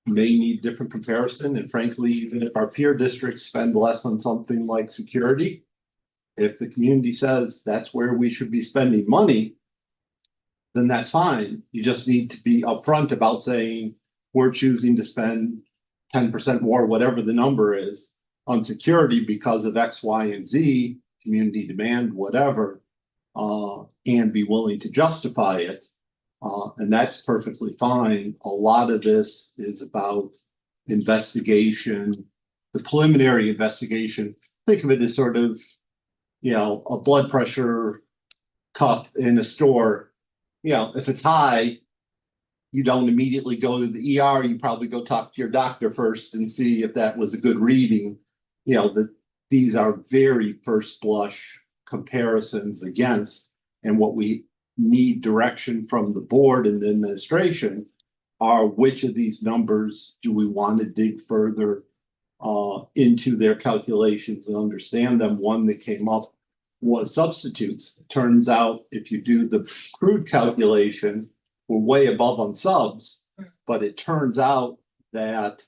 E: may need different comparison. And frankly, even if our peer districts spend less on something like security, if the community says that's where we should be spending money, then that's fine. You just need to be upfront about saying we're choosing to spend 10% more, whatever the number is, on security because of X, Y, and Z, community demand, whatever, and be willing to justify it. And that's perfectly fine. A lot of this is about investigation, the preliminary investigation. Think of it as sort of, a blood pressure cuff in a store. If it's high, you don't immediately go to the ER. You probably go talk to your doctor first and see if that was a good reading. These are very first blush comparisons against, and what we need direction from the board and the administration are which of these numbers do we want to dig further into their calculations and understand them. One that came up was substitutes. It turns out if you do the crude calculation, we're way above on subs, but it turns out that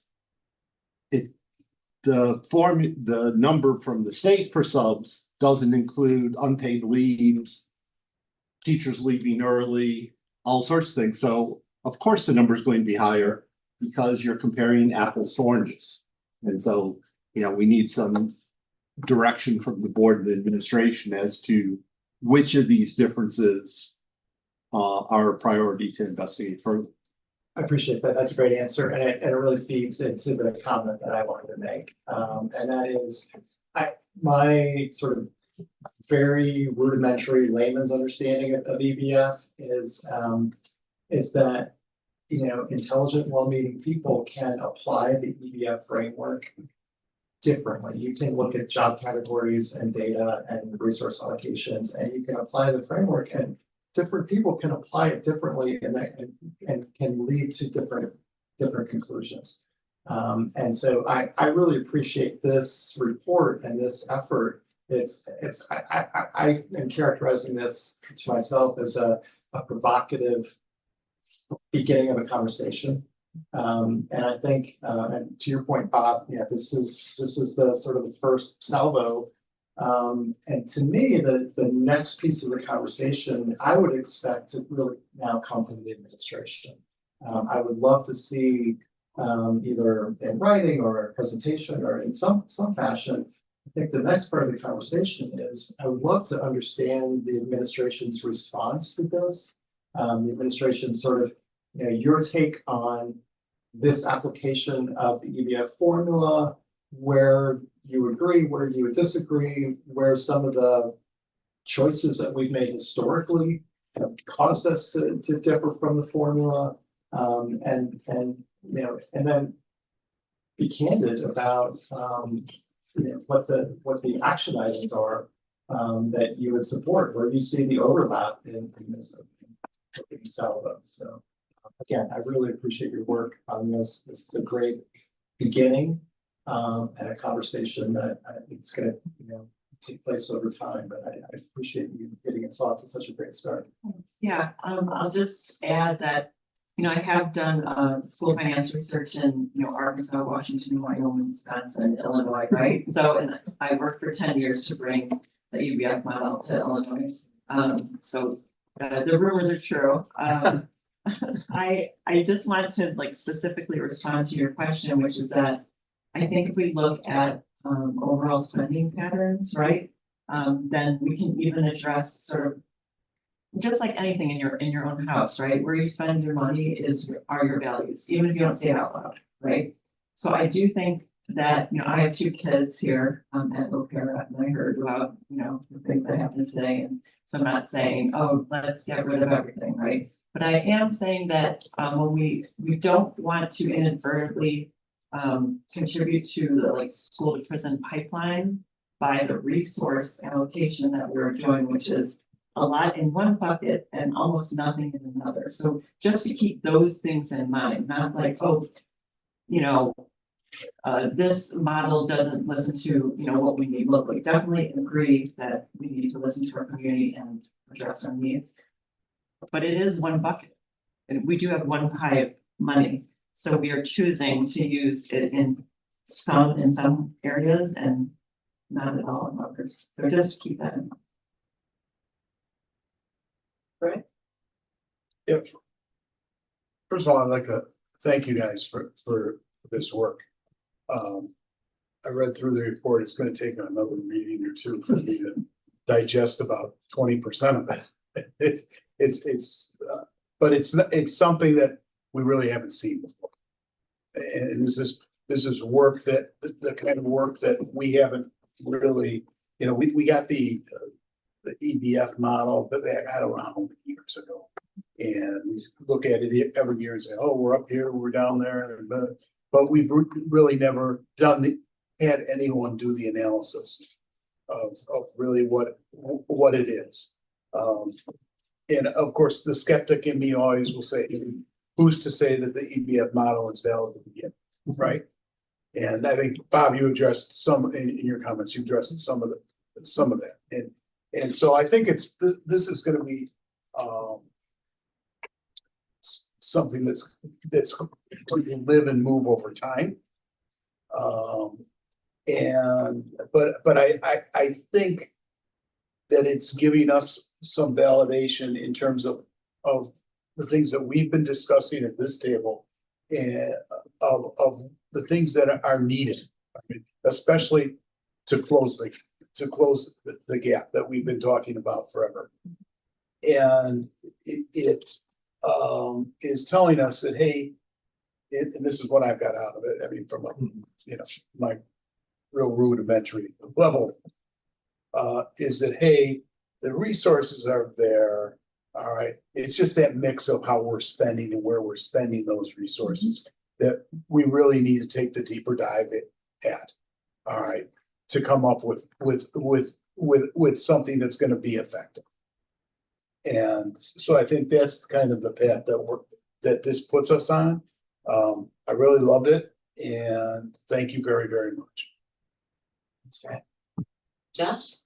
E: the number from the state for subs doesn't include unpaid leaves, teachers leaving early, all sorts of things. So of course the number is going to be higher because you're comparing apples to oranges. And so, we need some direction from the board and administration as to which of these differences are a priority to investigate further.
N: I appreciate that. That's a great answer. And it really feeds into the comment that I wanted to make. And that is, my sort of very rudimentary layman's understanding of EBF is that, intelligent, well-meaning people can apply the EBF framework differently. You can look at job categories and data and resource allocations, and you can apply the framework, and different people can apply it differently and can lead to different conclusions. And so I really appreciate this report and this effort. I am characterizing this to myself as a provocative beginning of a conversation. And I think, and to your point, Bob, this is the sort of the first salvo. And to me, the next piece of the conversation, I would expect to really now come from the administration. I would love to see either in writing or a presentation or in some fashion, I think the next part of the conversation is, I would love to understand the administration's response to this. The administration sort of, your take on this application of the EBF formula, where you agree, where you would disagree, where some of the choices that we've made historically have caused us to differ from the formula. And then be candid about, what the action items are, that you would support, where you see the overlap in this, salvo. So again, I really appreciate your work on this. This is a great beginning, and a conversation that it's gonna, take place over time, but I appreciate you getting us off to such a great start.
F: Yeah, I'll just add that, I have done school finance research in, Arkansas, Washington, Wyoming, Wisconsin, Illinois, right? So, and I worked for 10 years to bring the EBF model to Illinois. So the rumors are true. I just wanted to like specifically respond to your question, which is that I think if we look at overall spending patterns, right? Then we can even address sort of just like anything in your own house, right? Where you spend your money are your values, even if you don't say it out loud, right? So I do think that, I have 2 kids here at Opera, and I heard about, the things that happened today. And so I'm not saying, oh, let's get rid of everything, right? But I am saying that when we don't want to inadvertently contribute to the like school to prison pipeline by the resource allocation that we're doing, which is a lot in one bucket and almost nothing in another. So just to keep those things in mind, not like, oh, this model doesn't listen to, what we need locally. Definitely agree that we need to listen to our community and address our needs. But it is one bucket, and we do have one pie of money. So we are choosing to use it in some areas and not at all in others. So just keep that in mind.
B: Right.
J: If, first of all, I'd like to thank you guys for this work. I read through the report. It's going to take another meeting or 2 for me to digest about 20% of it. But it's something that we really haven't seen before. And this is work that the kind of work that we haven't really, we got the EBF model, but they had around years ago. And we look at it every year and say, oh, we're up here, we're down there. But we've really never had anyone do the analysis of really what it is. And of course, the skeptic in me always will say, who's to say that the EBF model is valid to begin, right? And I think, Bob, you addressed some in your comments, you addressed some of that. And so I think this is going to be something that's going to live and move over time. But I think that it's giving us some validation in terms of the things that we've been discussing at this table, and of the things that are needed, especially to close the gap that we've been talking about forever. And it is telling us that, hey, and this is what I've got out of it. I mean, from my real rudimentary level, is that, hey, the resources are there. All right. It's just that mix of how we're spending and where we're spending those resources that we really need to take the deeper dive at. All right. To come up with something that's going to be effective. And so I think that's kind of the path that this puts us on. I really loved it, and thank you very, very much.
B: That's right. Josh?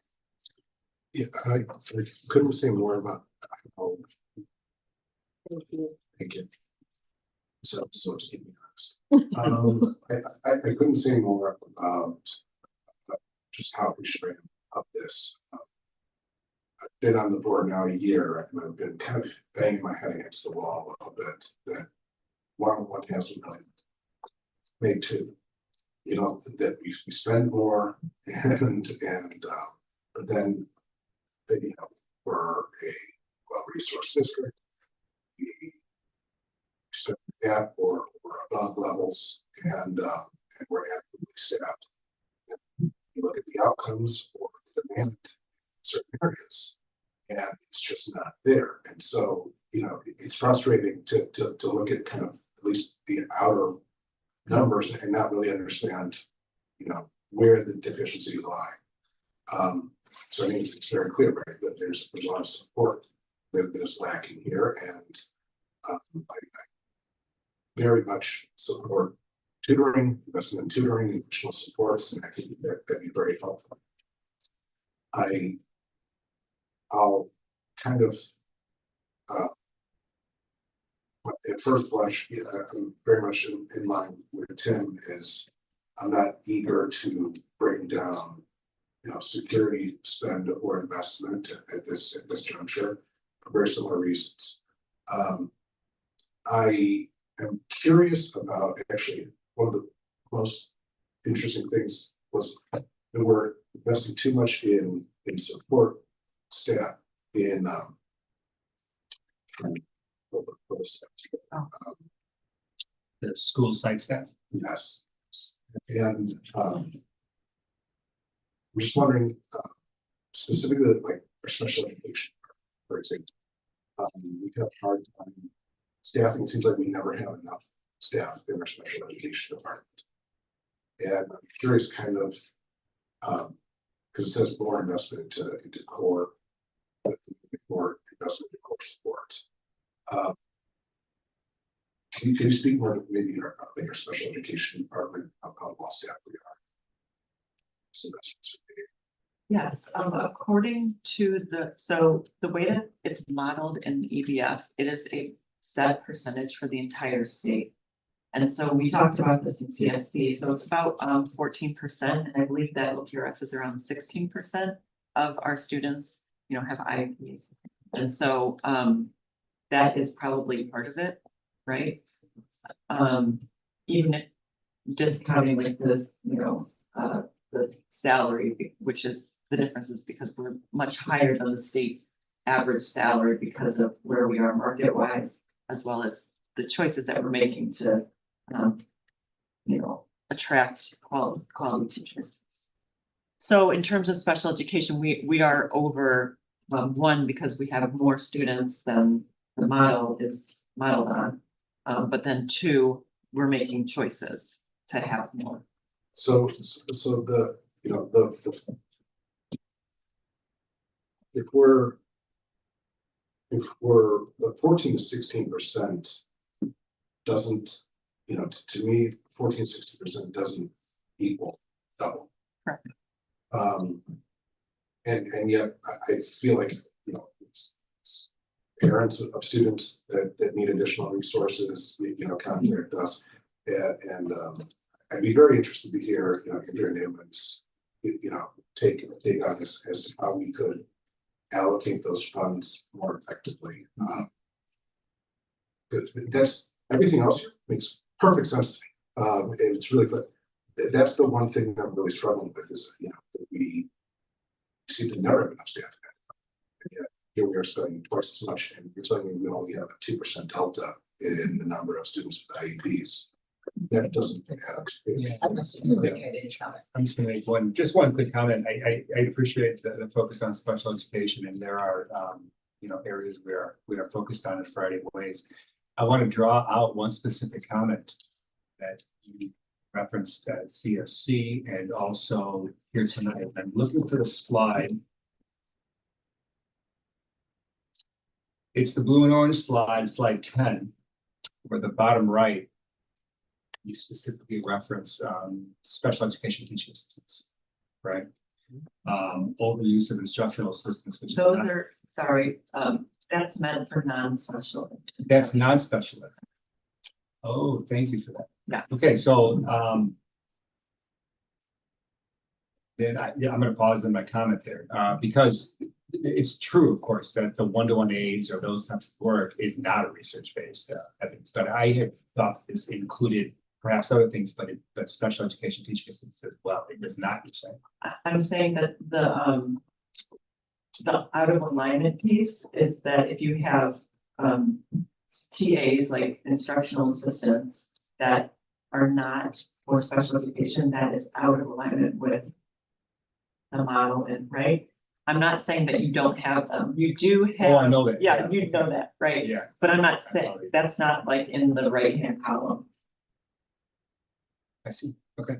R: Yeah, I couldn't say more about. Thank you. So to keep me honest. I couldn't say more about just how we should ramp up this. I've been on the board now a year, and I've been kind of banging my head against the wall a little bit that one hasn't really made 2. you know, that we spend more and, but then, you know, we're a well-resourced district. We spend at or above levels and we're adequately staffed. And you look at the outcomes or the demand in certain areas, and it's just not there. And so, you know, it's frustrating to look at kind of at least the outer numbers and not really understand, you know, where the deficiencies lie. So I think it's very clear, right, that there's a lot of support that is lacking here, and I very much support tutoring, investment in tutoring, and additional supports, and I think that'd be very helpful. I'll kind of at first blush, yeah, I'm very much in line with Tim. Is I'm not eager to bring down, you know, security spend or investment at this juncture for very similar reasons. I am curious about, actually, one of the most interesting things was that we're investing too much in support staff in for the staff.
D: The school site staff.
R: Yes, and I'm just wondering, specifically like for special education, for example, we have a hard time staffing. It seems like we never have enough staff in our special education department. And I'm curious, kind of, because it says more investment into core, more investment in core support. Can you speak more to maybe our special education department, how well staffed we are? So that's
F: Yes, according to so the way that it's modeled in the EBF, it is a set percentage for the entire state. And so we talked about this in CFC, so it's about 14%, and I believe that OPRF is around 16% of our students, you know, have IEPs. And so that is probably part of it, right? Even if discounting like this, you know, the salary, which is the difference is because we're much higher than the state average salary because of where we are market wise, as well as the choices that we're making to, you know, attract quality teachers. So in terms of special education, we are over one because we have more students than the model is modeled on. But then two, we're making choices to have more.
R: So the, you know, if we're the 14 to 16% doesn't, you know, to me, 14 to 16% doesn't equal double.
F: Correct.
R: And yet I feel like, you know, it's parents of students that need additional resources, you know, contact us. And I'd be very interested to hear, you know, Andrea Newman's, you know, take on this as to how we could allocate those funds more effectively. Because that's everything else here makes perfect sense to me. And it's really good. That's the one thing that I'm really struggling with is, you know, that we seem to never have enough staff. And yet here we are spending twice as much, and you're telling me we only have a 2% delta in the number of students with IEPs. That doesn't add up.
D: I'm just gonna make one quick comment. I appreciate the focus on special education, and there are you know, areas where we are focused on in a variety of ways. I want to draw out one specific comment that you referenced at CFC and also here tonight. I'm looking for the slide. It's the blue and orange slide, slide 10, where the bottom right, you specifically reference special education teaching assistants, right? Overuse of instructional assistants, which
F: those are, sorry, that's meant for non-special.
D: That's non-special ed. Oh, thank you for that.
F: Yeah.
D: Okay, so then I'm going to pause in my comment there because it's true, of course, that the one-to-one aids or those types of work is not a research-based evidence, but I have thought this included perhaps other things, but special education teaching assistants as well, it does not, you say.
F: I'm saying that the out of alignment piece is that if you have TAs, like instructional assistants, that are not for special education, that is out of alignment with the model, and right? I'm not saying that you don't have them, you do have.
D: Oh, I know that,
F: Yeah, you know that, right?
D: Yeah.
F: But I'm not saying, that's not like in the right-hand column.
D: I see, okay.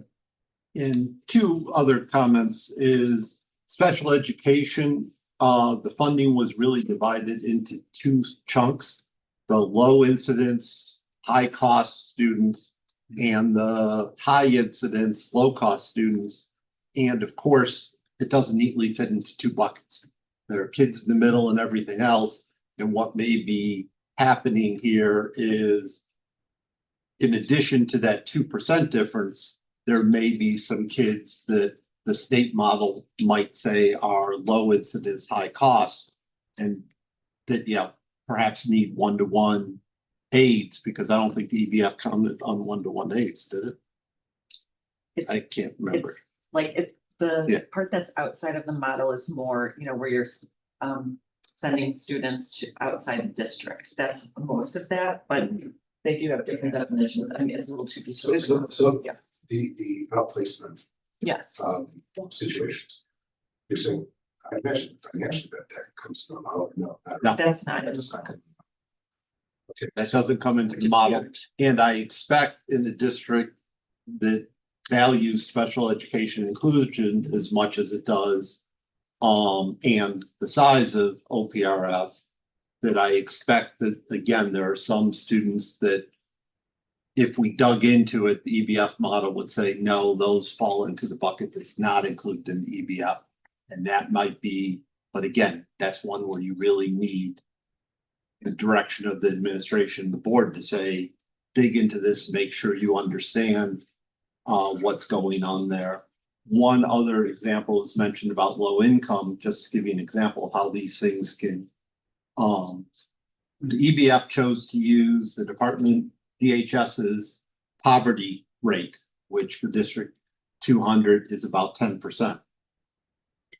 E: And two other comments is special education, the funding was really divided into two chunks. The low incidence, high cost students and the high incidence, low cost students. And of course, it doesn't neatly fit into two buckets. There are kids in the middle and everything else. And what may be happening here is, in addition to that 2% difference, there may be some kids that the state model might say are low incidence, high cost. And that, yeah, perhaps need one-to-one aids, because I don't think the EBF counted on one-to-one aids, did it? I can't remember.
F: It's like, the
E: Yeah.
F: part that's outside of the model is more, where you're sending students to outside the district. That's most of that, but they do have different definitions. I mean, it's a little too.
R: So
F: Yeah.
R: the outplacement
F: Yes.
R: situations. You're saying, I imagine financially that comes from out, no.
E: No.
F: That's not.
R: That does not come. Okay.
E: That doesn't come into
F: Which
E: the
F: is
E: model.
F: huge.
E: And I expect in the district that values special education inclusion as much as it does. And the size of OPRF, that I expect that, again, there are some students that if we dug into it, the EBF model would say, no, those fall into the bucket that's not included in the EBF. And that might be, but again, that's one where you really need the direction of the administration, the board, to say, dig into this, make sure you understand what's going on there. One other example is mentioned about low income, just to give you an example of how these things can. The EBF chose to use the department DHS's poverty rate, which for District 200 is about 10%.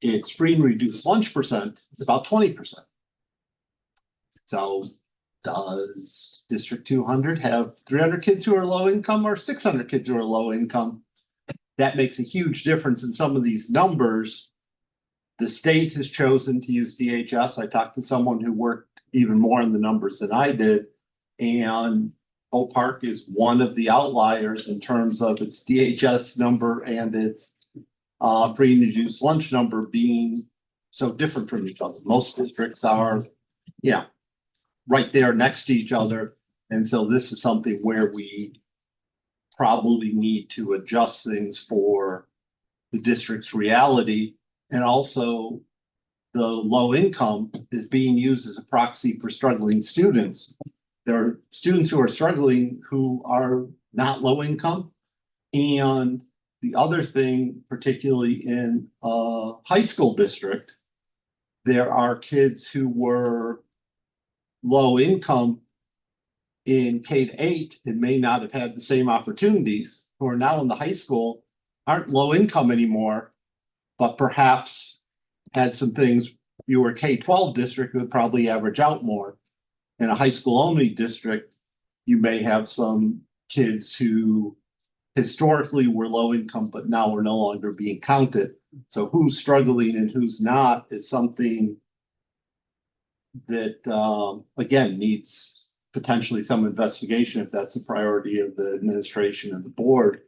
E: Its free and reduced lunch percent is about 20%. So does District 200 have 300 kids who are low income or 600 kids who are low income? That makes a huge difference in some of these numbers. The state has chosen to use DHS. I talked to someone who worked even more on the numbers than I did. And Oak Park is one of the outliers in terms of its DHS number and its free and reduced lunch number being so different from each other. Most districts are, yeah, right there next to each other. And so this is something where we probably need to adjust things for the district's reality. And also the low income is being used as a proxy for struggling students. There are students who are struggling who are not low income. And the other thing, particularly in a high school district, there are kids who were low income in K-8 and may not have had the same opportunities, who are now in the high school, aren't low income anymore, but perhaps had some things. You were K-12 district would probably average out more. In a high school only district, you may have some kids who historically were low income, but now are no longer being counted. So who's struggling and who's not is something that, again, needs potentially some investigation if that's a priority of the administration and the board,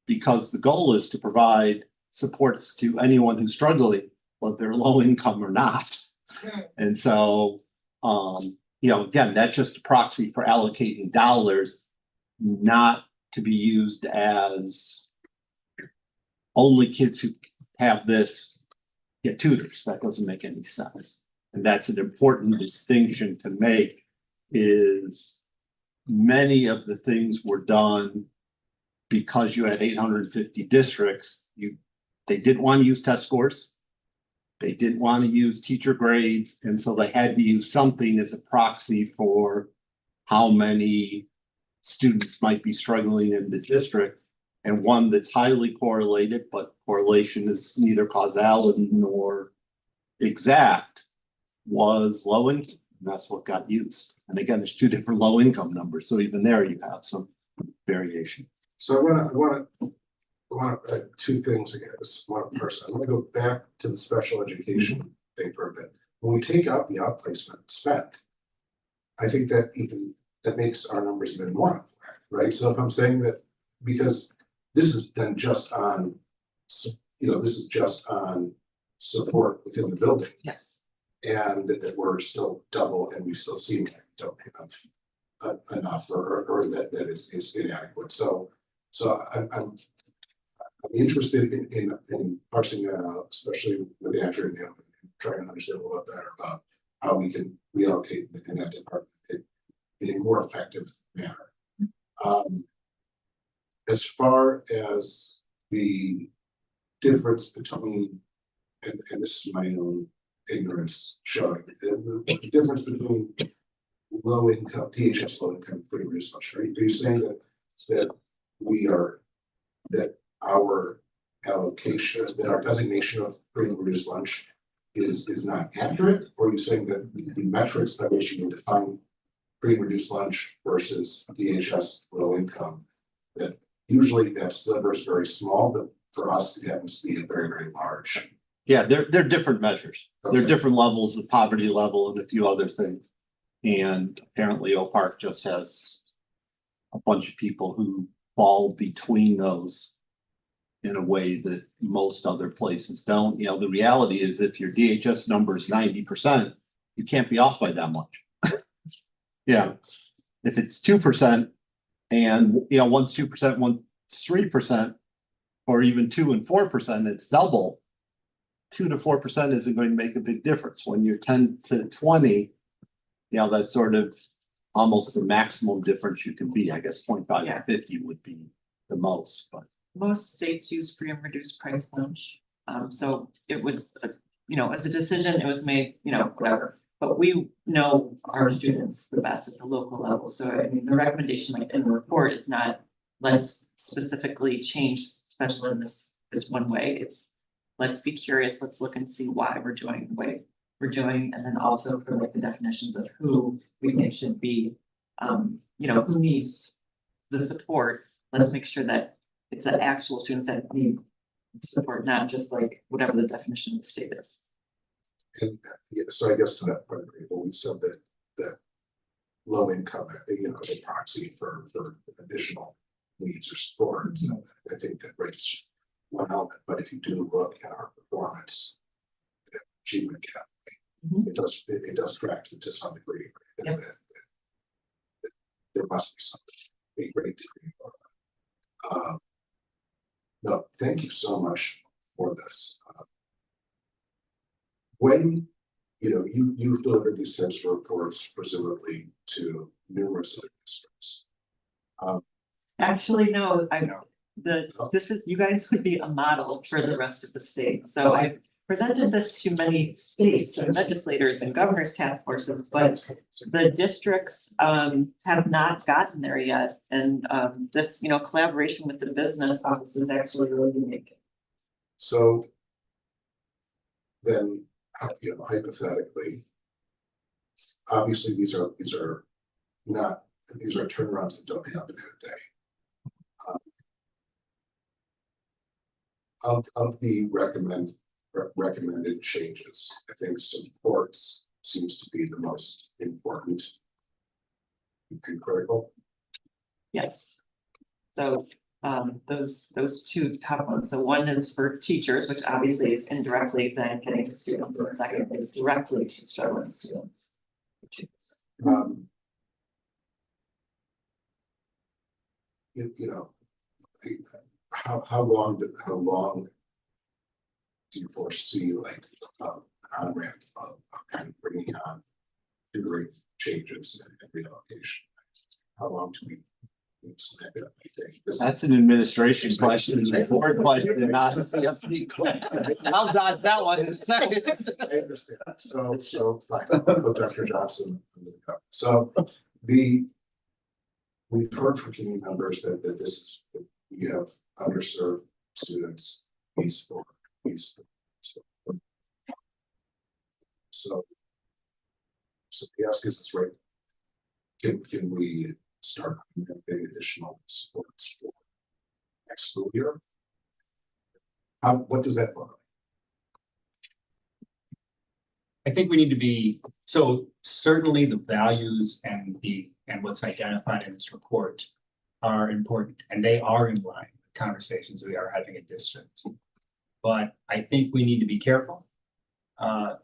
E: because the goal is to provide supports to anyone who's struggling, whether they're low income or not. And so, again, that's just a proxy for allocating dollars, not to be used as only kids who have this get tutors. That doesn't make any sense. And that's an important distinction to make, is many of the things were done because you had 850 districts. They didn't want to use test scores. They didn't want to use teacher grades. And so they had to use something as a proxy for how many students might be struggling in the district. And one that's highly correlated, but correlation is neither causality nor exact, was low income. And that's what got used. And again, there's two different low income numbers. So even there you have some variation.
R: So I want two things again, this one person. I want to go back to the special education thing for a bit. When we take out the outplacement spent, I think that makes our numbers even more out of whack, right? So if I'm saying that, because this is then just on, this is just on support within the building.
F: Yes.
R: And that we're still double and we still seem like we don't have enough or that it's inadequate. So I'm interested in parsing that out, especially with Andrew and him, and trying to understand a little bit better about how we can reallocate in that department in a more effective manner. As far as the difference between, and this is my own ignorance showing, the difference between low income, DHS low income, and free reduced lunch, are you saying that our allocation, that our designation of free and reduced lunch is not accurate? Or are you saying that the metrics by which you define free and reduced lunch versus DHS low income, that usually that sliver is very small, but for us, it happens to be a very, very large?
E: Yeah, they're different measures.
R: Okay.
E: They're different levels of poverty level and a few other things. And apparently Oak Park just has a bunch of people who fall between those in a way that most other places don't. You know, the reality is if your DHS number is 90%, you can't be off by that much. Yeah, if it's 2% and, one's 2%, one's 3%, or even 2 and 4%, it's double. 2 to 4% isn't going to make a big difference. When you're 10 to 20, that's sort of almost the maximum difference you can be. I guess 0.5 to 50 would be the most, but.
F: Most states use free and reduced price lunch. So it was, as a decision, it was made, whatever. But we know our students the best at the local level. So I mean, the recommendation like in the report is not, let's specifically change special in this one way. It's let's be curious, let's look and see why we're doing the way we're doing. And then also for like the definitions of who we think should be, who needs the support. Let's make sure that it's the actual students that need support, not just like whatever the definition of the state is.
R: And so I guess to that point, we said that low income, as a proxy for additional needs or support. I think that rates one element, but if you do look at our performance, the achievement gap, it does track to some degree. That there must be a great degree of that. No, thank you so much for this. When you've delivered these types of reports, presumably to numerous other districts.
F: Actually, no, you guys would be a model for the rest of the state. So I've presented this to many states and legislators and governor's task forces, but the districts have not gotten there yet. And this, collaboration with the business office is actually really unique.
R: So then, hypothetically, obviously these are turnarounds that don't happen in a day. Of the recommended changes, I think supports seems to be the most important and critical.
F: Yes. So those two top ones. So one is for teachers, which obviously is indirectly then getting to students, and the second is directly to struggling students.
R: How long do you foresee on ramp of kind of bringing on tutoring changes and reallocation? How long do we
E: That's an administration question, a board question, not a CFC question. I'll dodge that one in a second.
R: I understand. So fine, I'll put Dr. Johnson. So we've heard from community members that this is, that we have underserved students, needs support, needs support. So the ask is this right? Can we start getting additional supports for next school year? What does that look like?
D: I think we need to be, so certainly the values and what's identified in this report are important, and they are in line with conversations we are having in districts. But I think we need to be careful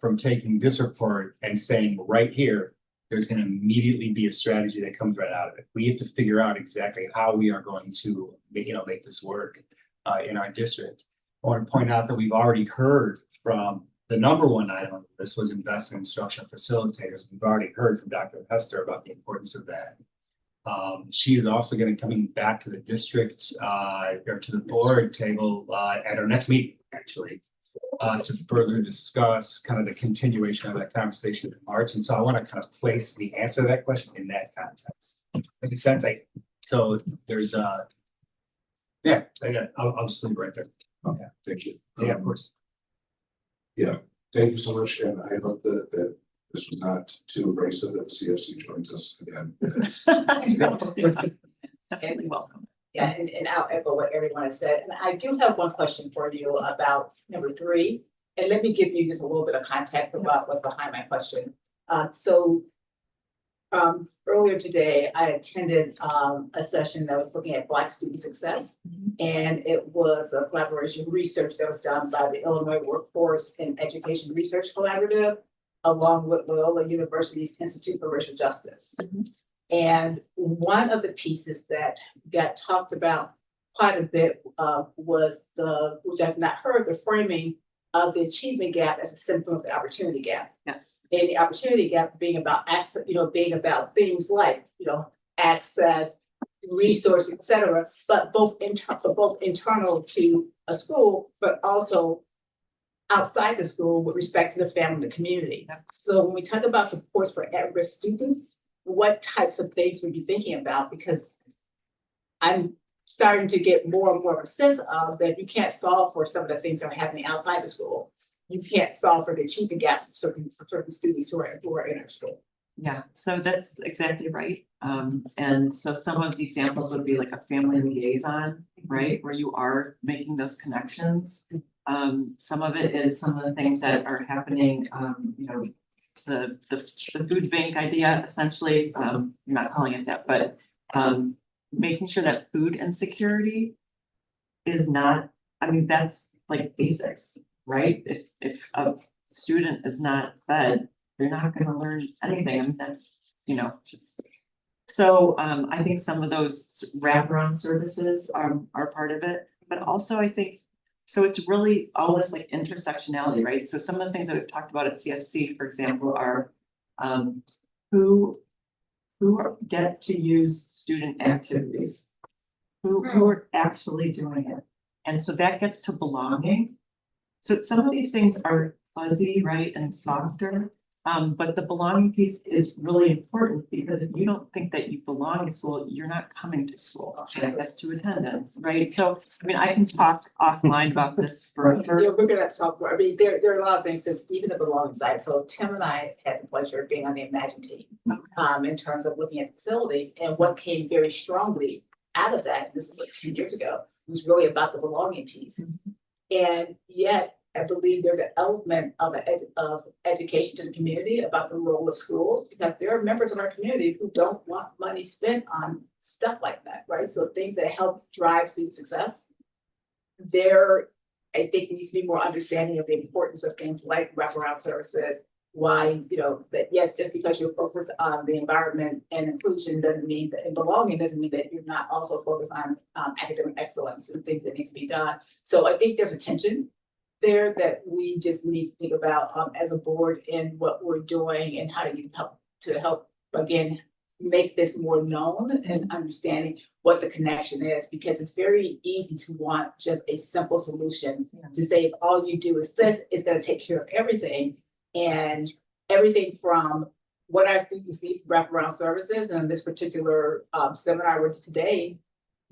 D: from taking this report and saying right here, there's going to immediately be a strategy that comes right out of it. We have to figure out exactly how we are going to, make this work in our district. I want to point out that we've already heard from the number one item of this was invest in instructional facilitators. We've already heard from Dr. Hester about the importance of that. She is also going to be coming back to the district or to the board table at our next meeting, actually, to further discuss kind of the continuation of that conversation in March. And so I want to kind of place the answer to that question in that context. In a sense, so there's yeah, I'll just leave it right there.
R: Okay, thank you.
D: Yeah, of course.
R: Yeah, thank you so much, and I hope that this was not too abrasive that the CFC joins us again.
B: And welcome. Yeah, and I'll echo what everyone has said. And I do have one question for you about number 3. And let me give you just a little bit of context about what's behind my question. Earlier today, I attended a session that was looking at Black student success. And it was a collaboration research that was done by the Illinois Workforce and Education Research Collaborative, along with Loyola University's Institute for Racial Justice. And one of the pieces that got talked about quite a bit was which I've not heard, the framing of the achievement gap as a symptom of the opportunity gap.
F: Yes.
B: And the opportunity gap being about access, being about things like, access, resources, et cetera, but both internal to a school, but also outside the school with respect to the family and the community. So when we talk about supports for at-risk students, what types of things were you thinking about? Because I'm starting to get more and more of a sense of that you can't solve for some of the things that are happening outside the school. You can't solve for the achievement gap for certain students who are in our school.
F: Yeah, so that's exactly right. And so some of the examples would be like a family liaison, right? Where you are making those connections. Some of it is some of the things that are happening, the food bank idea, essentially, I'm not calling it that, but making sure that food insecurity is not, that's like basics, right? If a student is not fed, they're not gonna learn anything. That's, just. So I think some of those wraparound services are part of it, but also I think, so it's really all this like intersectionality, right? So some of the things that we've talked about at CFC, for example, are who get to use student activities, who are actually doing it. And so that gets to belonging. So some of these things are fuzzy, right, and softer. But the belonging piece is really important because if you don't think that you belong in school, you're not coming to school. That gets to attendance, right? So, I can talk offline about this forever.
B: Yeah, we're gonna talk more. There are a lot of things, because even the belonging side. So Tim and I had the pleasure of being on the Imagine team in terms of looking at facilities, and what came very strongly out of that, this was like 2 years ago, was really about the belonging piece. And yet, I believe there's an element of education to the community about the role of schools, because there are members of our community who don't want money spent on stuff like that, right? So things that help drive student success. There, I think, needs to be more understanding of the importance of things like wraparound services. Why, that yes, just because you're focused on the environment and inclusion doesn't mean that, and belonging doesn't mean that you're not also focused on academic excellence and things that need to be done. So I think there's a tension there that we just need to think about as a board, and what we're doing and how do you help again make this more known and understanding what the connection is, because it's very easy to want just a simple solution to say if all you do is this, it's going to take care of everything, and everything from what our students need wraparound services, and this particular seminar I went to today,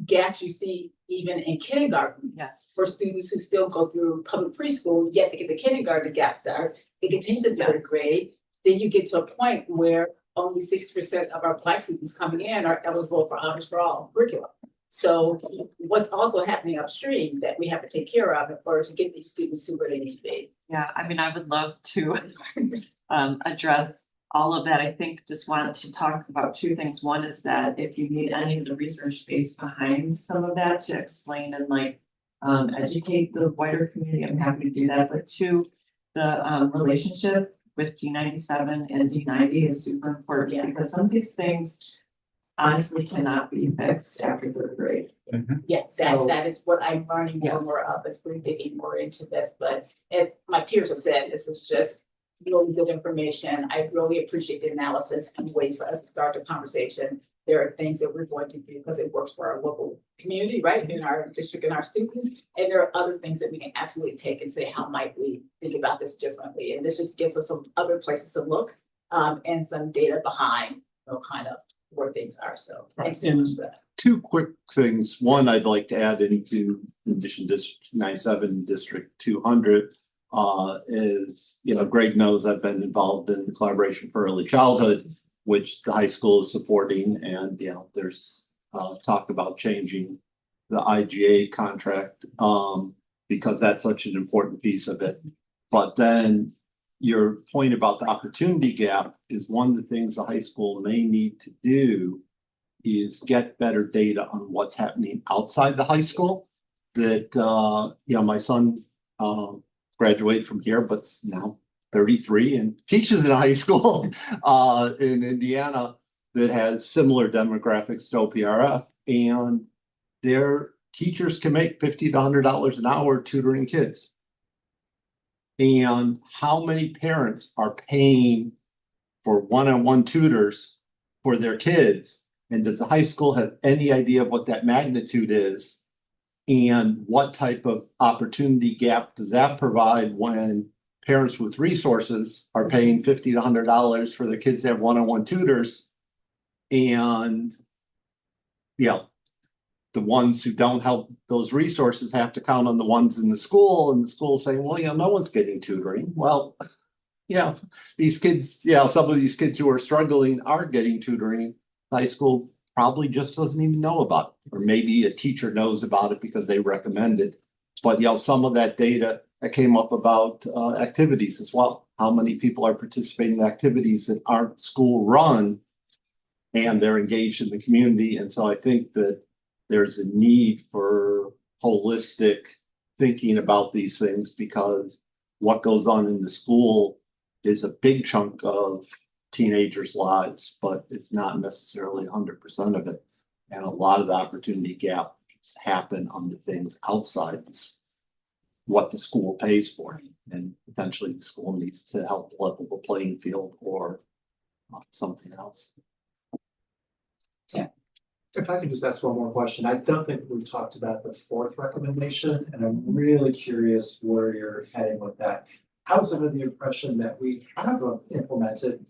B: gaps you see even in kindergarten.
F: Yes.
B: For students who still go through public preschool, yet they get the kindergarten gap start, it continues to third grade. Then you get to a point where only 6% of our Black students coming in are eligible for Honors for All curriculum. So what's also happening upstream that we have to take care of in order to get these students to where they need to be.
F: Yeah, I mean, I would love to address all of that. I think just wanted to talk about two things. One is that if you need any of the research base behind some of that to explain and like educate the wider community, I'm happy to do that. But two, the relationship with D97 and D90 is super important because some of these things honestly cannot be fixed after third grade.
B: Yes, that is what I'm learning more and more of, is we're digging more into this, but if my peers have said, this is just really good information. I really appreciate the analysis and ways for us to start the conversation. There are things that we're going to do because it works for our local community, right, in our district and our students. And there are other things that we can absolutely take and say, how might we think about this differently? And this just gives us some other places to look and some data behind, kind of where things are. So thank you so much for that.
E: Two quick things. One, I'd like to add into, in addition to District 97, District 200, is, Greg knows I've been involved in the Collaboration for Early Childhood, which the high school is supporting. And, there's talk about changing the IGA contract because that's such an important piece of it. But then your point about the opportunity gap is one of the things the high school may need to do is get better data on what's happening outside the high school. That, my son graduated from here, but now 33 and teaches in a high school in Indiana that has similar demographics to OPRF, and their teachers can make $50 to $100 an hour tutoring kids. And how many parents are paying for one-on-one tutors for their kids? And does the high school have any idea of what that magnitude is? And what type of opportunity gap does that provide when parents with resources are paying $50 to $100 for their kids to have one-on-one tutors? And the ones who don't have those resources have to count on the ones in the school, and the school saying, well, no one's getting tutoring. Well, these kids, some of these kids who are struggling are getting tutoring. High school probably just doesn't even know about it, or maybe a teacher knows about it because they recommend it. But some of that data that came up about activities as well. How many people are participating in activities that aren't school run and they're engaged in the community? And so I think that there's a need for holistic thinking about these things, because what goes on in the school is a big chunk of teenagers' lives, but it's not necessarily 100% of it. And a lot of the opportunity gaps happen on the things outside what the school pays for. And potentially the school needs to help level the playing field or something else.
N: If I could just ask one more question, I don't think we've talked about the fourth recommendation, and I'm really curious where you're heading with that. I was under the impression that we have implemented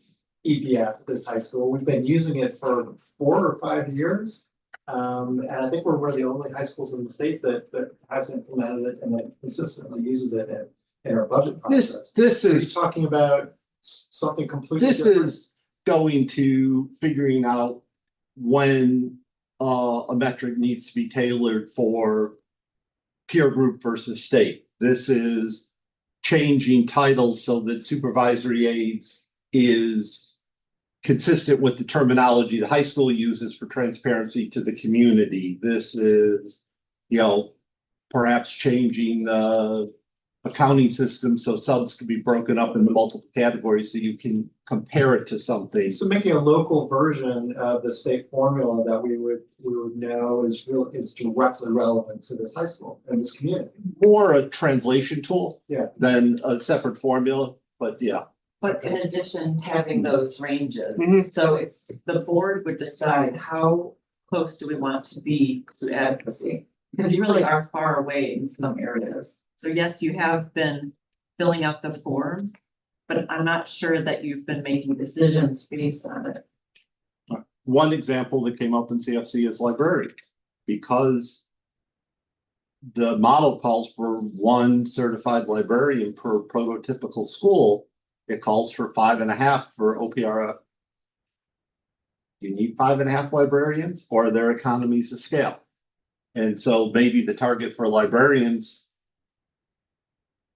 N: EBF at this high school. We've been using it for 4 or 5 years. And I think we're one of the only high schools in the state that has implemented it and that consistently uses it in our budget process.
E: This
N: Are
E: is
N: you talking about something completely
E: this
N: different?
E: is going to figuring out when a metric needs to be tailored for peer group versus state. This is changing titles so that supervisory aides is consistent with the terminology the high school uses for transparency to the community. This is, perhaps changing the accounting system so subs can be broken up into multiple categories so you can compare it to something.
N: So making a local version of the state formula that we would know is directly relevant to this high school and this community.
E: More a translation tool than a separate formula, but
F: But in addition, having those ranges, so it's, the board would decide how close do we want to be to adequacy? Because you really are far away in some areas. So yes, you have been filling out the form, but I'm not sure that you've been making decisions based on it.
E: One example that came up in CFC is librarians, because the model calls for one certified librarian per prototypical school. It calls for 5.5 for OPRF. Do you need 5.5 librarians, or are there economies of scale? And so maybe the target for librarians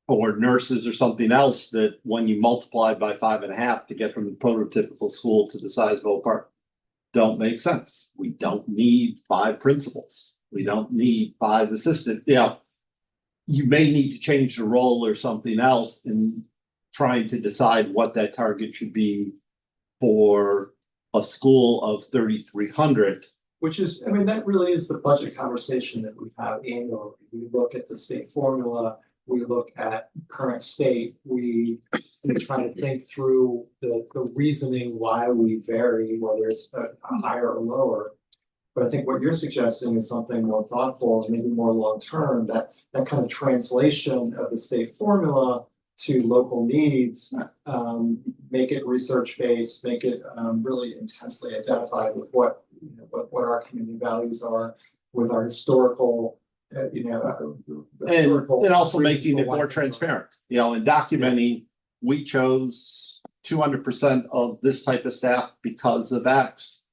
E: or nurses or something else, that when you multiply by 5.5 to get from the prototypical school to the size of Oak Park, don't make sense. We don't need 5 principals. We don't need 5 assistant. Yeah, you may need to change the role or something else in trying to decide what that target should be for a school of 3,300.
N: Which is, I mean, that really is the budget conversation that we have annually. We look at the state formula, we look at current state, we try to think through the reasoning why we vary, whether it's a higher or lower. But I think what you're suggesting is something more thoughtful, maybe more long-term, that kind of translation of the state formula to local needs, make it research-based, make it really intensely identified with what our community values are, with our historical,
E: And also making it more transparent, and documenting, we chose 200% of this type of staff because of X.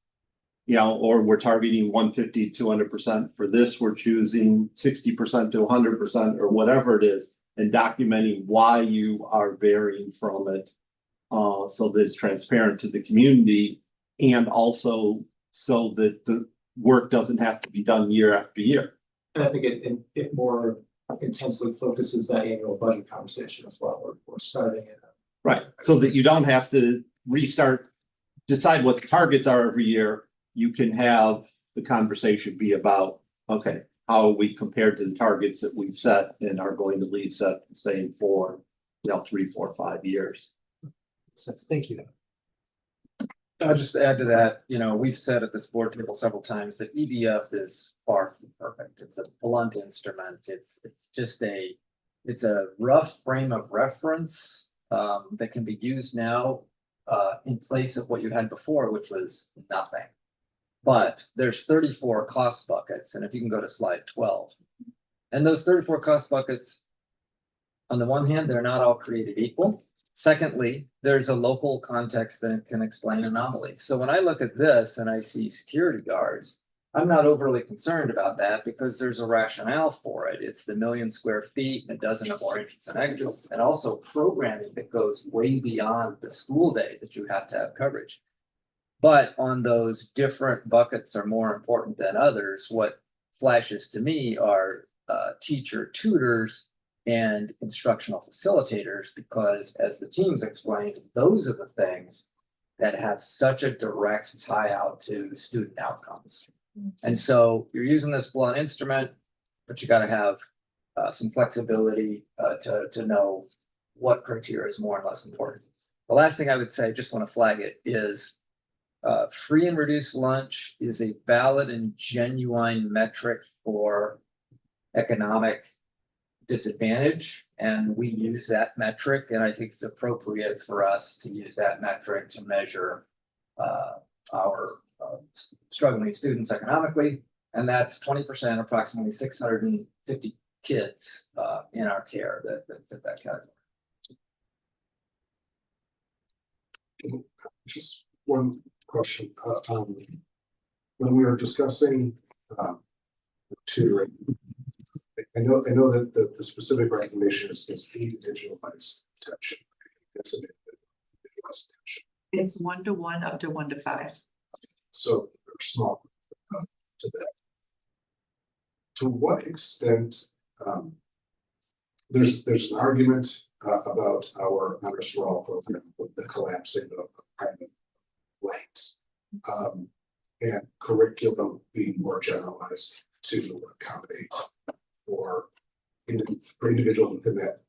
E: Or we're targeting 150, 200% for this, we're choosing 60% to 100% or whatever it is, and documenting why you are varying from it. So that it's transparent to the community, and also so that the work doesn't have to be done year after year.
N: And I think it more intensely focuses that annual budget conversation as well. We're starting it.
E: Right, so that you don't have to decide what the targets are every year. You can have the conversation be about, okay, how are we compared to the targets that we've set and are going to leave set the same for, 3, 4, 5 years.
N: So thank you.
P: I'll just add to that, we've said at this board table several times that EBF is far from perfect. It's a blunt instrument. It's just it's a rough frame of reference that can be used now in place of what you had before, which was nothing. But there's 34 cost buckets, and if you can go to slide 12, and those 34 cost buckets, on the one hand, they're not all created equal. Secondly, there's a local context that can explain anomalies. So when I look at this and I see security guards, I'm not overly concerned about that because there's a rationale for it. It's the 1 million square feet and a dozen or more entrances and exits, and also programming that goes way beyond the school day that you have to have coverage. But on those different buckets are more important than others, what flashes to me are teacher tutors and instructional facilitators, because as the teams explained, those are the things that have such a direct tie out to student outcomes. And so you're using this blunt instrument, but you got to have some flexibility to know what criteria is more and less important. The last thing I would say, just want to flag it, is free and reduced lunch is a valid and genuine metric for economic disadvantage, and we use that metric, and I think it's appropriate for us to use that metric to measure our struggling students economically, and that's 20%, approximately 650 kids in our care that fit that category.
R: Just one question. When we were discussing tutoring, I know that the specific recommendation is individualized attention. It's individualized attention.
F: It's 1-to-1 up to 1 to 5.
R: So they're small to that. To what extent there's an argument about our honors for all program with the collapsing of private ranks and curriculum being more generalized to accommodate for individuals within that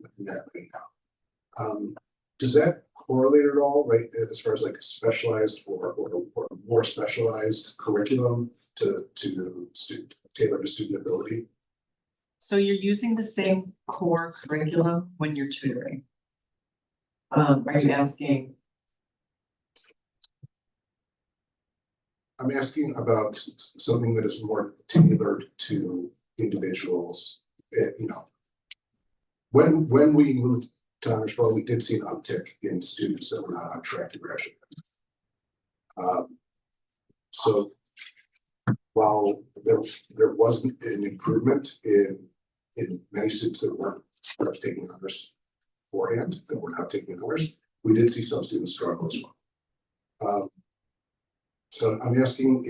R: lane now. Does that correlate at all, right, as far as like a specialized or more specialized curriculum to student tailored to student ability?
F: So you're using the same core curriculum when you're tutoring. Are you asking?
R: I'm asking about something that is more tailored to individuals, you know. When we moved to Huntersville, we did see an uptick in students that were not on track to graduate. So while there wasn't an improvement in many students that weren't perhaps taking honors beforehand, that were not taking honors, we did see some students struggle as well. So I'm asking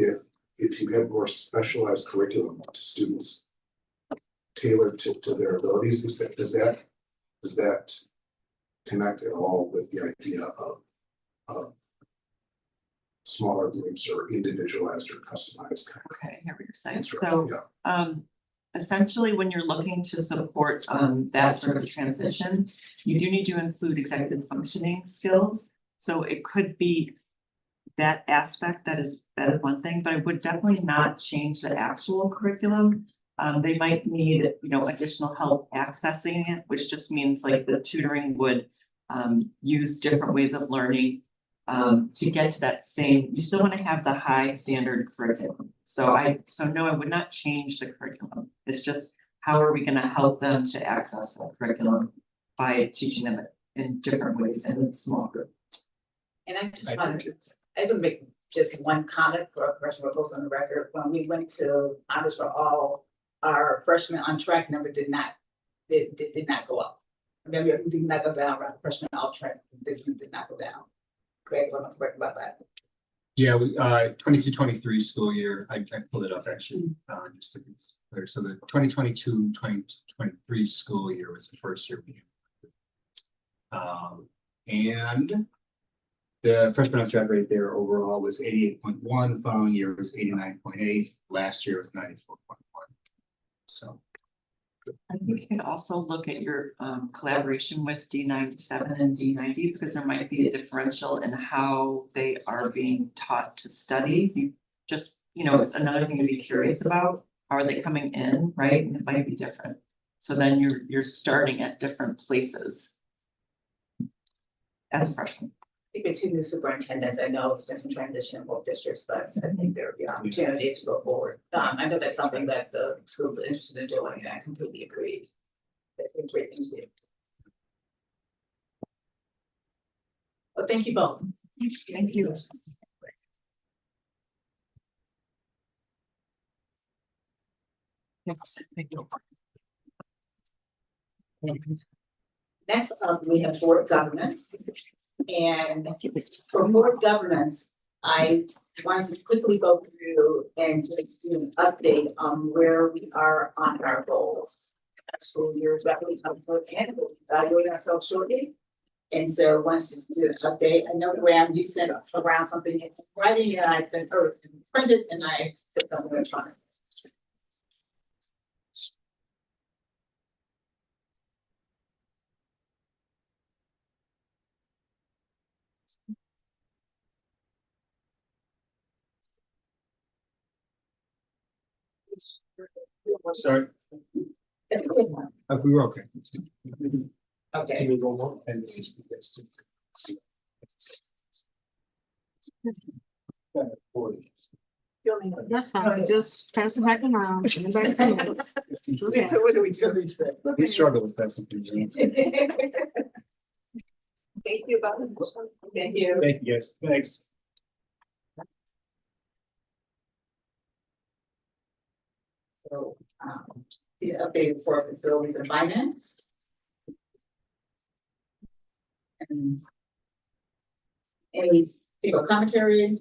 R: if you had more specialized curriculum to students tailored to their abilities, does that connect at all with the idea of smaller groups or individualized or customized?
F: Okay, I hear what you're saying.
R: Instruction,
F: So, essentially, when you're looking to support, that sort of transition, you do need to include executive functioning skills. So it could be that aspect that is one thing, but I would definitely not change the actual curriculum. They might need, additional help accessing it, which just means like the tutoring would use different ways of learning to get to that same, you still want to have the high standard curriculum. So no, I would not change the curriculum. It's just, how are we going to help them to access the curriculum by teaching them in different ways in a small group?
B: And I just want to make just one comment for a person who goes on the record. When we went to Honors for All, our freshman on track number did not go up. Remember, it did not go down, right? Freshman off track did not go down. Correct, I'm correct about that.
D: Yeah, we 22-23 school year, I pulled it up actually, just to be clear. So the 2022-2023 school year was the first year we and the freshman on track rate there overall was 88.1, the following year was 89.8, last year was 94.1. So
F: I think you can also look at your collaboration with D97 and D90, because there might be a differential in how they are being taught to study. You just, it's another thing to be curious about. How are they coming in, right? And it might be different. So then you're starting at different places as a freshman.
B: I think the two new superintendents, I know there's been some transition in both districts, but I think there will be opportunities to go forward. I know that's something that the schools are interested in doing, and I completely agree. That's a great thing to do. Well, thank you both.
F: Thank you. Yes, thank you.
B: Next up, we have board governance. And for board governance, I wanted to quickly go through and just do an update on where we are on our goals. School year is rapidly coming to an end, we'll be evaluating ourselves shortly. And so once just do an update, I know Graham, you sent around something in writing and I sent or printed and I put them electronic.
D: sorry, we were okay.
B: Okay.
D: And this is
C: That's fine, just pass it back around. Send it back to me.
B: So what do we do?
D: We struggle with that sometimes.
B: Thank you, Bob. Thank you.
D: Thank you, guys. Thanks.
B: So, the update for facilities and finance. And any single commentary?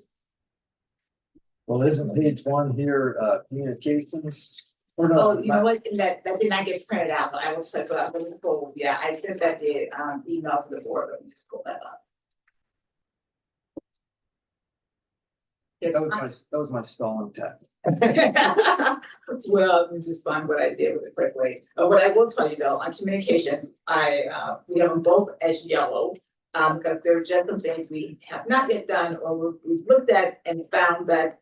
P: Well, isn't page one here, communications? Or no,
B: Oh, you know what, that did not get printed out, so I will, so I'm going to forward, yeah, I sent that the email to the board, let me just pull that up.
P: That was my stalling tactic.
B: Well, let me just find what I did with it quickly. What I will tell you though, on communications, we have them both as yellow. Because there are just some things we have not yet done or we've looked at and found that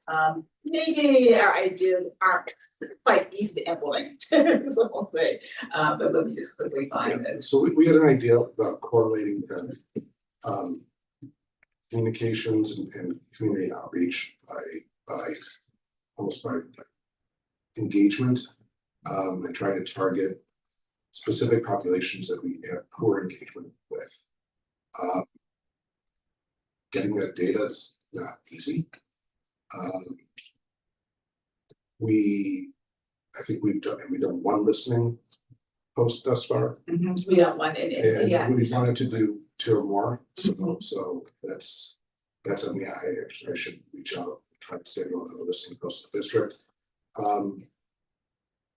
B: maybe our ideas aren't quite easy to implement. But let me just quickly find this.
R: So we had an idea about correlating communications and community outreach by almost by engagement, and try to target specific populations that we have poor engagement with. Getting that data is not easy. I think we've done one listening post thus far.
B: We got one, and yeah.
R: And we wanted to do 2 or more, so that's something I should reach out, try to schedule another listening post to the district.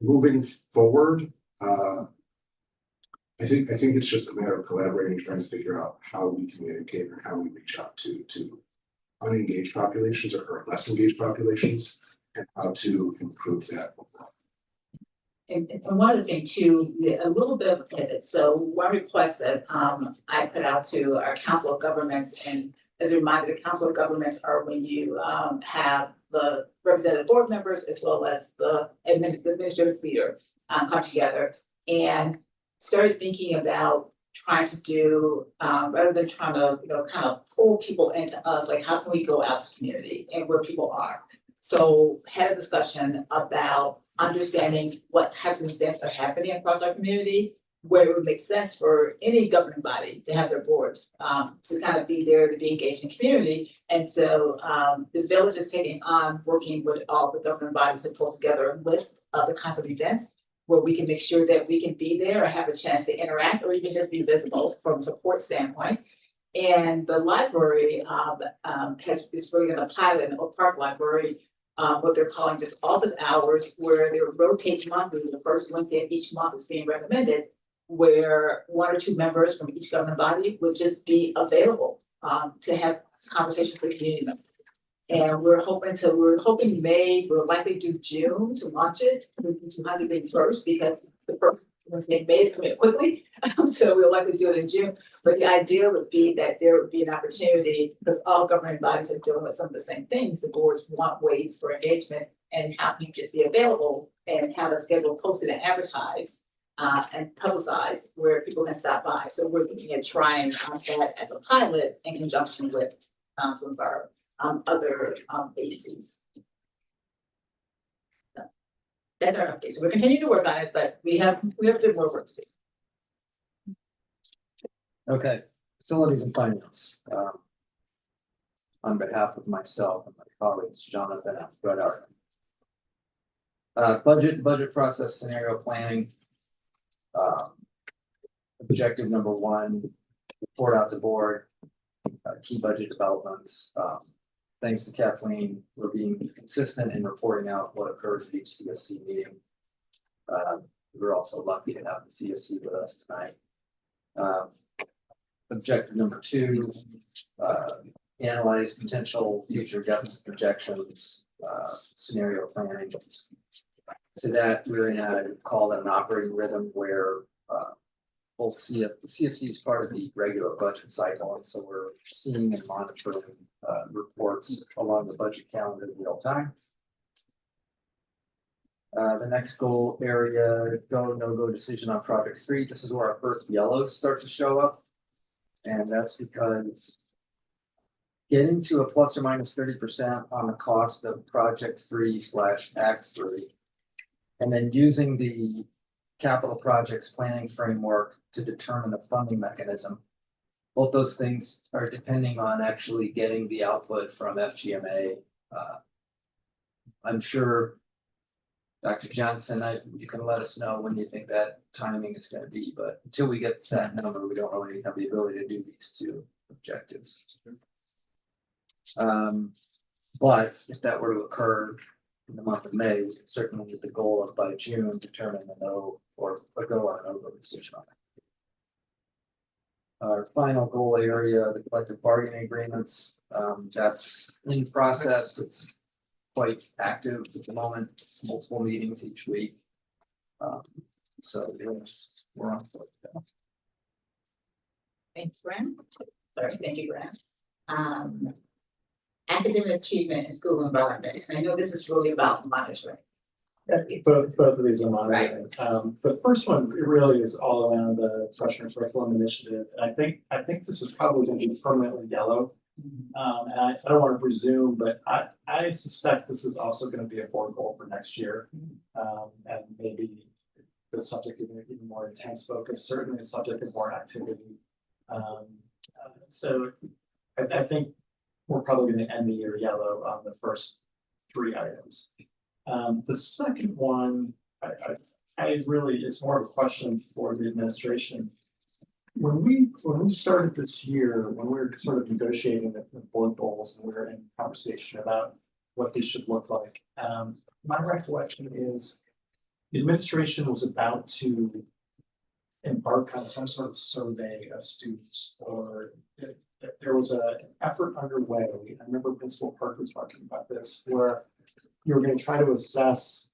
R: Moving forward, I think it's just a matter of collaborating, trying to figure out how we communicate and how we reach out to unengaged populations or less engaged populations, and how to improve that overall.
B: And one other thing too, a little bit of a pivot. So one request that I put out to our council of governments, and as a reminder, the council of governments are when you have the representative board members as well as the administrative leader come together and started thinking about trying to do rather than trying to kind of pull people into us, like how can we go out to the community and where people are. So had a discussion about understanding what types of events are happening across our community, where it would make sense for any governing body to have their board to kind of be there to be engaged in community. And so the village is taking on working with all the governing bodies to pull together a list of the kinds of events where we can make sure that we can be there or have a chance to interact or even just be visible from a support standpoint. And the library is really going to pilot an Oak Park Library, what they're calling just office hours, where they rotate monthly. The first Wednesday of each month is being recommended, where 1 or 2 members from each governing body would just be available to have conversations with community members. And we're hoping May, we'll likely do June to launch it, to have it first, because the first Wednesday in May is coming quickly. So we'll likely do it in June. But the idea would be that there would be an opportunity, because all governing bodies are dealing with some of the same things. The boards want ways for engagement, and how can you just be available and have a schedule posted and advertised and publicized where people can stop by. So we're looking at trying that as a pilot in conjunction with some of our other agencies. So that's our update. So we're continuing to work on it, but we have a bit more work to do.
P: Okay, facilities and finance. On behalf of myself and my colleagues, Jonathan and Brett Arden. Budget process scenario planning. Objective number 1, report out to board, key budget developments. Thanks to Kathleen, we're being consistent in reporting out what occurs at each CSC meeting. We're also lucky to have the CSC with us tonight. Objective number 2, analyze potential future deficit projections, scenario planning. To that, we're in a call it an operating rhythm where we'll see if the CFC is part of the regular budget cycle, and so we're seeing and monitoring reports along the budget calendar in real time. The next goal area, go, no-go decision on project 3. This is where our first yellows start to show up. And that's because getting to a plus or minus 30% on the cost of project 3/act 3, and then using the capital projects planning framework to determine the funding mechanism. Both those things are depending on actually getting the output from FGMA. I'm sure, Dr. Johnson, you can let us know when you think that timing is going to be, but until we get that number, we don't really have the ability to do these 2 objectives. But if that were to occur in the month of May, we could certainly meet the goal of by June determine the no or a go or a no-go decision on it. Our final goal area, the collective bargaining agreements, that's in process. It's quite active at the moment, multiple meetings each week. So we're on foot.
B: Thanks, Graham. Sorry, thank you, Graham. Academic achievement in school environment. And I know this is really about monitoring.
N: Both of these are monitoring. The first one really is all around the freshman curriculum initiative. And I think this is probably gonna be permanently yellow. And I don't want to presume, but I suspect this is also gonna be a board goal for next year. And maybe the subject of even more intense focus, certainly a subject of more activity. So I think we're probably gonna end the year yellow on the first 3 items. The second one, I really, it's more of a question for the administration. When we started this year, when we were sort of negotiating the board goals and we were in conversation about what these should look like, my recollection is the administration was about to embark on some sort of survey of students, or there was an effort underway. I remember Principal Parker talking about this, where you were going to try to assess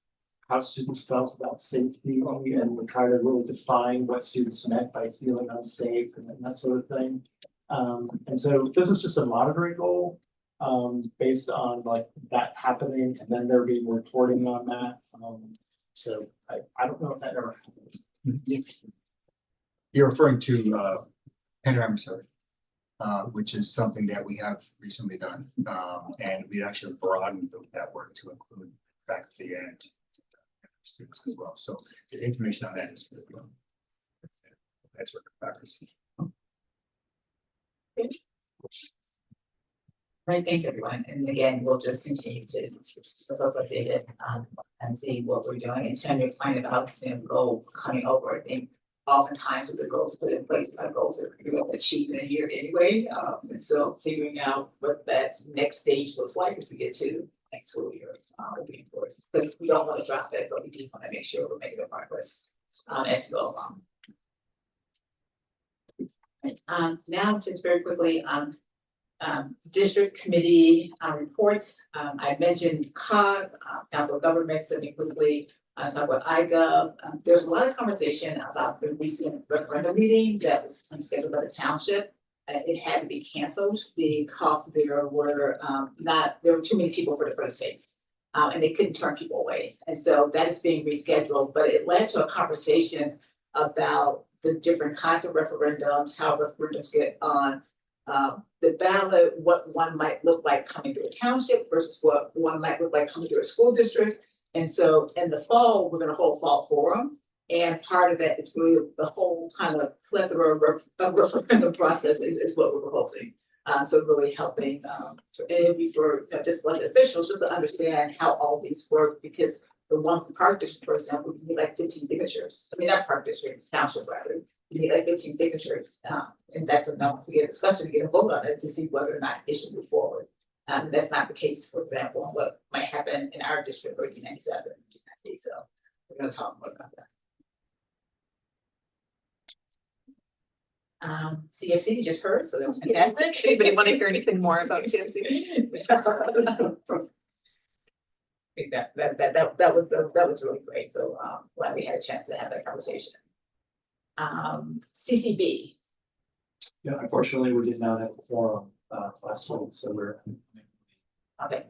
N: how students felt about safety and would try to really define what students meant by feeling unsafe and that sort of thing. And so this is just a monitoring goal based on like that happening and then there being reporting on that. So I don't know if that ever happened.
D: You're referring to panoramic survey, which is something that we have recently done. And we actually broadened that work to include faculty and students as well. So the information on that is that's work in progress.
B: Right, thanks everyone, and again, we'll just continue to keep ourselves updated and see what we're doing. And Tanya explained about the goal coming over. I think oftentimes with the goals put in place, our goals are going to achieve in a year anyway. And so figuring out what that next stage looks like as we get to next school year will be important, because we don't want to drop it, but we do want to make sure we're making progress as we go along. Now, just very quickly, district committee reports. I mentioned COG, Council of Governments, let me quickly talk about iGov. There's a lot of conversation about the recent referendum meeting that was scheduled by the township. It had to be canceled because there were too many people for the first phase. And they couldn't turn people away. And so that is being rescheduled, but it led to a conversation about the different kinds of referendums, how referendums get on the ballot, what one might look like coming through a township versus what one might look like coming through a school district. And so in the fall, we're going to hold fall forum. And part of that is really the whole kind of plethora of referendum process is what we're proposing. So really helping, and it'll be for just elected officials just to understand how all these work, because the one for Park District, for example, you need like 15 signatures. I mean, not Park District, Township rather. You need like 15 signatures, and that's enough to get a discussion, to get a vote on it to see whether or not it should move forward. That's not the case, for example, on what might happen in our district, 1397. So we're going to talk more about that. CFC, you just heard, so that was fantastic.
A: Anybody want to hear anything more about CFC?
B: I think that was really great. So glad we had a chance to have that conversation. CCB.
N: Yeah, unfortunately, we did not have a forum last week, so we're
B: okay.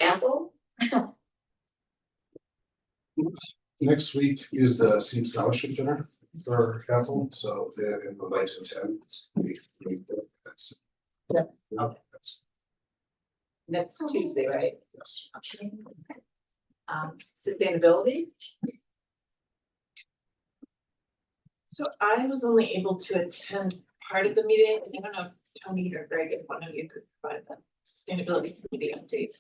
B: Apple.
R: Next week is the Seed Scholarship Dinner for Apple, so they're in the light to attend. That's
B: Next Tuesday, right?
R: Yes.
B: Okay. Sustainability.
A: So I was only able to attend part of the meeting. I don't know if Tony or Greg, if one of you could provide that sustainability committee update.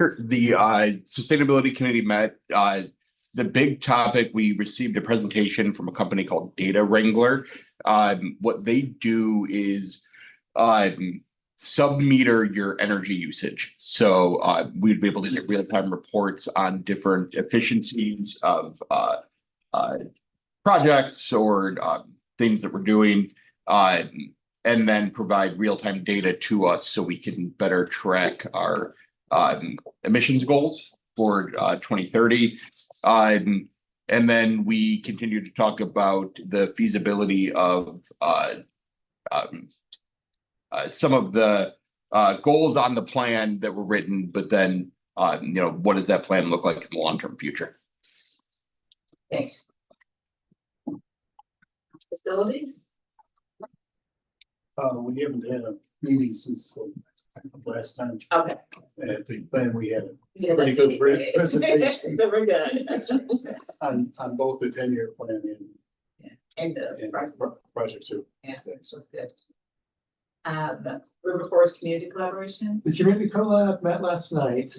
I: Sure. The sustainability committee met. The big topic, we received a presentation from a company called Data Wrangler. What they do is sub-meter your energy usage. So we'd be able to get real-time reports on different efficiencies of projects or things that we're doing, and then provide real-time data to us so we can better track our emissions goals for 2030. And then we continue to talk about the feasibility of some of the goals on the plan that were written, but then what does that plan look like in the long-term future?
B: Thanks. Facilities?
J: We haven't had a meeting since last time.
B: Okay.
J: And the plan we had
B: Yeah,
J: a pretty good presentation
B: So we're good.
J: on both the 10-year plan
B: And
J: and project two.
B: Yeah, so it's good. River Forest Community Collaboration.
N: The community collab met last night.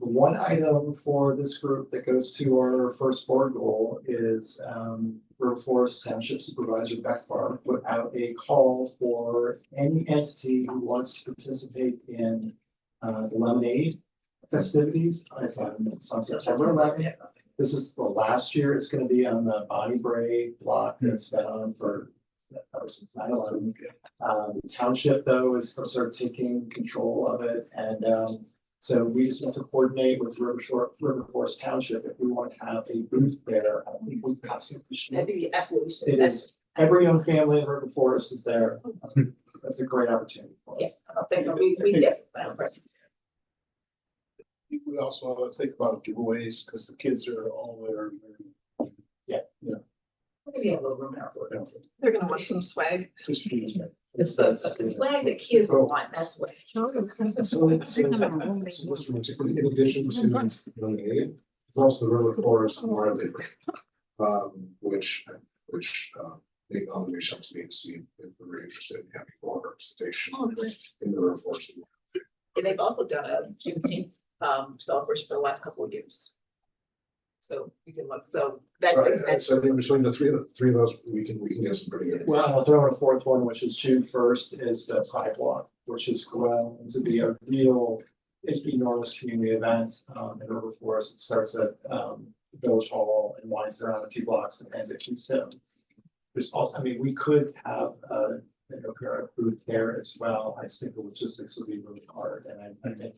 N: One item for this group that goes to our first board goal is River Forest Township Supervisor Beck Farr put out a call for any entity who wants to participate in the lemonade festivities. It's on September 11th. This is the last year. It's going to be on the Bonnie Bray block that's been on for ever since 9/11. The township, though, is sort of taking control of it, and so we just have to coordinate with River Forest Township if we want to have a booth there. I think we absolutely should.
B: I think you absolutely should.
N: It is, every young family in River Forest is there. That's a great opportunity for us.
B: Yeah, I don't think we get presence.
J: We also have to think about giveaways because the kids are all there.
N: Yeah.
B: Maybe have a little room out there.
A: They're gonna want some swag.
J: Just
B: It's the swag that kids will want, that's what.
R: So this was in addition to lemonade, it's also the River Forest Memorial Day, which they reached out to me to see if we were interested in having more representation in the River Forest.
B: And they've also done a Juneteenth celebration for the last couple of years. So we can look, so that's.
R: Right, so in between the three of those, we can get some pretty good.
N: Well, I'll throw in a fourth one, which is June 1st, is the Pride Walk, which is grown to be a real enormous community event in River Forest. It starts at Village Hall and winds around a few blocks and ends at Keystone. There's also, I mean, we could have a booth there as well. I just think the logistics would be really hard, and I think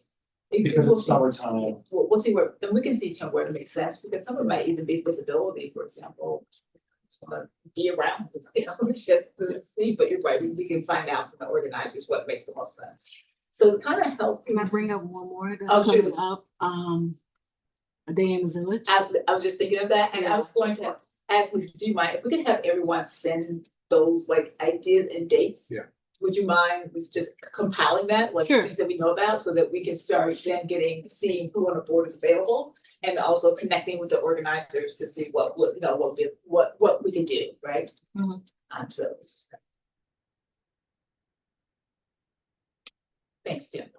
N: because it's summertime.
B: We'll see where, then we can see where it makes sense, because some of it might even be visibility, for example. Be around, just to see, but you're right, we can find out from the organizers what makes the most sense. So kind of help.
C: Can I bring up one more
B: Oh,
C: that's
B: sure.
C: coming up? A day in the village.
B: I was just thinking of that, and I was going to ask Lisa, do you mind if we could have everyone send those like ideas and dates?
R: Yeah.
B: Would you mind just compiling that, like things that we know about, so that we can start then seeing who on the board is available, and also connecting with the organizers to see what we can do, right? So. Thanks, Jim.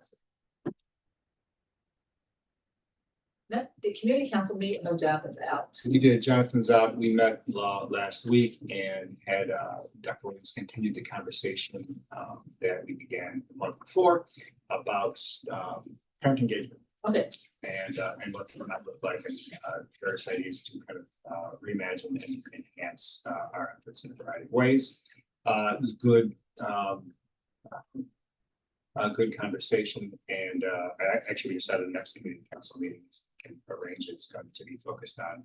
B: That, the community council meeting, no, Jonathan's out.
D: We did, Jonathan's out, we met last week and had Dr. Williams continued the conversation that we began the month before about parent engagement.
B: Okay.
D: And what that might look like, and various ideas to kind of reimagine and enhance our efforts in a variety of ways. It was good. A good conversation, and actually we decided the next community council meeting can arrange. It's going to be focused on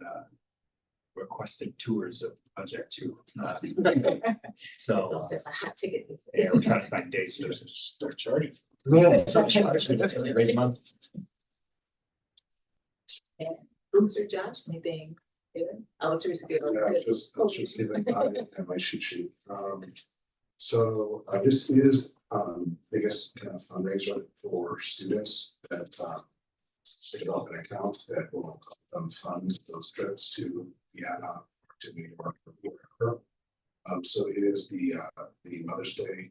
D: requested tours of Project 2. So
B: that's a hot ticket.
D: Yeah, we're trying to find dates for this. Start charging.
M: That's really raise money.
B: And Bruce or Josh, anything? Oh, Teresa.
R: Yeah, just giving my cheat sheet. So this is biggest kind of fundraiser for students that develop an account that will fund those trips to Vienna or to New York or wherever. So it is the Mother's Day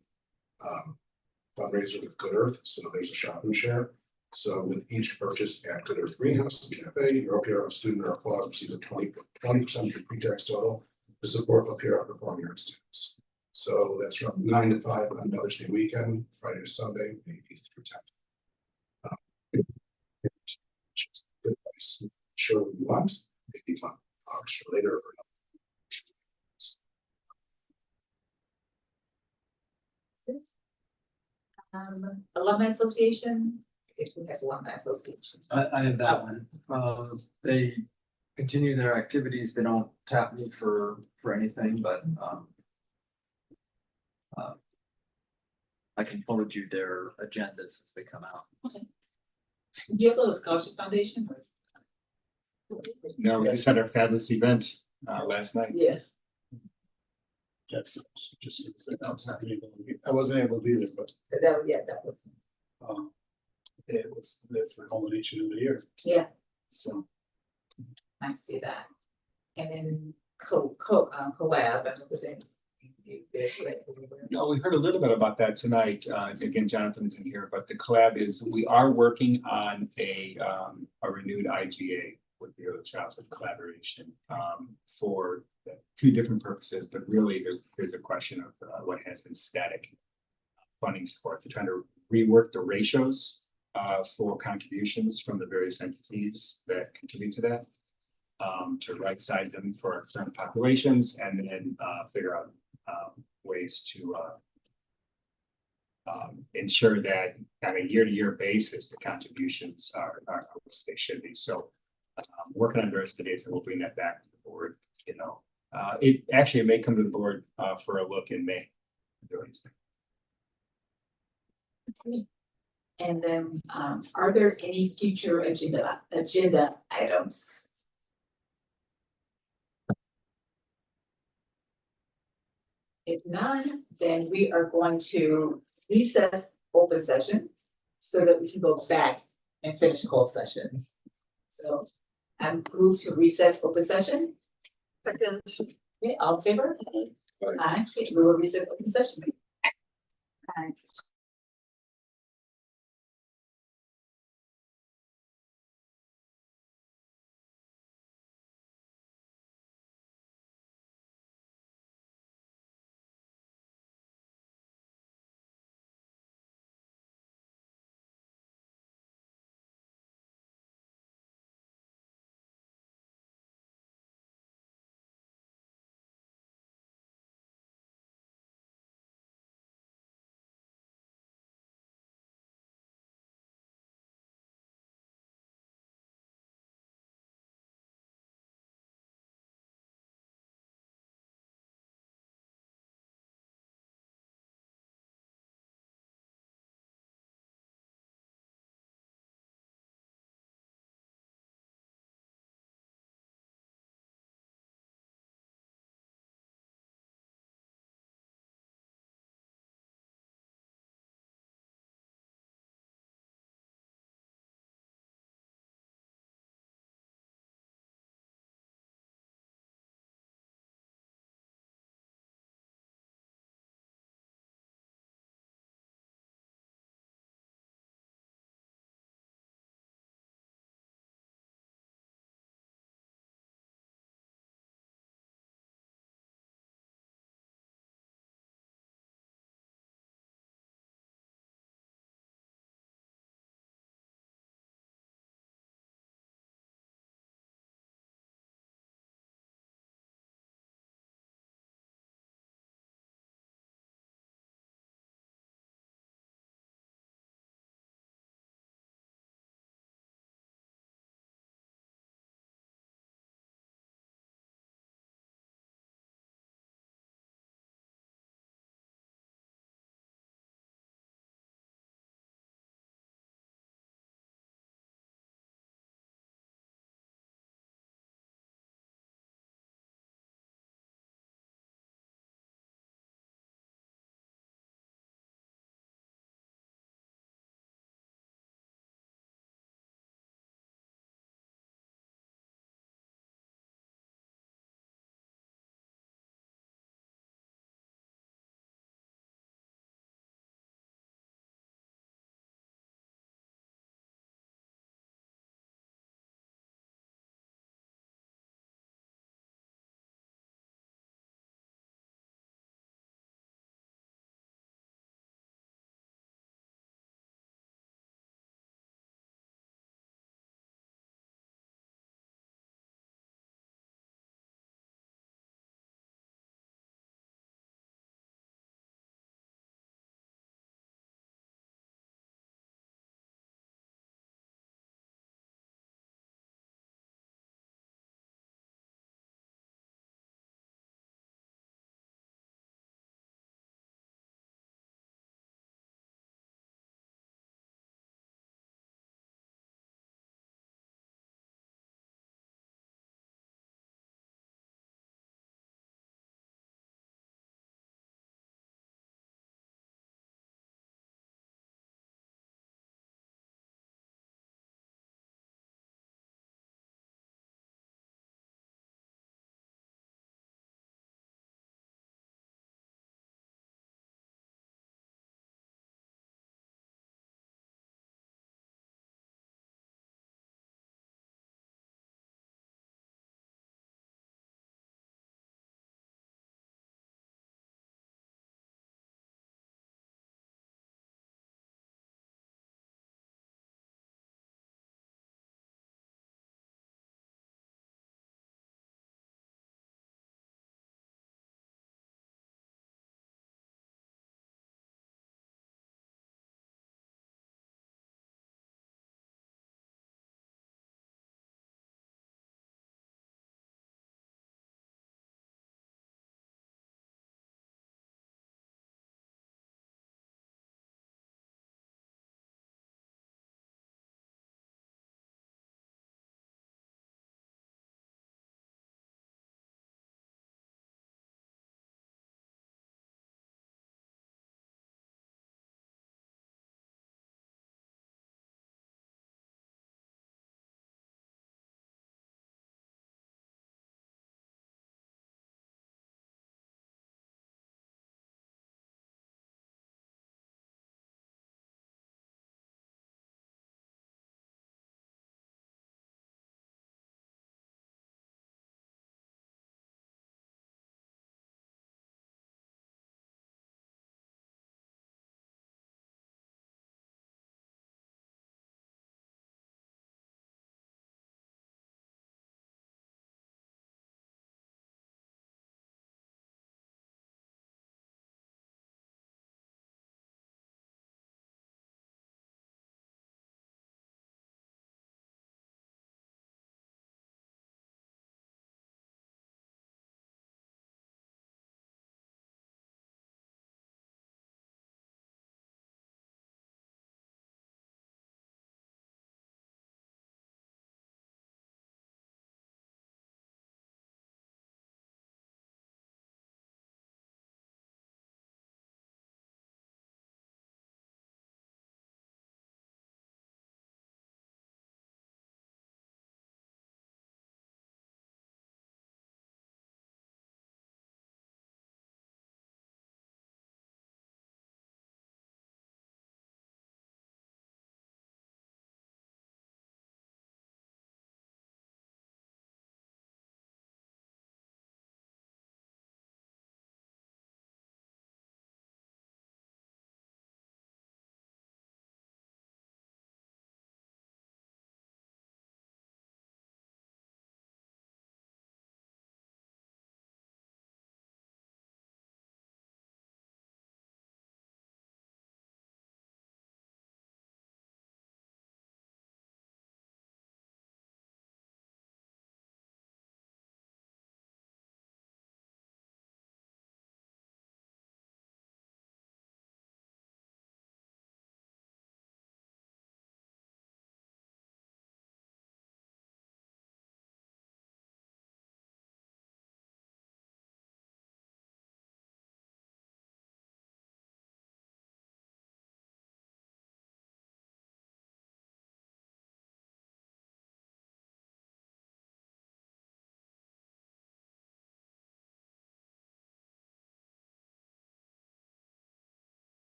R: fundraiser with Good Earth. So there's a shop and share. So with each purchase at Good Earth Greenhouse Cafe, your OPRF student or applause receives a 20% of your pre-tax total to support OPRF performing arts students. So that's from 9 to 5 on Mother's Day weekend, Friday to Sunday, May 8th through 10th. Good advice. Sure, what you want, maybe $5 for later or
B: Alumni Association. Who has Alumni Association?
P: I have that one. They continue their activities. They don't tap me for anything, but I can forward you their agendas as they come out.
B: Do you have a scholarship foundation?
D: No, we just had our fabulous event last night.
B: Yeah.
J: Yes, just, I wasn't able to be there, but
B: That was.
J: that's the culmination of the year,
B: Yeah,
J: so.
B: nice to see that. And then collab, I was saying.
D: No, we heard a little bit about that tonight. Again, Jonathan isn't here, but the collab is, we are working on a renewed IGA with the early childhood collaboration for two different purposes, but really there's a question of what has been static funding support. They're trying to rework the ratios for contributions from the various entities that contribute to that, to right size them for our current populations, and then figure out ways to ensure that on a year-to-year basis, the contributions are what they should be. So working on various dates, and we'll bring that back to the board, you know. It actually may come to the board for a look in May.
B: And then, are there any future agenda items? If none, then we are going to recess open session so that we can go back and finish closed session. So I'm moved to recess open session.
A: Second.
B: Okay, all in favor? Aye, we will recess open session.
C: Aye.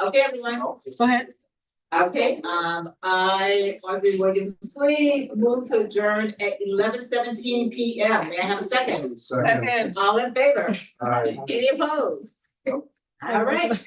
B: Okay, everyone.
C: Go ahead.
B: Okay, I, Audrey Williams, Lee, move to adjourn at 11:17 PM. May I have a second?
J: Second.
B: All in favor?
J: Aye.
B: Any opposed? All right,